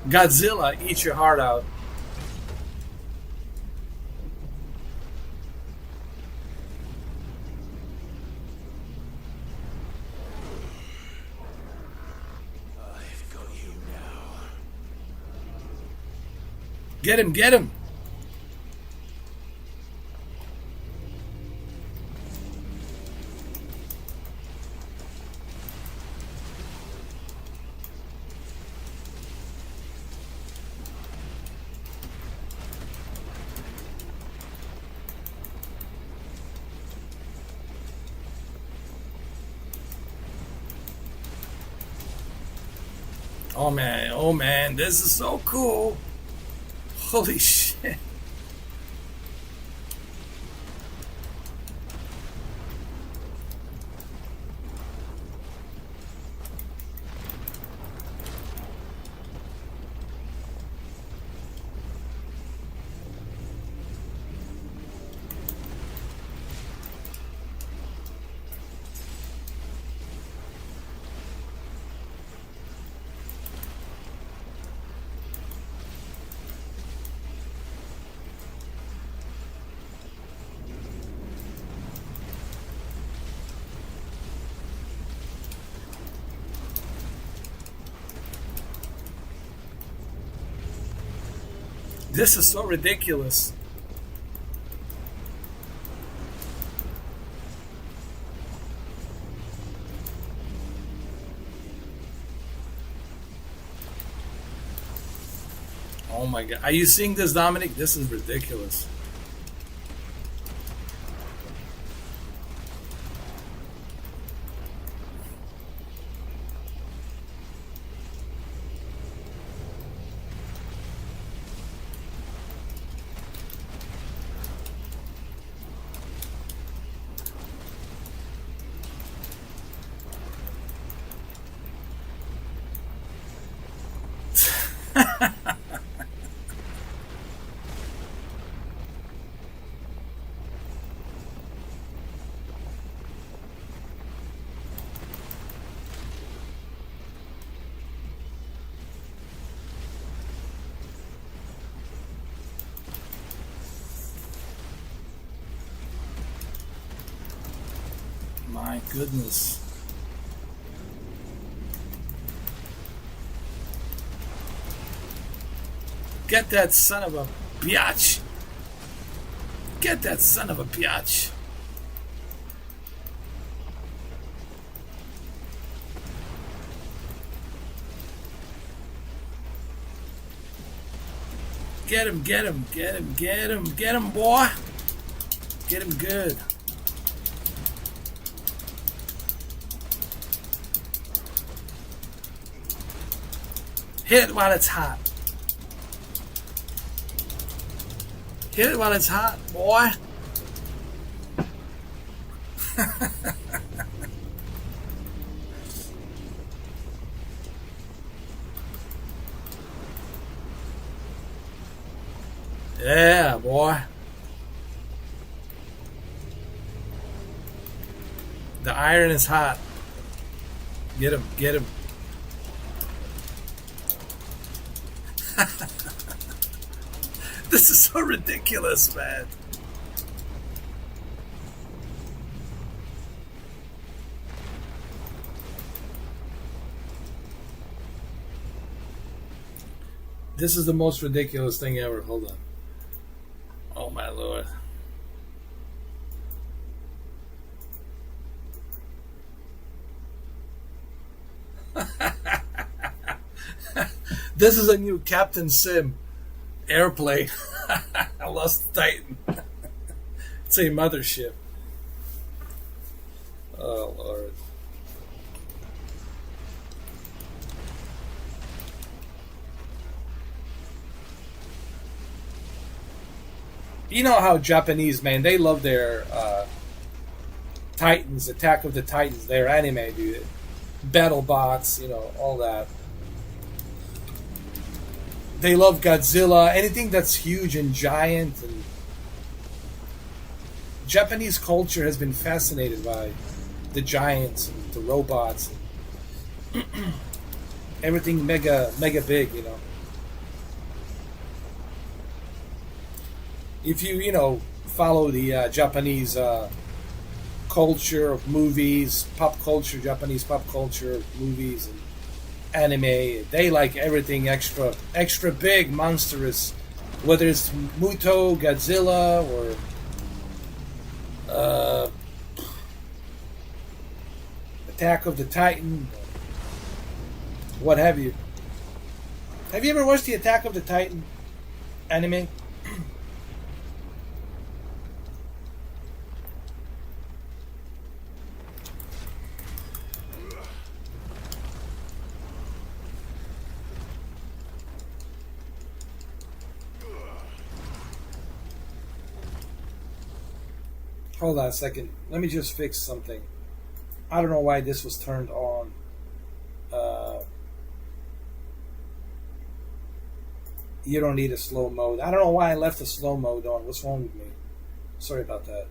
Godzilla, eat your heart out. I've got you now. Get him, get him. Oh man, this is so cool. Holy shit. This is so ridiculous. Oh my God. Are you seeing this, Dominic? This is ridiculous. my goodness. Get that son of a biatch. Get that son of a biatch. Get him, get him, get him, get him, get him, boy. Get him good. Hit it while it's hot. Hit it while it's hot, boy. Yeah, boy. The iron is hot. Get him, get him. This is so ridiculous, man. This is the most ridiculous thing ever. Hold on. Oh my lord. This is a new Captain Sim airplane. I lost the Titan. It's a mothership. Oh lord. You know how Japanese, man, they love their Titans, Attack of the Titans, their anime, dude. Battle bots, you know, all that. They love Godzilla, anything that's huge and giant. And Japanese culture has been fascinated by the giants and the robots. And everything mega big, you know. If you follow the Japanese culture of movies, pop culture, Japanese pop culture, movies and anime, they like everything extra big, monstrous. Whether it's Muto, Godzilla, or Attack of the Titan, what have you. Have you ever watched the Attack of the Titan anime? Hold on a second. Let me just fix something. I don't know why this was turned on. You don't need a slow mode. I don't know why I left the slow mode on. What's wrong with me? Sorry about that.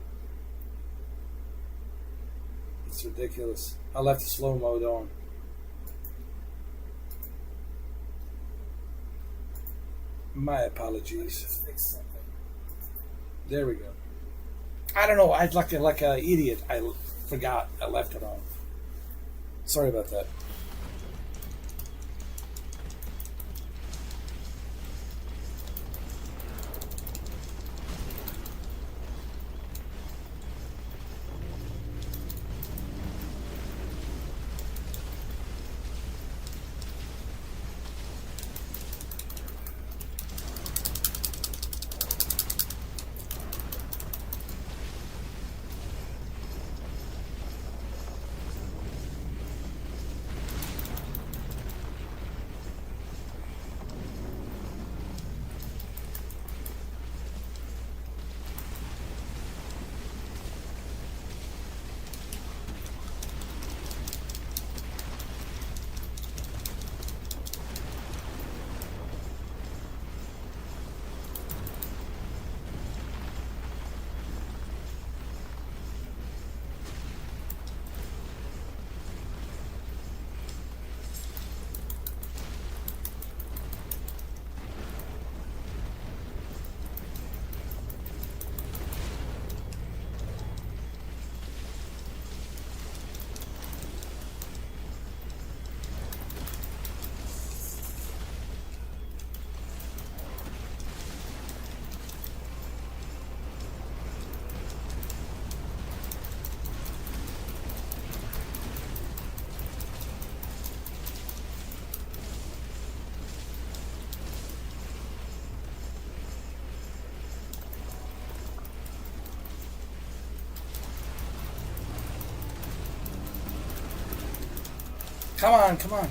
It's ridiculous. I left the slow mode on. My apologies. There we go. I don't know. I like an idiot. I forgot. I left it on. Sorry about that. Come on, come on.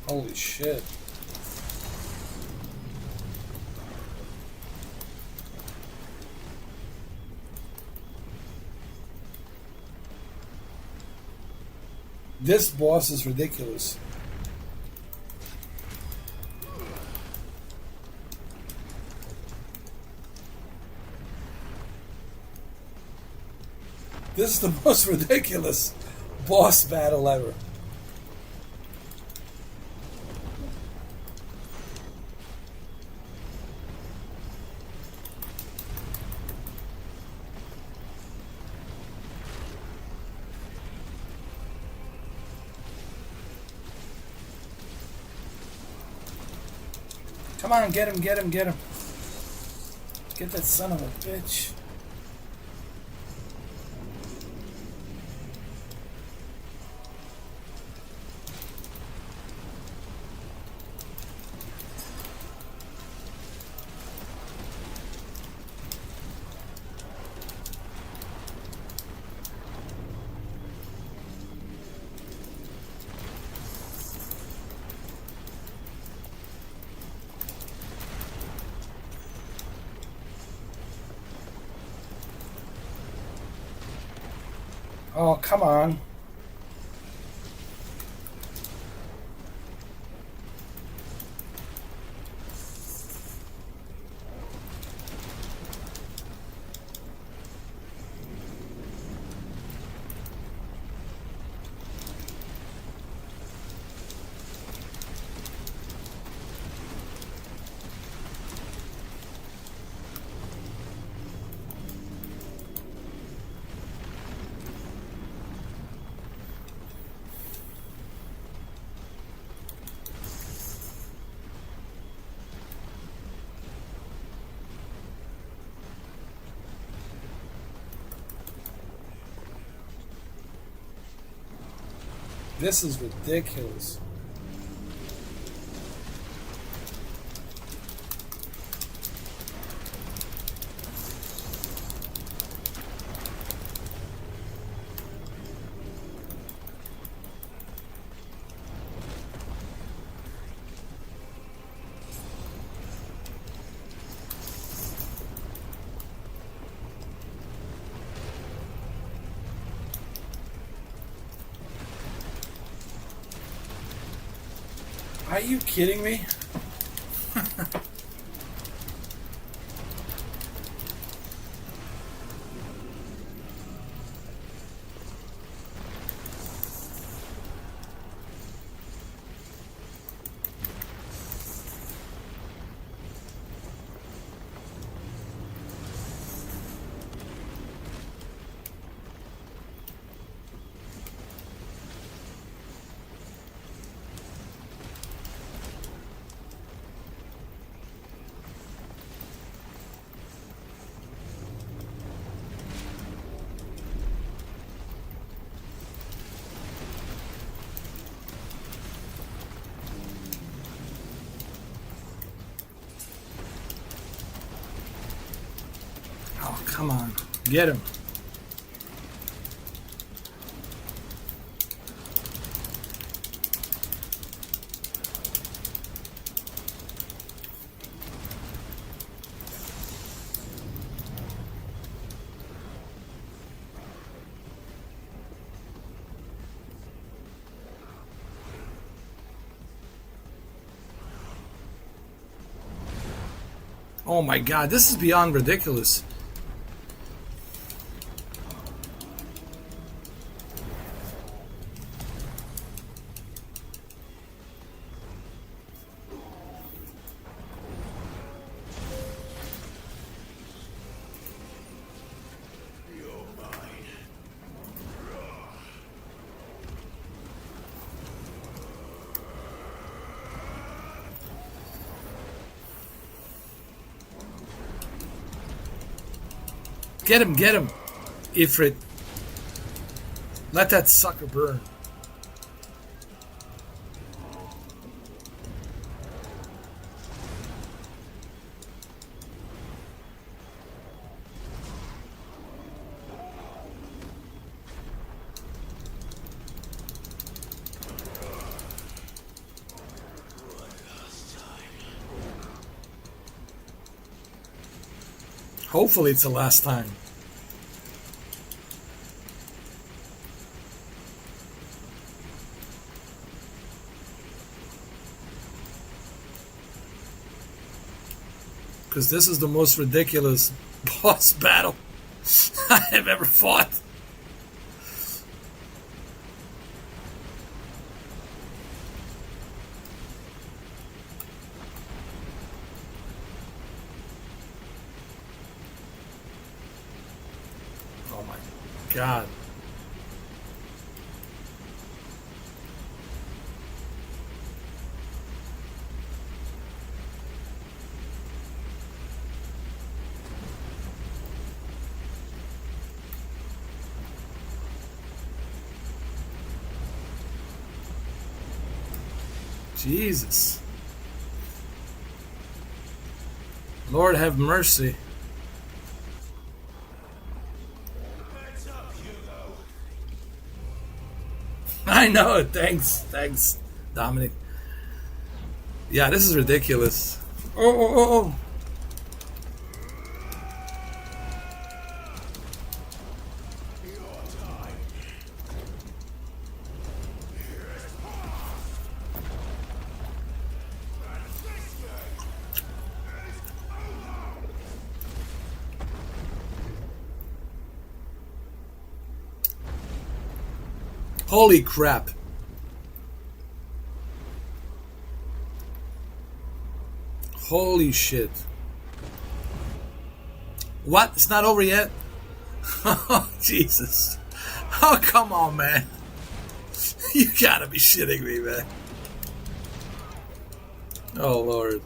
Holy shit. This boss is ridiculous. This is the most ridiculous boss battle ever. Come on, get him, get him, get him. Get that son of a bitch. Oh, come on. This is ridiculous. Are you kidding me? Oh, come on. Get him. Oh my god, this is beyond ridiculous. Get him, Ifrit. Let that sucker burn. Hopefully it's the last time. Because this is the most ridiculous boss battle I have ever fought. Oh my God. Jesus. Lord have mercy. I know it. Thanks, Dominic. Yeah, this is ridiculous. Oh. Holy crap. Holy shit. What? It's not over yet? Oh, Jesus. Oh, come on, man. You gotta be shitting me, man. Oh, Lord.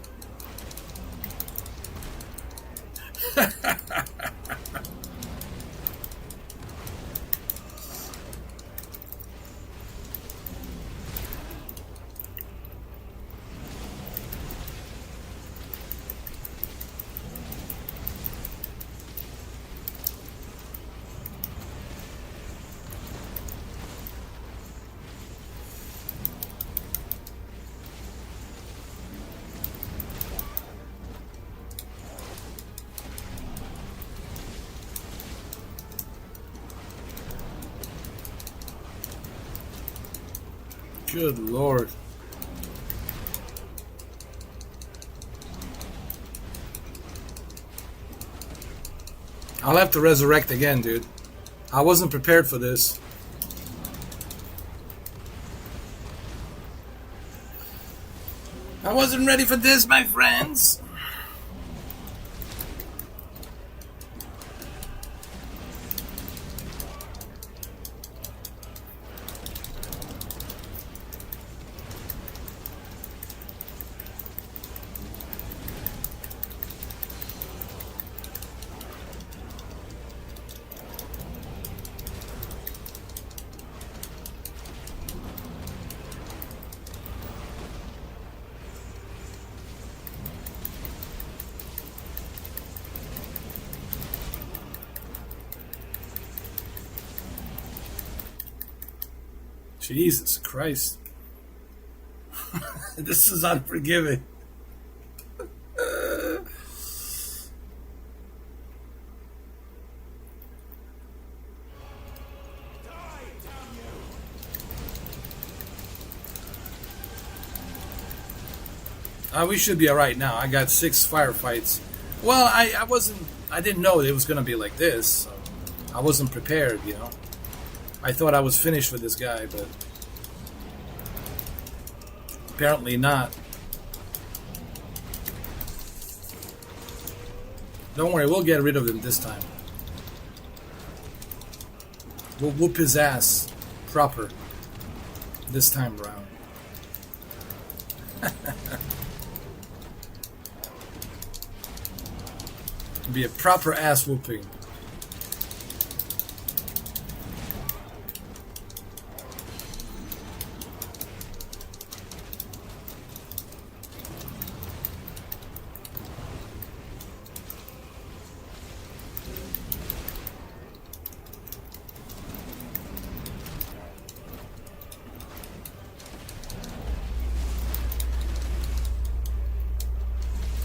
Good Lord. I'll have to resurrect again, dude. I wasn't prepared for this. I wasn't ready for this, my friends. Jesus Christ. This is unforgiving. We should be alright now. I got 6 firefights. Well, I didn't know it was going to be like this. So I wasn't prepared, you know. I thought I was finished with this guy, but apparently not. Don't worry, we'll get rid of him this time. We'll whoop his ass proper this time around. Be a proper ass whooping.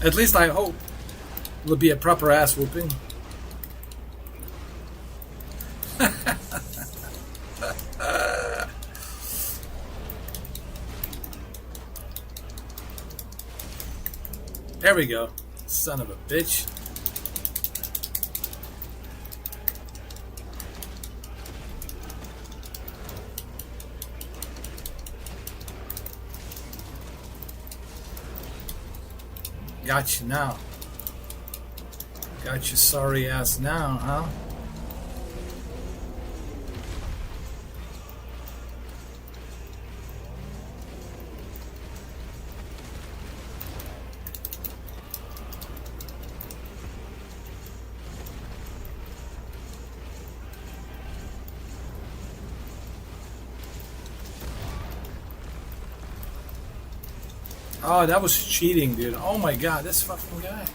At least I hope it'll be a proper ass whooping. There we go. Son of a bitch. Got you now. Got your sorry ass now, huh? Oh, that was cheating, dude. Oh my god, this fucking guy.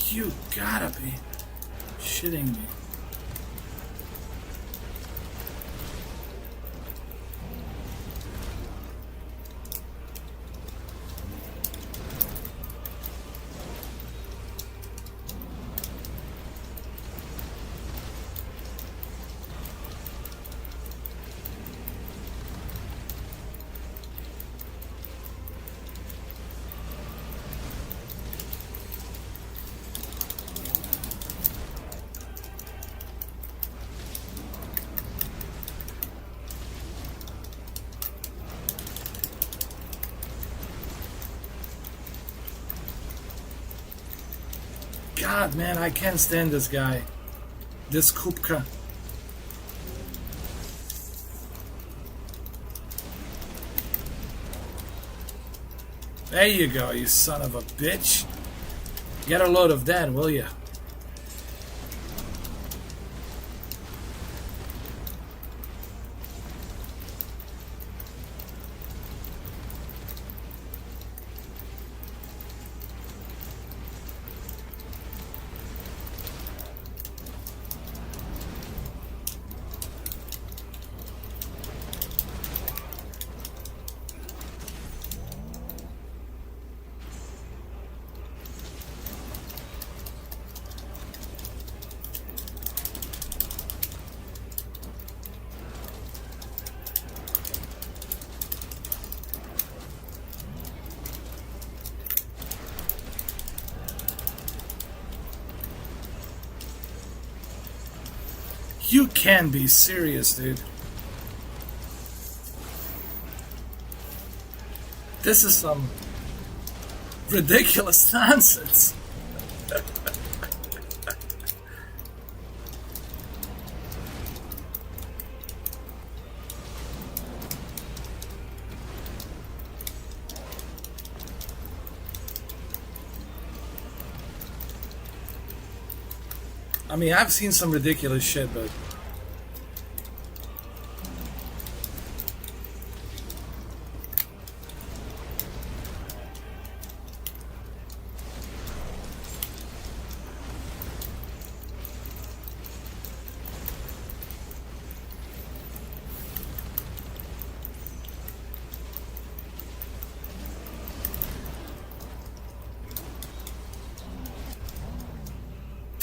You gotta be shitting me. God, man, I can't stand this guy. This Kupta. There you go, you son of a bitch. Get a load of that, will ya? You can be serious, dude. This is some ridiculous nonsense. I mean, I've seen some ridiculous shit, but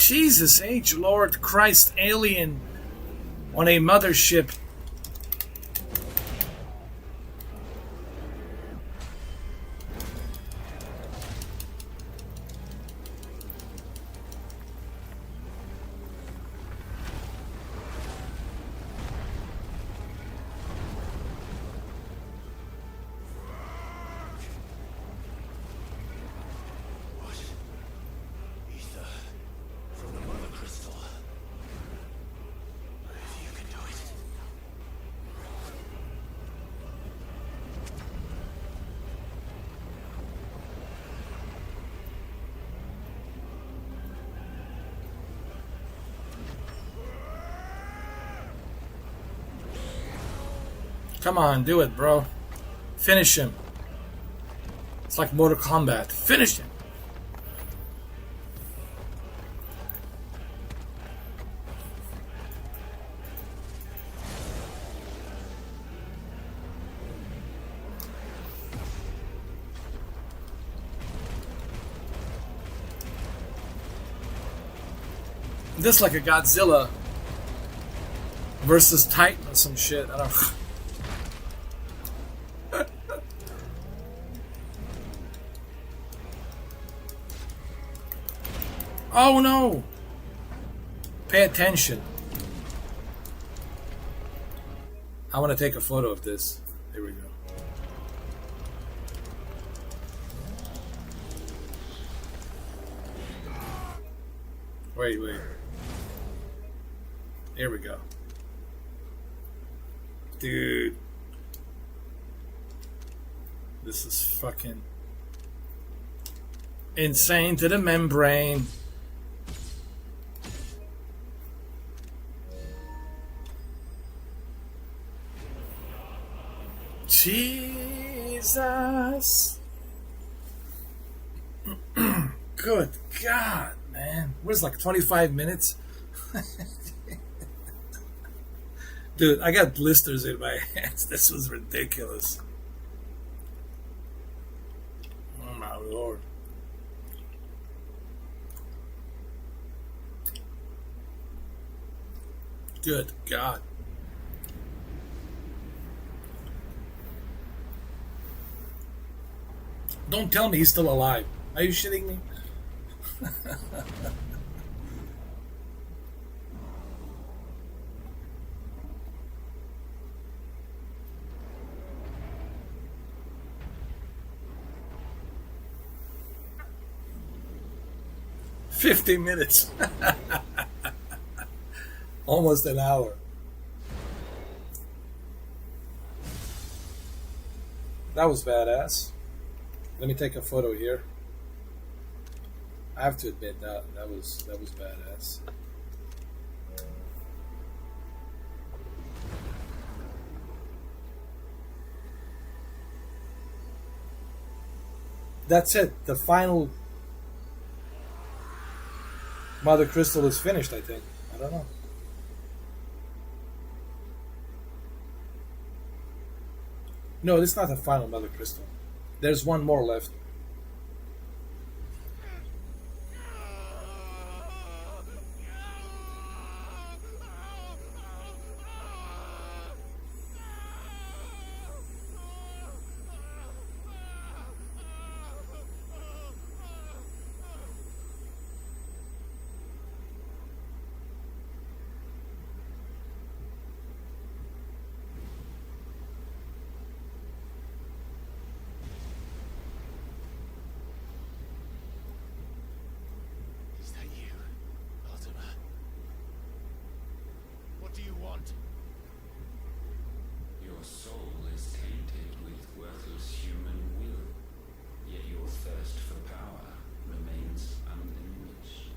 Jesus H. Lord Christ, alien on a mothership. What? Ether from the mother crystal. If you can do it. Come on, do it, bro. Finish him. It's like Mortal Kombat. Finish him. This like a Godzilla versus Titan or some shit. I don't know. Oh no! Pay attention. I want to take a photo of this. Here we go. Wait. Here we go. Dude. This is fucking insane to the membrane. Jesus. Good God, man. Where's like 25 minutes? Dude, I got blisters in my hands. This was ridiculous. Oh my Lord. Good God. Don't tell me he's still alive. Are you shitting me? $50 almost an hour. That was badass. Let me take a photo here. I have to admit that was badass. That's it. The final Mother Crystal is finished, I think. I don't know. No, it's not the final Mother Crystal. There's one more left. Is that you, Ultima? What do you want? Your soul is tainted with worthless human will, yet your thirst for power remains undiminished.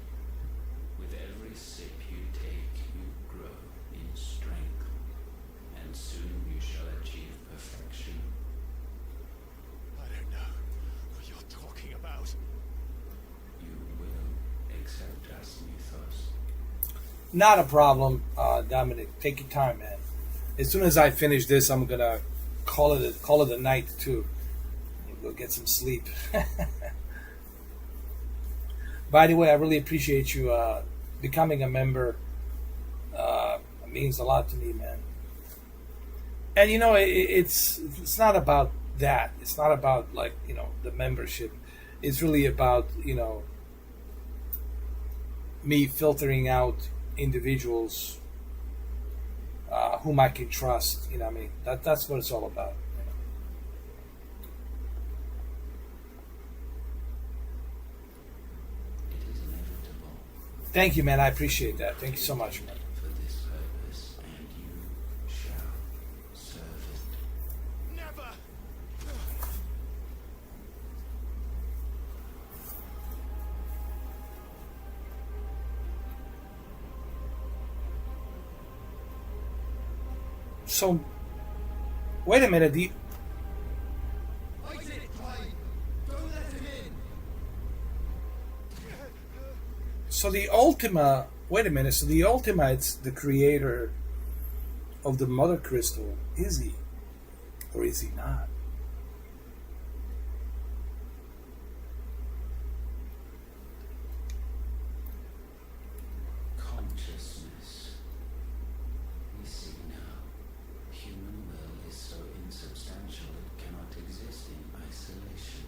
With every sip you take, you grow in strength, and soon you shall achieve perfection. I don't know what you're talking about. You will accept us, Mythos. Not a problem, Dominic. Take your time, man. As soon as I finish this, I'm gonna call it a night too. Go get some sleep. By the way, I really appreciate you becoming a member means a lot to me, man. And it's not about that. It's not about like the membership. It's really about me filtering out individuals whom I can trust. You know what I mean? That's what it's all about. It is inevitable Thank you, man. I appreciate that. Thank you so much, man. for this purpose, and you shall serve it. Never! So, wait a minute. Fight it, Clyde! Don't let him in! So the Ultima. Wait a minute. So the Ultima, it's the creator of the Mother Crystal. Is he, or is he not? Consciousness. We see now. Human will is so insubstantial it cannot exist in isolation.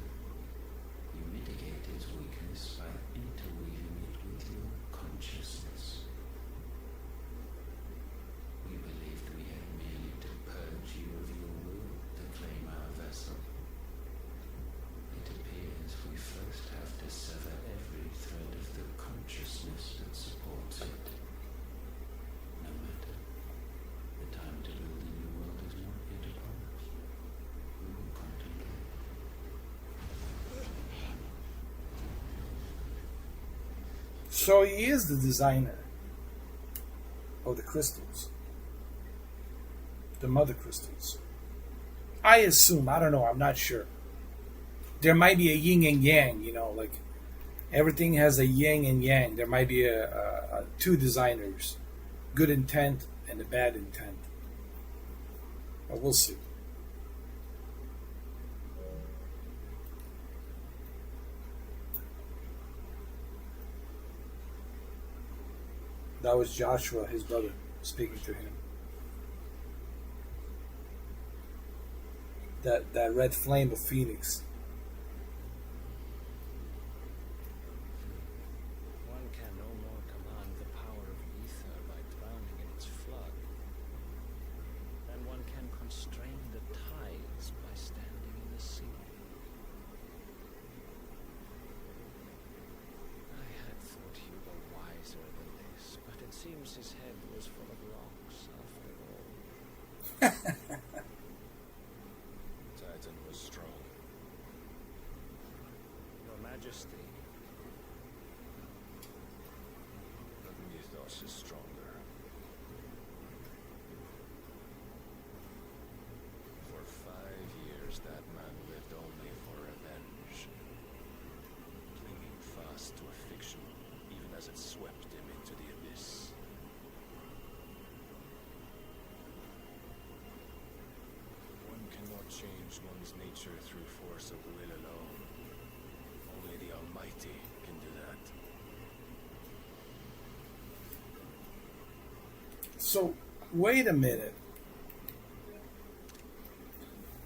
You mitigate its weakness by interweaving it with your consciousness. We believed we had merely to purge you of your will to claim our vessel. It appears we first have to sever every thread of the consciousness that supports it. No matter, the time to build a new world is not yet upon us. We will contemplate. So he is the designer of the crystals, the Mother Crystals. I assume. I don't know. I'm not sure. There might be a yin and yang. Like everything has a yin and yang. There might be a two designers, good intent and a bad intent. But we'll see. That was Joshua, his brother, speaking to him. That red flame of Phoenix. One can no more command the power of ether by drowning in its flood than one can constrain the tides by standing in the sea. I had thought Hugo wiser than this, but it seems his head was full of rocks after all. Titan was strong. Your Majesty, But Mythos is stronger. For 5 years, that man lived only for revenge. Clinging fast to a fiction, even as it swept him into the abyss. One cannot change one's nature through force of will alone. Only the Almighty can do that. So, wait a minute.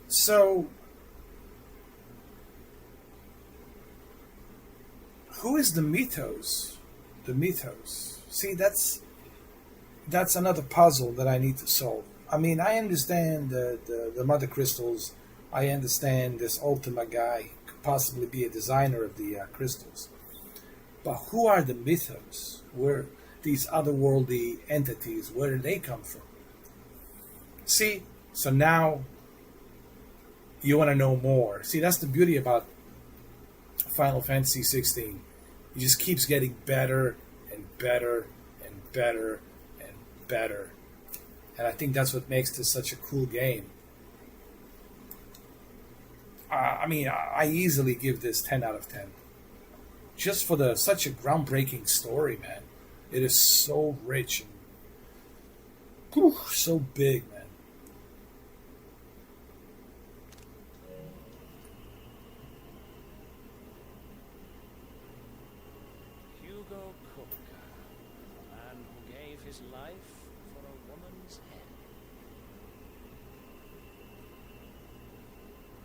So, who is the Mythos? The Mythos. See, that's another puzzle that I need to solve. I mean, I understand the Mother Crystals. I understand this Ultima guy could possibly be a designer of the crystals. But who are the Mythos? Where these otherworldly entities, where do they come from? See, so now you want to know more. See, that's the beauty about Final Fantasy 16. It just keeps getting better and better and better and better. And I think that's what makes this such a cool game. I mean, I easily give this 10 out of 10. Just for such a groundbreaking story, man. It is so rich and so big, man. Hugo Kupta, his life for a woman's head.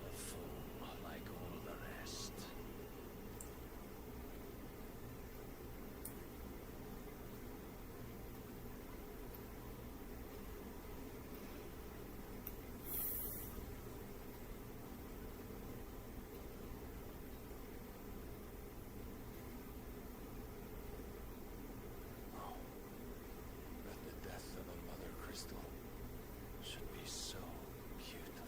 A fool like all the rest. That the death of a mother crystal should be so beautiful.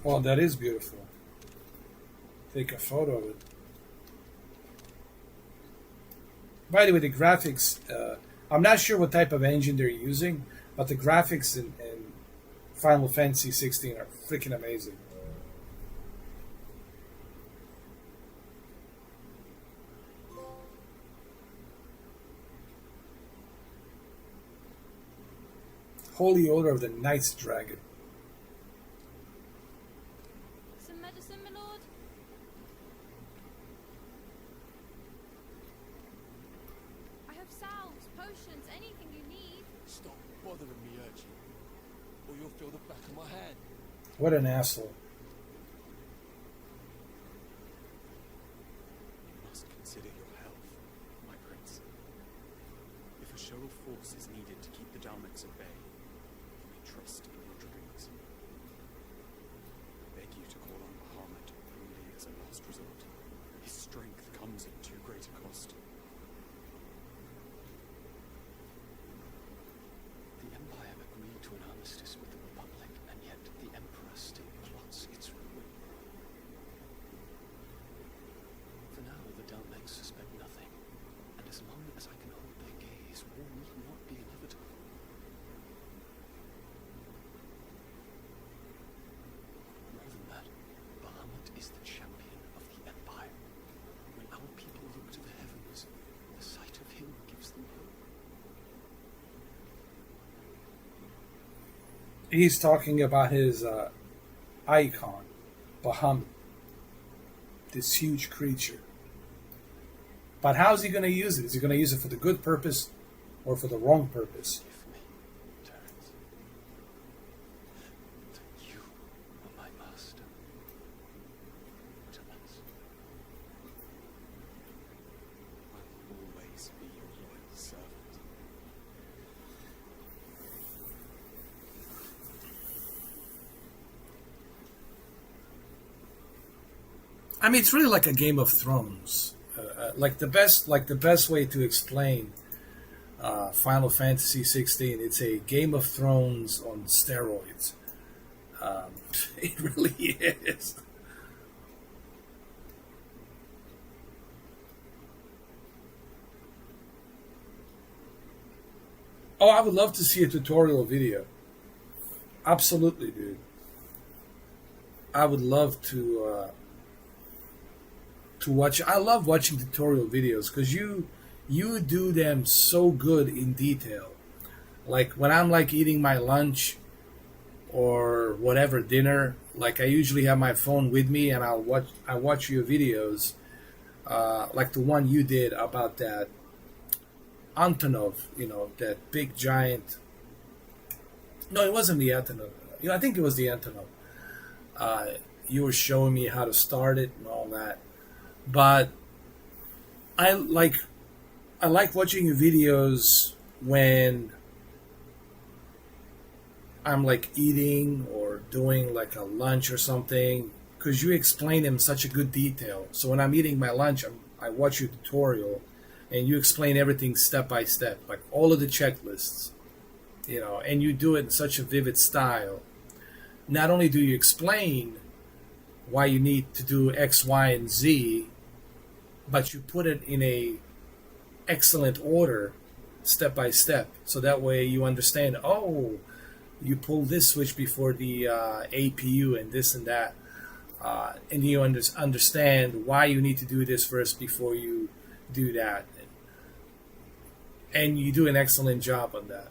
Well, that is beautiful. Take a photo of it. By the way, the graphics, I'm not sure what type of engine they're using, but the graphics in Final Fantasy 16 are freaking amazing. Holy Order of the Knight's Dragon. Some medicine, my lord? I have salves, potions, anything you need. Stop bothering me, urchin, or you'll feel the back of my hand. What an asshole. You must consider your health, my prince. If a show of force is needed to keep the Dalmeks at bay, you may trust in your dreams. I beg you to call on Bahamut only as a last resort. His strength comes at too great a cost. The Empire agreed to an armistice with the Republic, and yet the Emperor still plots its ruin. For now, the Dalmeks suspect nothing, and as long as I can hold their gaze, war need not be inevitable. More than that, Bahamut is the champion of the Empire. When our people look to the heavens, the sight of him gives them hope. He's talking about his icon, Bahamut, this huge creature. But how's he going to use it? Is he going to use it for the good purpose or for the wrong purpose? Give me, Terence. That you are my master. Terence. I will always be your loyal servant. I mean, it's really like a Game of Thrones. Like the best way to explain Final Fantasy 16. It's a Game of Thrones on steroids. It really is. Oh, I would love to see a tutorial video. Absolutely, dude. I would love to watch. I love watching tutorial videos because you do them so good in detail. Like when I'm like eating my lunch or whatever dinner, like I usually have my phone with me and I watch your videos, like the one you did about that Antonov, that big giant. No, it wasn't the Antonov. I think it was the Antonov. You were showing me how to start it and all that. But I like watching your videos when I'm like eating or doing like a lunch or something, because you explain them in such a good detail. So when I'm eating my lunch, I watch your tutorial and you explain everything step by step, like all of the checklists, and you do it in such a vivid style. Not only do you explain why you need to do X, Y, and Z, but you put it in a excellent order, step by step, so that way you understand, oh, you pull this switch before the APU and this and that, and you understand why you need to do this first before you do that, and you do an excellent job on that.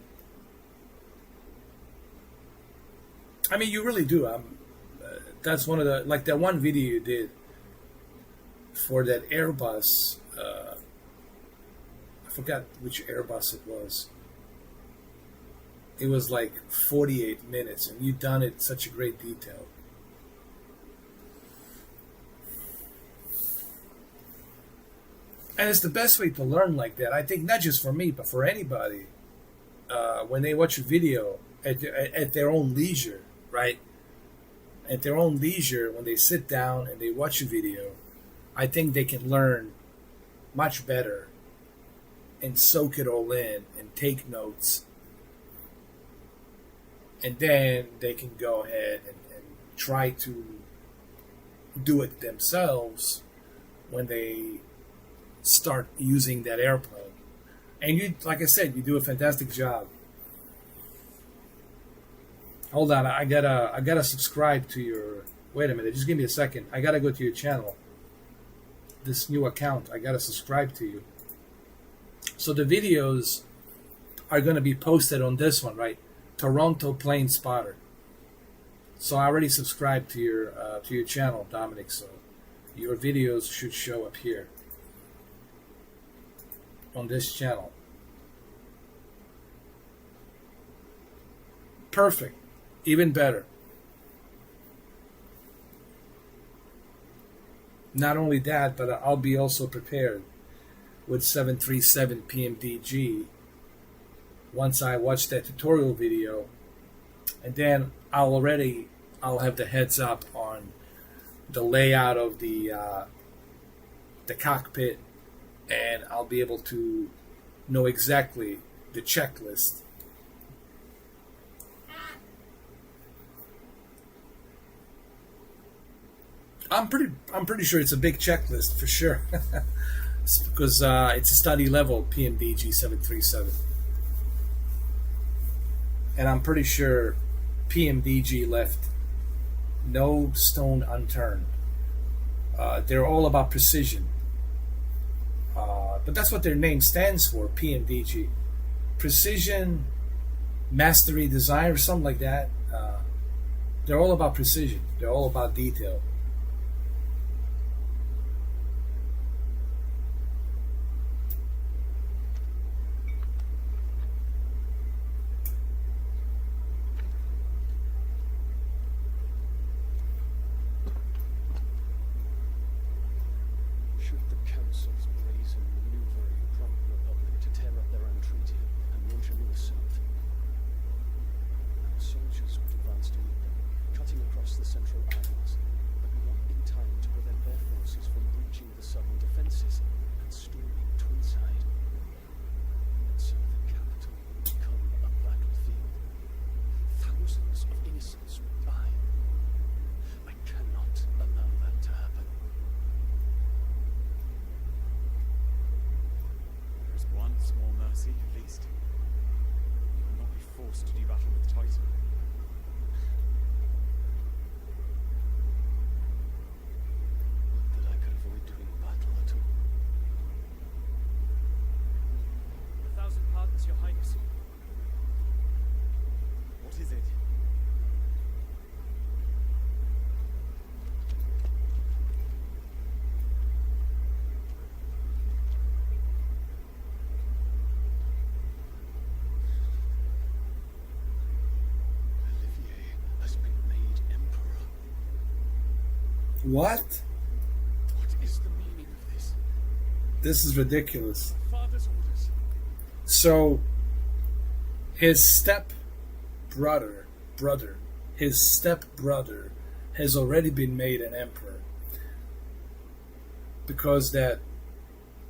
I mean, you really do. That's one of the, like that one video you did for that Airbus forgot which Airbus it was. It was like 48 minutes, and you've done it such a great detail. And it's the best way to learn like that. I think not just for me, but for anybody. When they watch a video at their own leisure, right? At their own leisure, when they sit down and they watch a video, I think they can learn much better and soak it all in and take notes. And then they can go ahead and try to do it themselves when they start using that airplane. And you, like I said, you do a fantastic job. Hold on, I gotta subscribe to your. Wait a minute, just give me a second. I gotta go to your channel. This new account, I gotta subscribe to you. So the videos are gonna be posted on this one, right? Toronto Plane Spotter. So I already subscribed to your channel, Dominic. So your videos should show up here on this channel. Perfect. Even better. Not only that, but I'll be also prepared with 737 PMDG once I watch that tutorial video, and then I'll have the heads up on the layout of the cockpit, and I'll be able to know exactly the checklist. I'm pretty sure it's a big checklist for sure, because it's a study level PMDG 737, and I'm pretty sure PMDG left no stone unturned. They're all about precision, but that's what their name stands for, PMDG, precision, mastery, design, or something like that. They're all about precision. They're all about detail. Should the Council's brazen maneuvering prompt the Republic to tear up their own treaty and launch a new assault, our soldiers would advance to meet them, cutting across the Central Isles, but not in time to prevent their forces from breaching the southern defences and storming Twinside. And so the capital would become a battlefield. Thousands of innocents would die. I cannot allow that to happen. There is one small mercy, at least. You will not be forced to do battle with Titan. Would that I could avoid doing battle at all. 1,000 pardons, Your Highness. What is it? Olivier has been made emperor. What? What is the meaning of this? This is ridiculous. Father's orders. So his step brother has already been made an emperor because that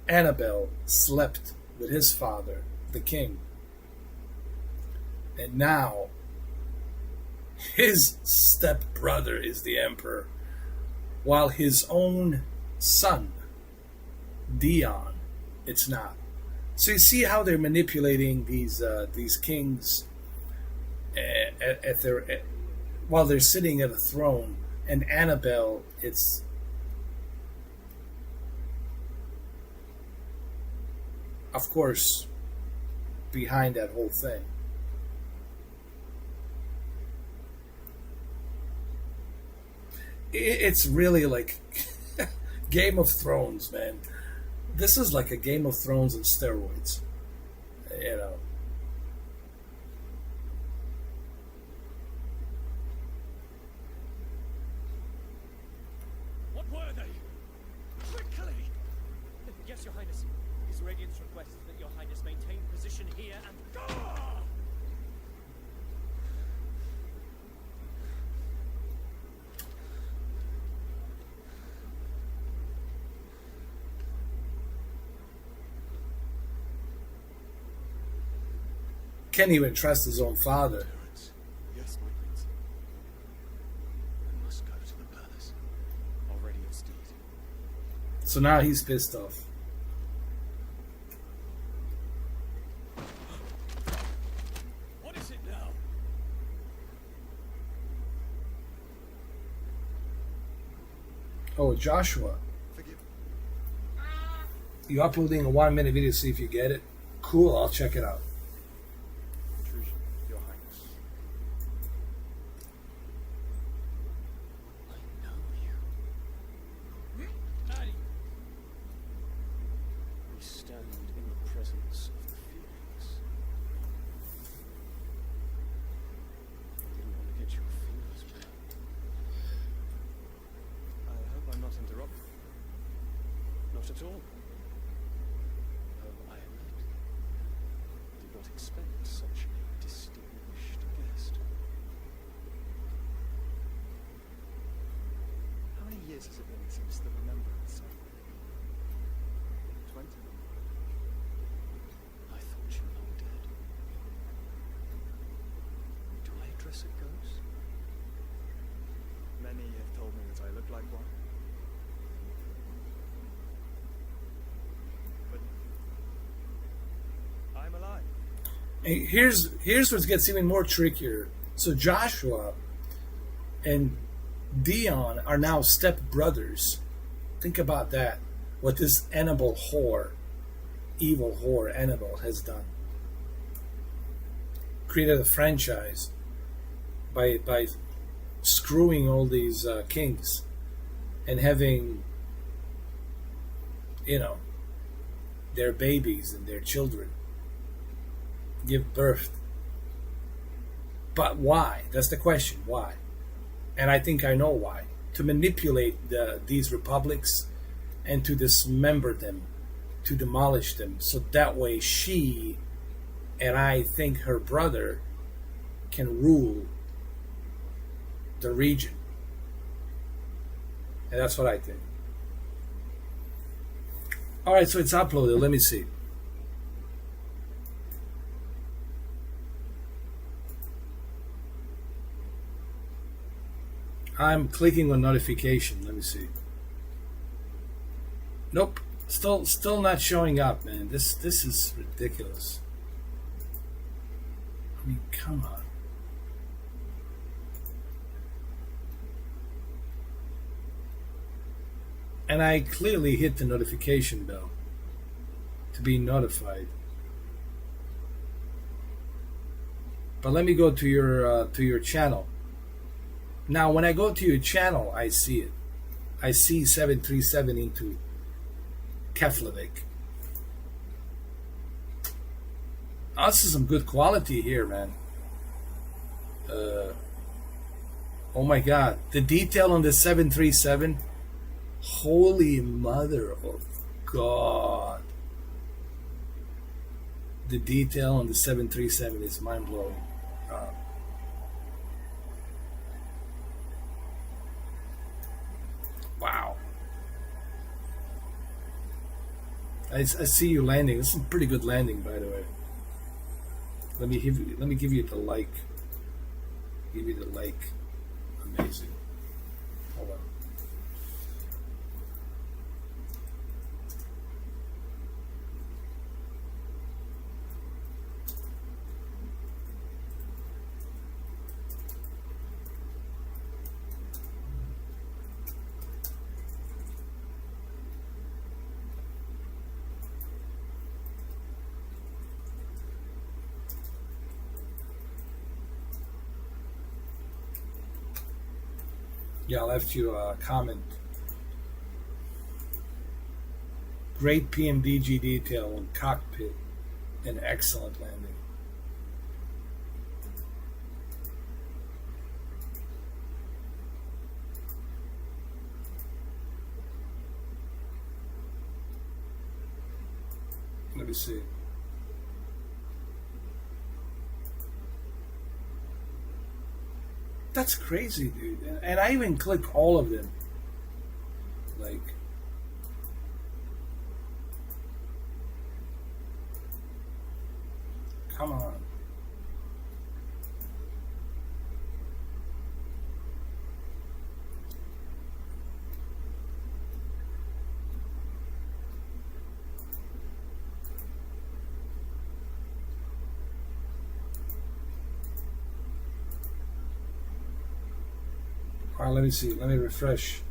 Annabelle slept with his father, the king. And now his step brother is the emperor, while his own son, Dion, it's not. So you see how they're manipulating these kings while they're sitting at a throne, and Annabelle, it's of course behind that whole thing. It's really like Game of Thrones, man. This is like a Game of Thrones on steroids. You know. What were they? Quickly! Yes, Your Highness. His Radiance requests that Your Highness maintain position here and... Gah! Can't even trust his own father. Yes, my prince. I must go to the palace. Already of steed. So now he's pissed off. What is it now? Oh, Joshua. Forgive You uploading a 1-minute video to see if you get it? Cool, I'll check it out. Intrusion, Your Highness. I know you. Addy! We stand in the presence of the feelings. I didn't want to get your feelings burned. I hope I'm not interrupting. Not at all. Oh, I admit. Did not expect such a distinguished guest. How many years has it been since the remembrance ceremony? 20? I thought you long dead. Do I address a ghost? Many have told me that I look like one. But I'm alive. Hey, here's what gets even more trickier. So Joshua and Dion are now step brothers. Think about that. What this Annabelle whore, evil whore Annabelle has done. Created a franchise by screwing all these kings and having, you know, their babies and their children give birth. But why? That's the question. Why? And I think I know why. To manipulate these republics and to dismember them, to demolish them, so that way she and I think her brother can rule the region. And that's what I think. Alright, so it's uploaded. Let me see. I'm clicking on notification. Let me see. Nope. Still not showing up, man. This is ridiculous. I mean, come on. And I clearly hit the notification bell to be notified. But let me go to your channel. Now, when I go to your channel, I see it. I see 737 into Keflavik. Oh, this is some good quality here, man. Oh my God, the detail on the 737. Holy mother of God. The detail on the 737 is mind-blowing. Wow. I see you landing. This is a pretty good landing, by the way. Let me give you the like. Give you the like. Amazing. Hold on. Yeah, I left you a comment. Great PMDG detail on cockpit and excellent landing. Let me see. That's crazy, dude. And I even click all of them. Like, come on. All right, let me see. Let me refresh.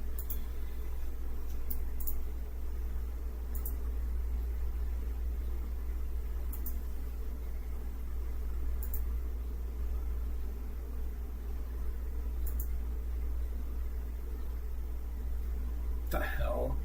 What the hell?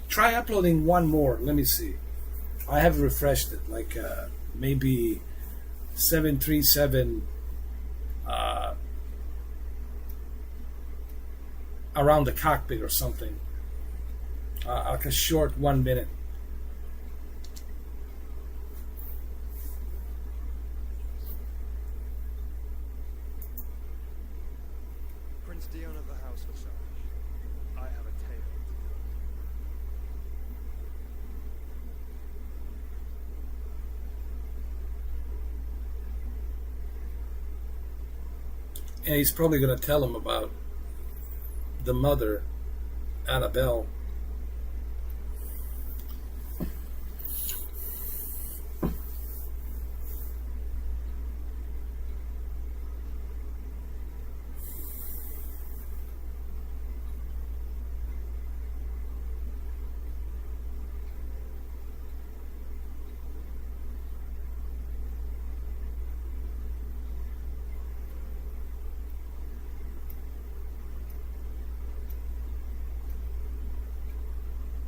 Try uploading one more. Let me see. I have refreshed it. Like maybe 737 around the cockpit or something. Like a short 1 minute. Prince Dion of the House of Sarge. I have a tale to And he's probably going to tell him about the mother, Annabelle.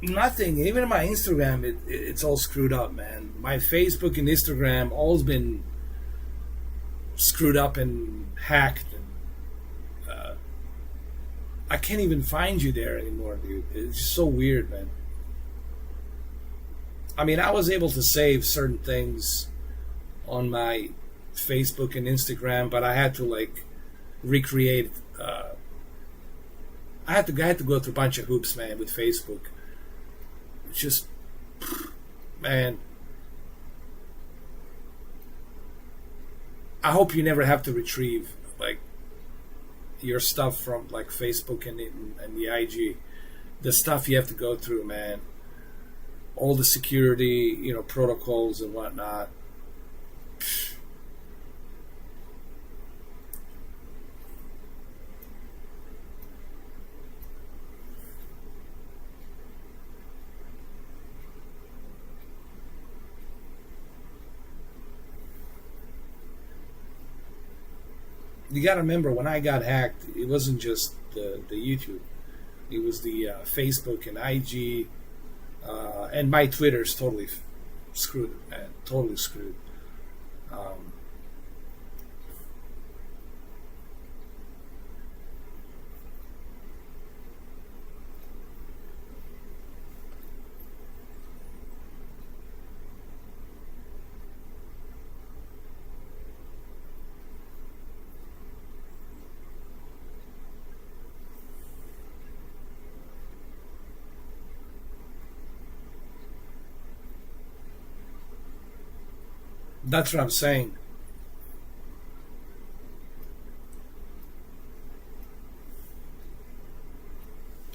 Nothing. Even my Instagram, it's all screwed up, man. My Facebook and Instagram all's been screwed up and hacked. And, I can't even find you there anymore, dude. It's just so weird, man. I mean, I was able to save certain things on my Facebook and Instagram, but I had to like recreate. I had to go through a bunch of hoops, man, with Facebook. It's just, man. I hope you never have to retrieve like your stuff from like Facebook and the IG. The stuff you have to go through, man. All the security, protocols and whatnot. You gotta remember, when I got hacked, it wasn't just the YouTube. It was the Facebook and IG, and my Twitter's totally screwed, man. Totally screwed. That's what I'm saying.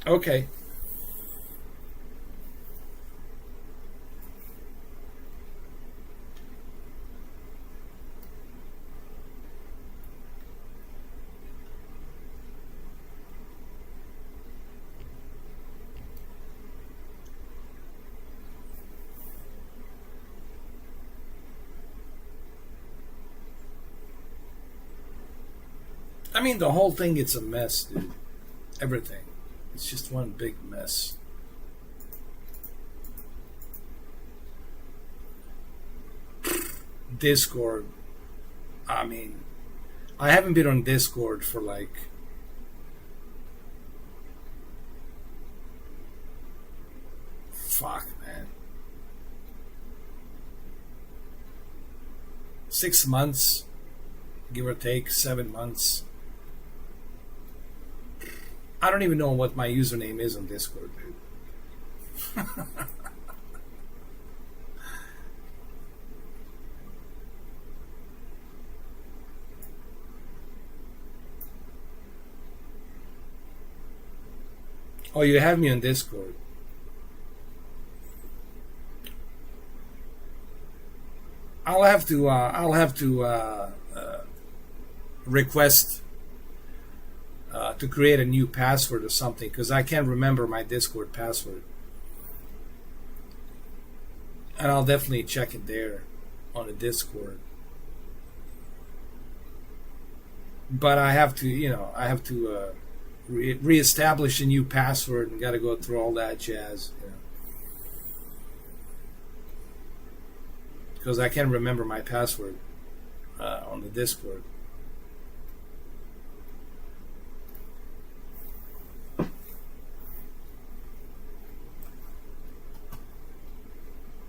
Okay. mean, the whole thing, it's a mess, dude. Everything. It's just one big mess. Discord. I mean, I haven't been on Discord for like fuck, man. 6 months, give or take, 7 months. I don't even know what my username is on Discord, dude. Oh, you have me on Discord. I'll have to request to create a new password or something, because I can't remember my Discord password. And I'll definitely check it there on the Discord. But I have to, reestablish a new password and got to go through all that jazz. Because I can't remember my password on the Discord.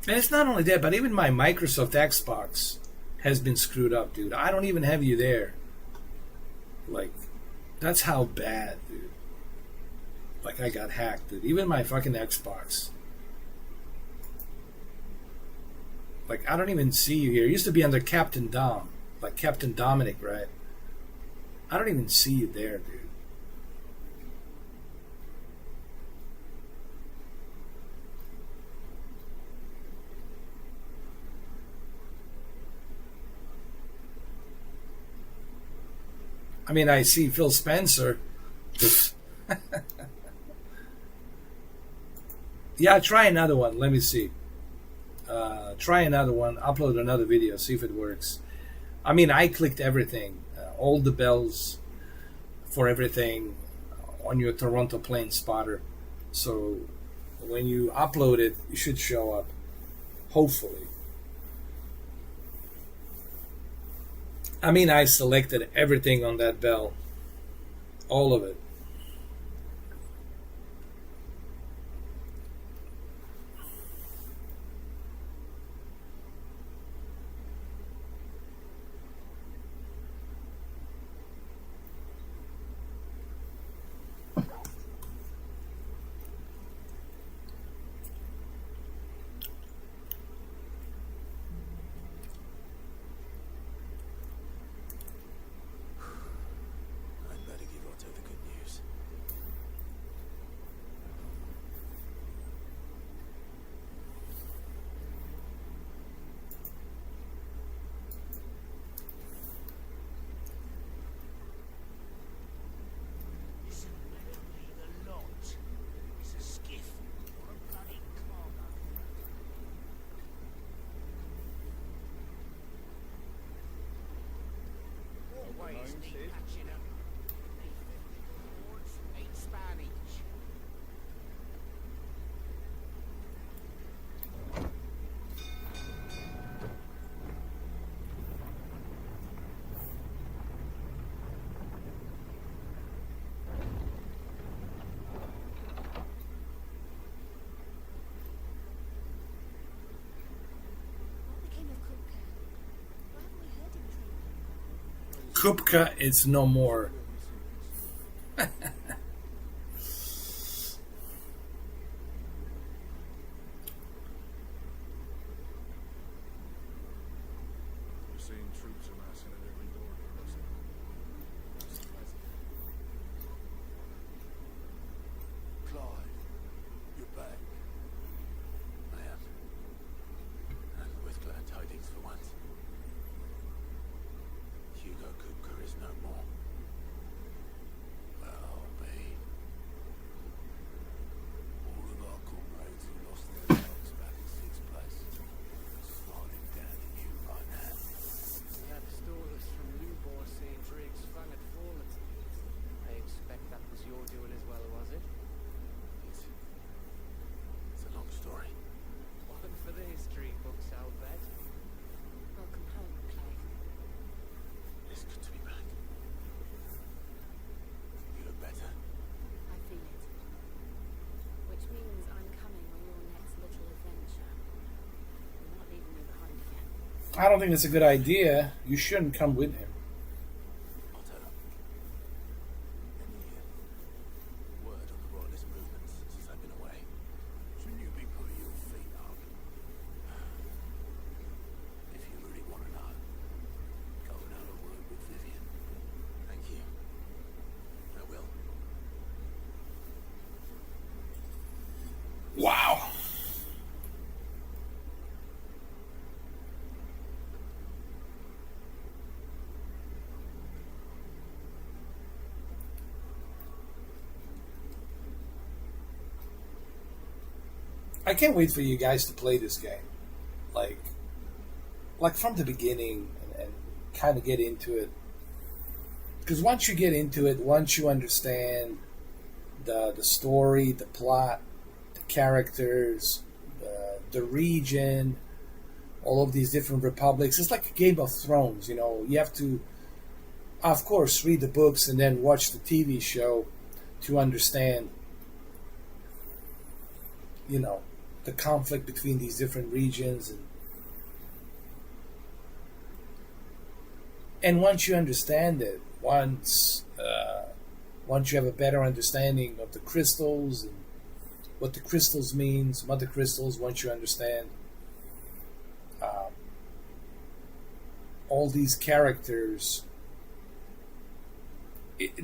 And it's not only that, but even my Microsoft Xbox has been screwed up, dude. I don't even have you there. Like, that's how bad, dude. Like, I got hacked, dude. Even my fucking Xbox. Like, I don't even see you here. It used to be under Captain Dom. Like Captain Dominic, right? I don't even see you there, dude. I mean, I see Phil Spencer. Yeah, try another one. Let me see. Try another one. Upload another video. See if it works. I mean, I clicked everything. All the bells for everything on your Toronto plane spotter. So when you upload it, it should show up. Hopefully. I mean, I selected everything on that bell. All of it. Kupta is no more. I don't think it's a good idea. You shouldn't come with him. I'll tell him. Any word on the royalist movement since I've been away? Shouldn't you be putting your feet up? If you really want to know, go and have a word with Vivian. Thank you. I will. Wow. I can't wait for you guys to play this game, like from the beginning, and kind of get into it. Because once you get into it, once you understand the story, the plot, the characters, the region, all of these different republics, it's like a Game of Thrones. You know, you have to, of course, read the books and then watch the TV show to understand, you know, the conflict between these different regions, and once you understand it, once you have a better understanding of the crystals and what the crystals mean, some other crystals, once you understand all these characters, it's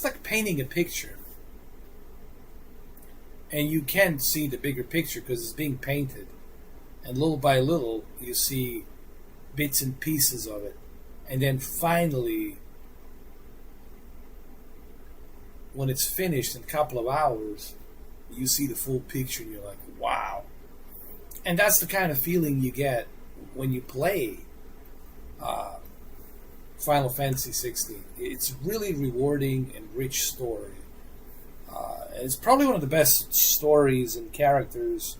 like painting a picture, and you can't see the bigger picture because it's being painted, and little by little you see bits and pieces of it, and then finally, when it's finished in a couple of hours, you see the full picture and you're like, wow. And that's the kind of feeling you get when you play Final Fantasy 16. It's really rewarding and rich story. It's probably one of the best stories and characters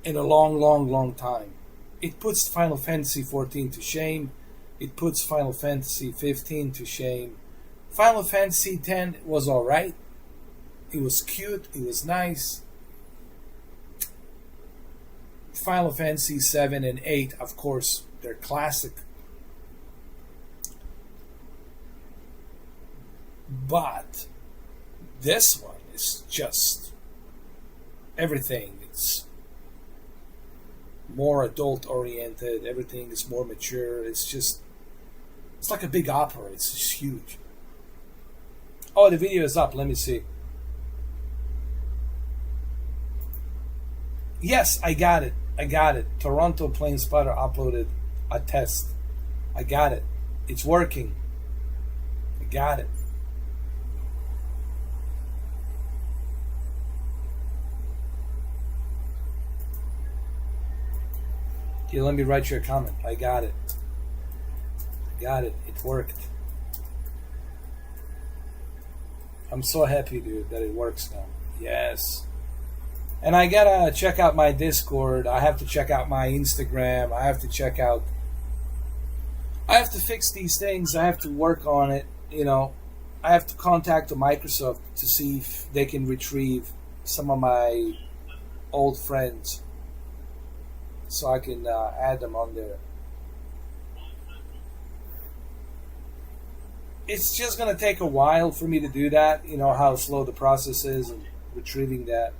in a long time. It puts Final Fantasy 14 to shame. It puts Final Fantasy 15 to shame. Final Fantasy 10 was alright. It was cute. It was nice. Final Fantasy 7 and 8, of course, they're classic. But this one is just everything. It's more adult oriented. Everything is more mature. It's like a big opera. It's just huge. Oh, the video is up. Let me see. Yes, I got it. Toronto Plane Spotter uploaded a test. I got it. It's working. I got it. Here, let me write you a comment. I got it. It worked. I'm so happy, dude, that it works now. Yes. And I gotta check out my Discord. I have to check out my Instagram. I have to fix these things. I have to work on it. You know, I have to contact the Microsoft to see if they can retrieve some of my old friends, so I can add them on there. It's just gonna take a while for me to do that. You know how slow the process is and retrieving that.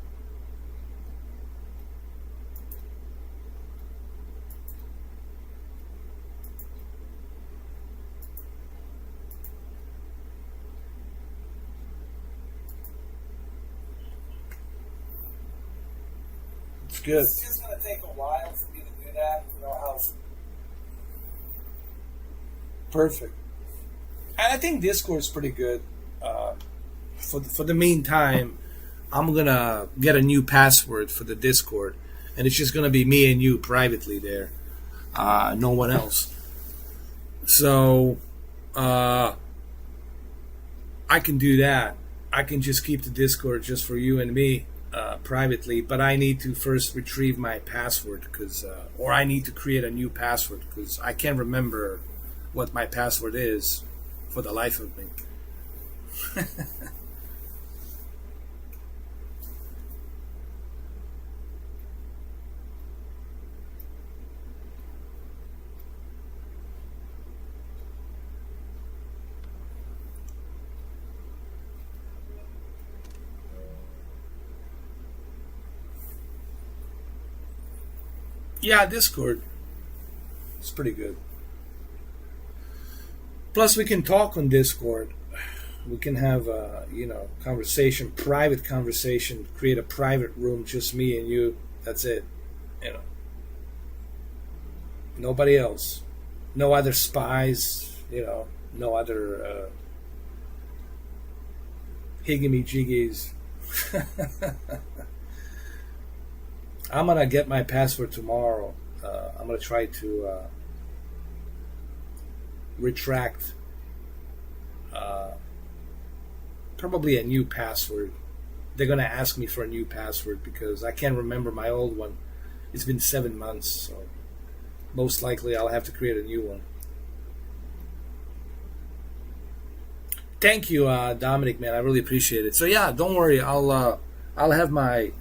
Good. It's just going to take a while for me to do that. You know how. Perfect. And I think Discord is pretty good. For the meantime, I'm gonna get a new password for the Discord, and it's just gonna be me and you privately there. No one else. So I can do that. I can just keep the Discord just for you and me. Privately, but I need to first retrieve my password or I need to create a new password because I can't remember what my password is for the life of me. Yeah, Discord. It's pretty good. Plus, we can talk on Discord. We can have a conversation, private conversation. Create a private room, just me and you. That's it. You know, nobody else. No other spies. No other higgamy jiggies. I'm gonna get my password tomorrow. I'm gonna try to retract probably a new password. They're gonna ask me for a new password because I can't remember my old one. It's been 7 months, so most likely I'll have to create a new one. Thank you, Dominic, man. I really appreciate it. So yeah, don't worry. I'll have my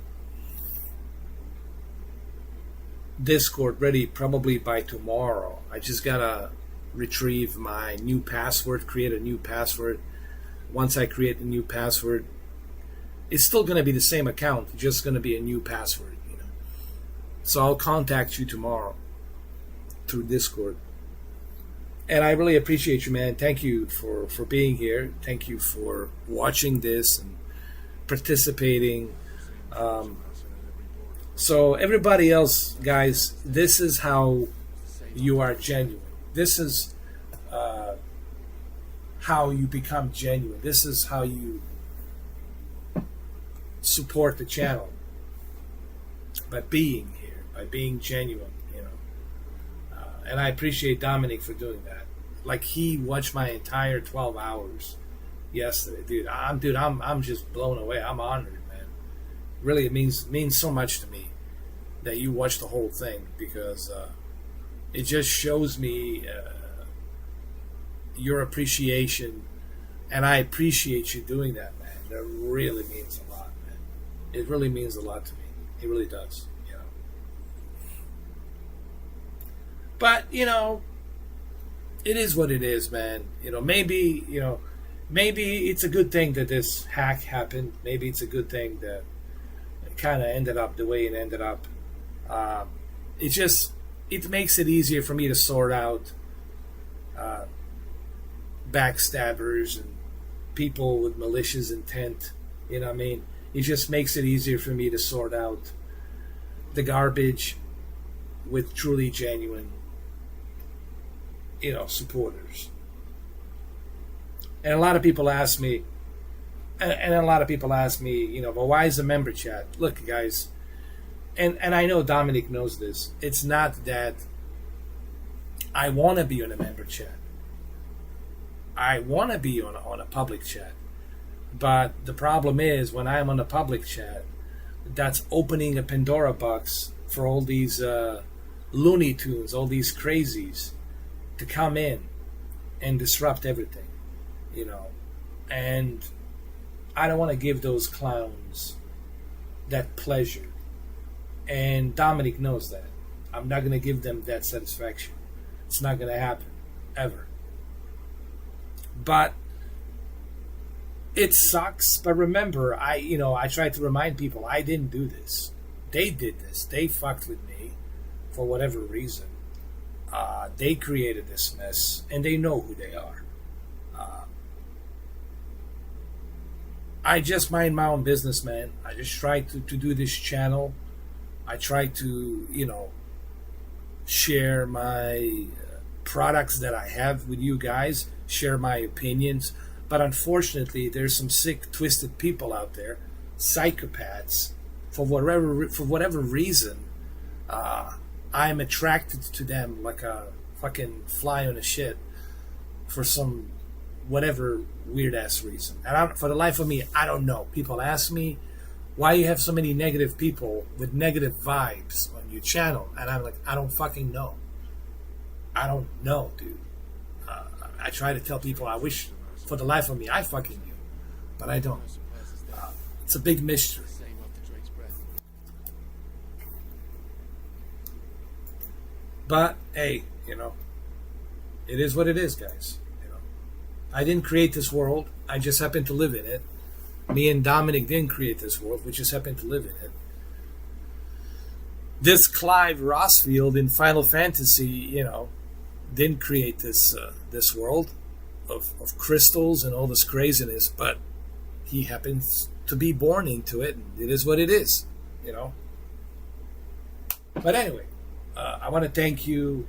Discord ready probably by tomorrow. I just gotta retrieve my new password, create a new password. Once I create a new password, it's still gonna be the same account, just gonna be a new password. So I'll contact you tomorrow through Discord. And I really appreciate you, man. Thank you for being here. Thank you for watching this and participating. So everybody else, guys, this is how you are genuine. This is how you become genuine. This is how you support the channel, by being here, by being genuine. And I appreciate Dominic for doing that. Like, he watched my entire 12 hours yesterday, dude. I'm just blown away. I'm honored, man. Really, it means so much to me that you watched the whole thing, because it just shows me your appreciation, and I appreciate you doing that, man. That really means a lot, man. It really means a lot to me. It really does. But it is what it is, man. Maybe it's a good thing that this hack happened. Maybe it's a good thing that it kind of ended up the way it ended up. It makes it easier for me to sort out backstabbers and people with malicious intent. You know what I mean? It just makes it easier for me to sort out the garbage with truly genuine supporters. And a lot of people ask me, well, why is a member chat? Look, guys, and I know Dominic knows this. It's not that I want to be on a member chat. I want to be on a public chat. But the problem is, when I'm on a public chat, that's opening a Pandora box for all these Looney Tunes, all these crazies, to come in and disrupt everything, and I don't want to give those clowns that pleasure, and Dominic knows that. I'm not going to give them that satisfaction. It's not going to happen, ever. But it sucks. But remember, I try to remind people, I didn't do this. They did this. They fucked with me for whatever reason. They created this mess, and they know who they are. I just mind my own business, man. I just try to do this channel. I try to, share my products that I have with you guys, share my opinions. But unfortunately, there's some sick, twisted people out there, psychopaths, for whatever reason. I'm attracted to them like a fucking fly on a shit for some whatever weird ass reason. And for the life of me, I don't know. People ask me why you have so many negative people with negative vibes on your channel, and I'm like, I don't fucking know. I don't know, dude. I try to tell people, I wish for the life of me I fucking knew, but I don't. It's a big mystery. But hey, it is what it is, guys. I didn't create this world. I just happen to live in it. Me and Dominic didn't create this world. We just happen to live in it. this Clive Rossfield in Final Fantasy, didn't create this world of crystals and all this craziness, but he happens to be born into it, and it is what it is. But anyway, I want to thank you,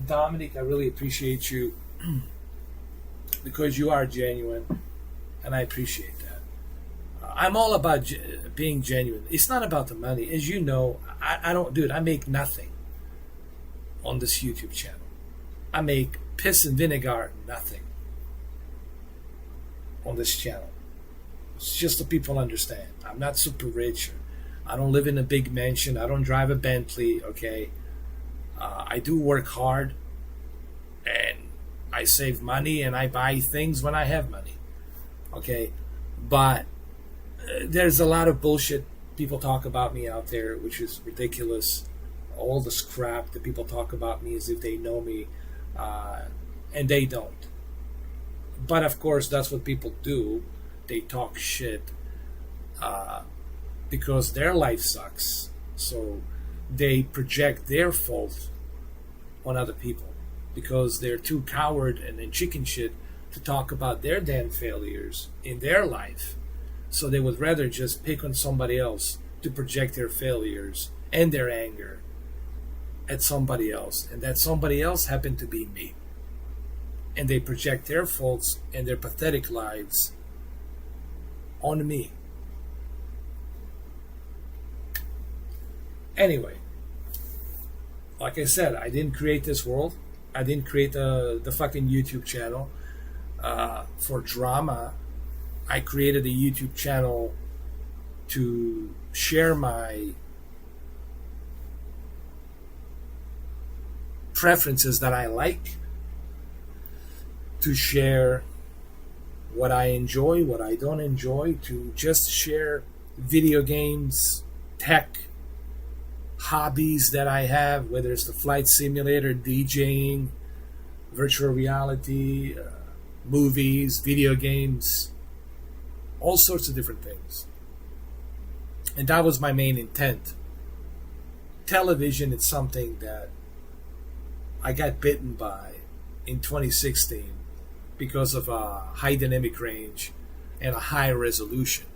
Dominic. I really appreciate you because you are genuine, and I appreciate that. I'm all about being genuine. It's not about the money. As you know, I don't do it. I make nothing on this YouTube channel. I make piss and vinegar nothing on this channel. It's just so people understand. I'm not super rich. I don't live in a big mansion. I don't drive a Bentley, okay? I do work hard, and I save money, and I buy things when I have money, okay? But there's a lot of bullshit people talk about me out there, which is ridiculous. All this crap that people talk about me as if they know me, and they don't. But of course, that's what people do. They talk shit because their life sucks. So they project their fault on other people because they're too coward and in chicken shit to talk about their damn failures in their life. So they would rather just pick on somebody else to project their failures and their anger at somebody else. And that somebody else happened to be me. And they project their faults and their pathetic lives on me. Anyway, like I said, I didn't create this world. I didn't create the fucking YouTube channel for drama. I created a YouTube channel to share my preferences that I like, to share what I enjoy, what I don't enjoy, to just share video games, tech, hobbies that I have, whether it's the flight simulator, DJing, virtual reality, movies, video games, all sorts of different things. And that was my main intent. Television is something that I got bitten by in 2016 because of a high dynamic range and a high resolution.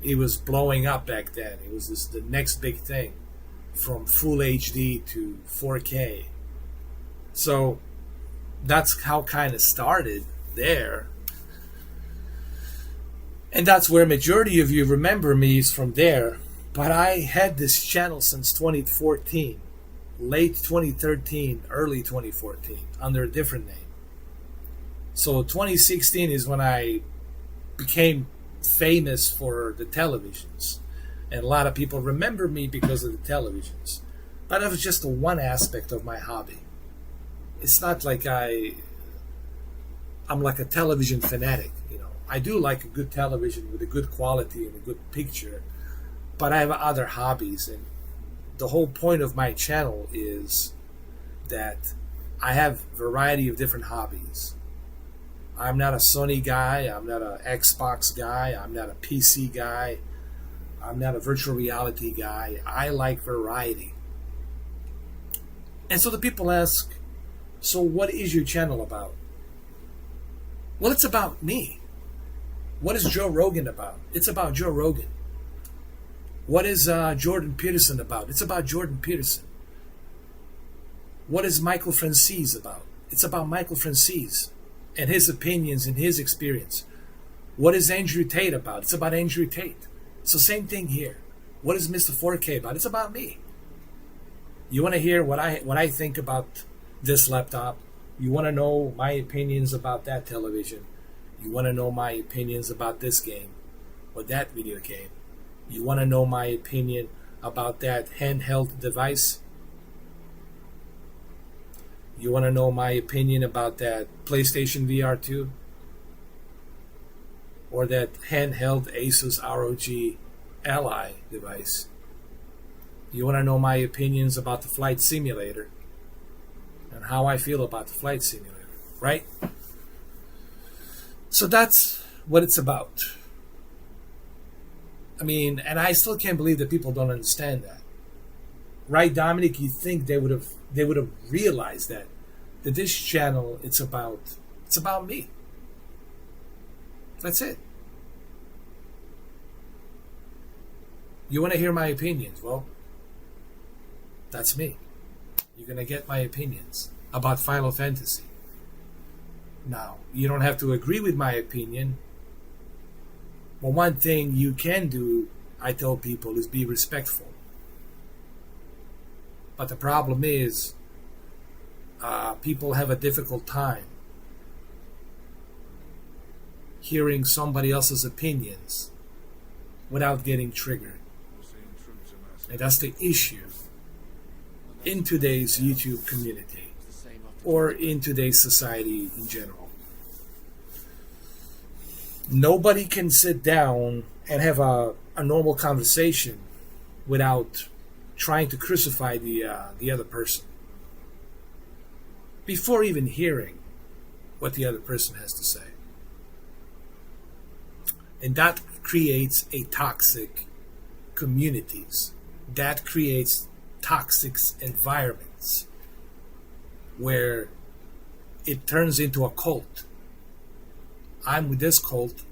It was blowing up back then. It was the next big thing, from full HD to 4K. So that's how kind of started there. And that's where majority of you remember me, is from there. But I had this channel since 2014, late 2013, early 2014, under a different name. So 2016 is when I became famous for the televisions. And a lot of people remember me because of the televisions. But that was just the one aspect of my hobby. It's not like I'm like a television fanatic, I do like a good television with a good quality and a good picture, but I have other hobbies, and the whole point of my channel is that I have a variety of different hobbies. I'm not a Sony guy, I'm not an Xbox guy, I'm not a PC guy, I'm not a virtual reality guy. I like variety. And so the people ask, so what is your channel about? Well, it's about me. What is Joe Rogan about? It's about Joe Rogan. What is Jordan Peterson about? It's about Jordan Peterson. What is Michael Francis about? It's about Michael Francis and his opinions and his experience. What is Andrew Tate about? It's about Andrew Tate. So same thing here. What is Mr. 4K about? It's about me. You want to hear what I think about this laptop? You want to know my opinions about that television? You want to know my opinions about this game or that video game? You want to know my opinion about that handheld device? You want to know my opinion about that PlayStation VR 2? Or that handheld Asus ROG Ally device? You want to know my opinions about the flight simulator and how I feel about the flight simulator, right? So that's what it's about. I mean, and I still can't believe that people don't understand that. Right, Dominic? You think they would have realized that this channel, it's about me. That's it. You want to hear my opinions? Well, that's me. You're going to get my opinions about Final Fantasy. Now, you don't have to agree with my opinion. But one thing you can do, I tell people, is be respectful. But the problem is, people have a difficult time hearing somebody else's opinions without getting triggered. And that's the issue in today's YouTube community or in today's society in general. Nobody can sit down and have a normal conversation without trying to crucify the other person before even hearing what the other person has to say. And that creates a toxic communities. That creates toxic environments where it turns into a cult. I'm with this cult,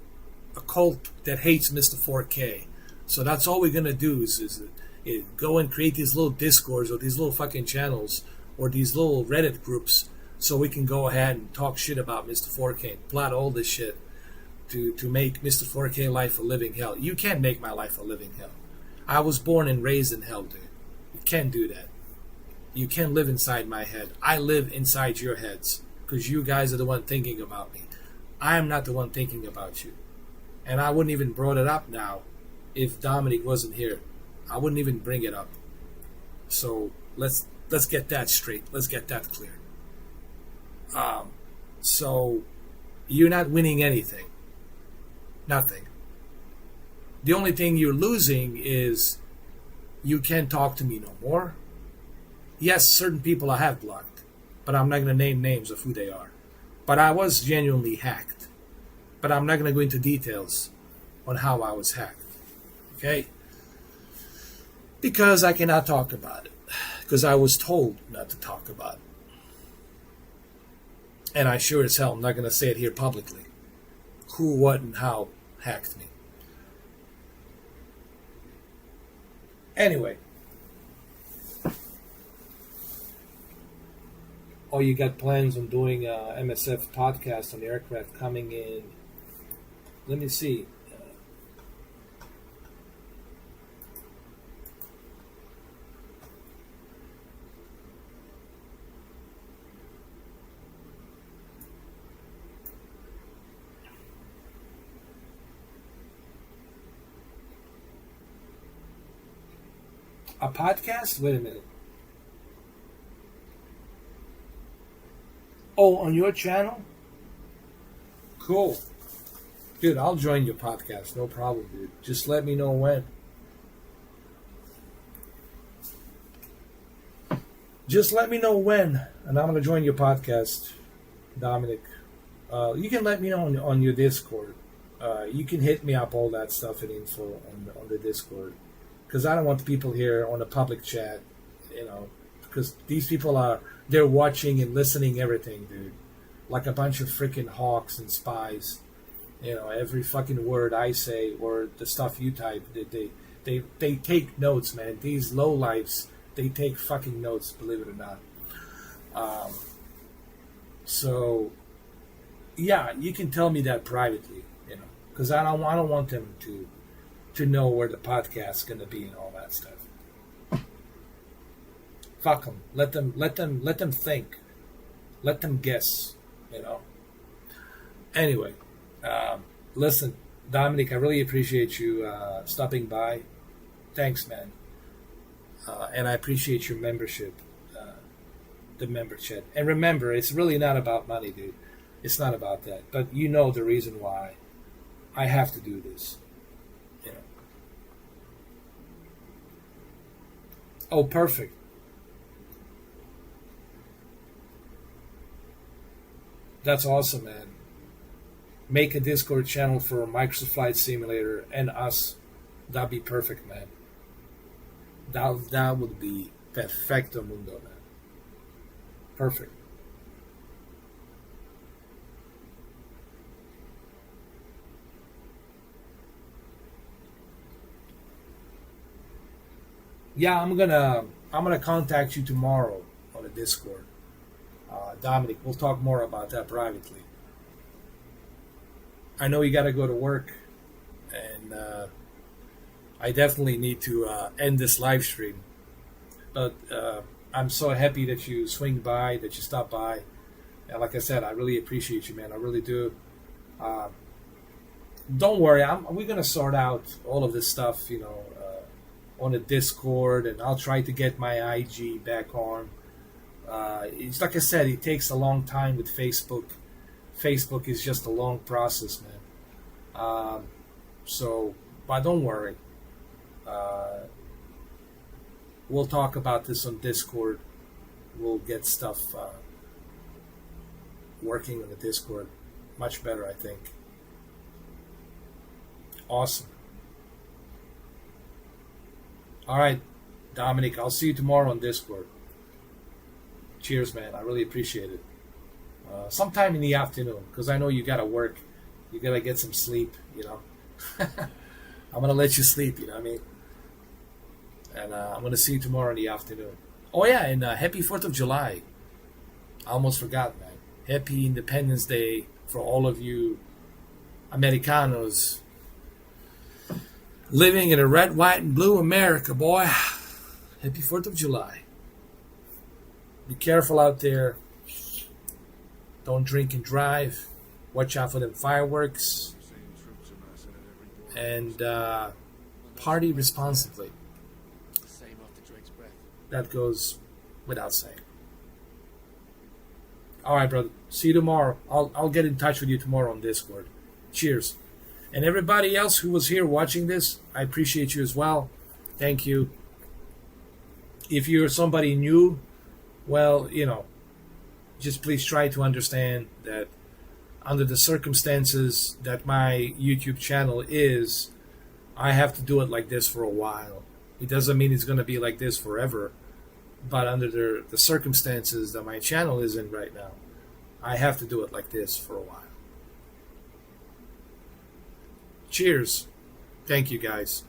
a cult that hates Mr. 4K. So that's all we're going to do is go and create these little discords or these little fucking channels or these little Reddit groups so we can go ahead and talk shit about Mr. 4K and plot all this shit to make Mr. 4K life a living hell. You can't make my life a living hell. I was born and raised in hell, dude. You can't do that. You can't live inside my head. I live inside your heads because you guys are the one thinking about me. I am not the one thinking about you. And I wouldn't even brought it up now if Dominic wasn't here. I wouldn't even bring it up. So let's get that straight. Let's get that clear. So you're not winning anything. Nothing. The only thing you're losing is you can't talk to me no more. Yes, certain people I have blocked, but I'm not going to name names of who they are. But I was genuinely hacked. But I'm not going to go into details on how I was hacked. Okay? Because I cannot talk about it. Because I was told not to talk about it. And I sure as hell am not going to say it here publicly. Who, what, and how hacked me. Anyway. Oh, you got plans on doing a MSF podcast on the aircraft coming in. Let me see. A podcast? Wait a minute. Oh, on your channel? Cool. Dude, I'll join your podcast. No problem, dude. Just let me know when. Just let me know when, and I'm going to join your podcast, Dominic. You can let me know on your Discord. You can hit me up, all that stuff and info on the Discord. Because I don't want the people here on the public chat, because these people they're watching and listening everything, dude. Like a bunch of freaking hawks and spies. Every fucking word I say or the stuff you type, they take notes, man. These lowlifes, they take fucking notes, believe it or not. So, yeah, you can tell me that privately, because I don't want them to know where the podcast's going to be and all that stuff. Fuck them. Let them think. Let them guess. Anyway, listen, Dominic, I really appreciate you stopping by. Thanks, man. And I appreciate your membership, the member chat. And remember, it's really not about money, dude. It's not about that. But you know the reason why I have to do this. Oh, perfect. That's awesome, man. Make a Discord channel for Microsoft Flight Simulator and us That'd be perfect, man. That would be perfecto mundo, man. Perfect. Yeah, I'm gonna contact you tomorrow on the Discord, Dominic. We'll talk more about that privately. I know you got to go to work, and I definitely need to end this live stream. But I'm so happy that you swing by, that you stop by, and like I said, I really appreciate you, man. I really do. Uh, don't worry, we're gonna sort out all of this stuff, on the Discord, and I'll try to get my IG back on. It's like I said, it takes a long time with Facebook. Facebook is just a long process, man. But don't worry. We'll talk about this on Discord. We'll get stuff working on the Discord much better, I think. Awesome. All right, Dominic, I'll see you tomorrow on Discord. Cheers, man. I really appreciate it. Sometime in the afternoon, because I know you got to work. You got to get some sleep, I'm going to let you sleep, you know what I mean? And I'm going to see you tomorrow in the afternoon. Oh, yeah, and happy 4th of July. I almost forgot, man. Happy Independence Day for all of you Americanos living in a red, white, and blue America, boy. Happy 4th of July. Be careful out there. Don't drink and drive. Watch out for them fireworks. And party responsibly. Same after Drake's breath. That goes without saying. All right, brother. See you tomorrow. I'll get in touch with you tomorrow on Discord. Cheers. And everybody else who was here watching this, I appreciate you as well. Thank you. If you're somebody new, well, just please try to understand that under the circumstances that my YouTube channel is, I have to do it like this for a while. It doesn't mean it's going to be like this forever, but under the circumstances that my channel is in right now, I have to do it like this for a while. Cheers. Thank you, guys.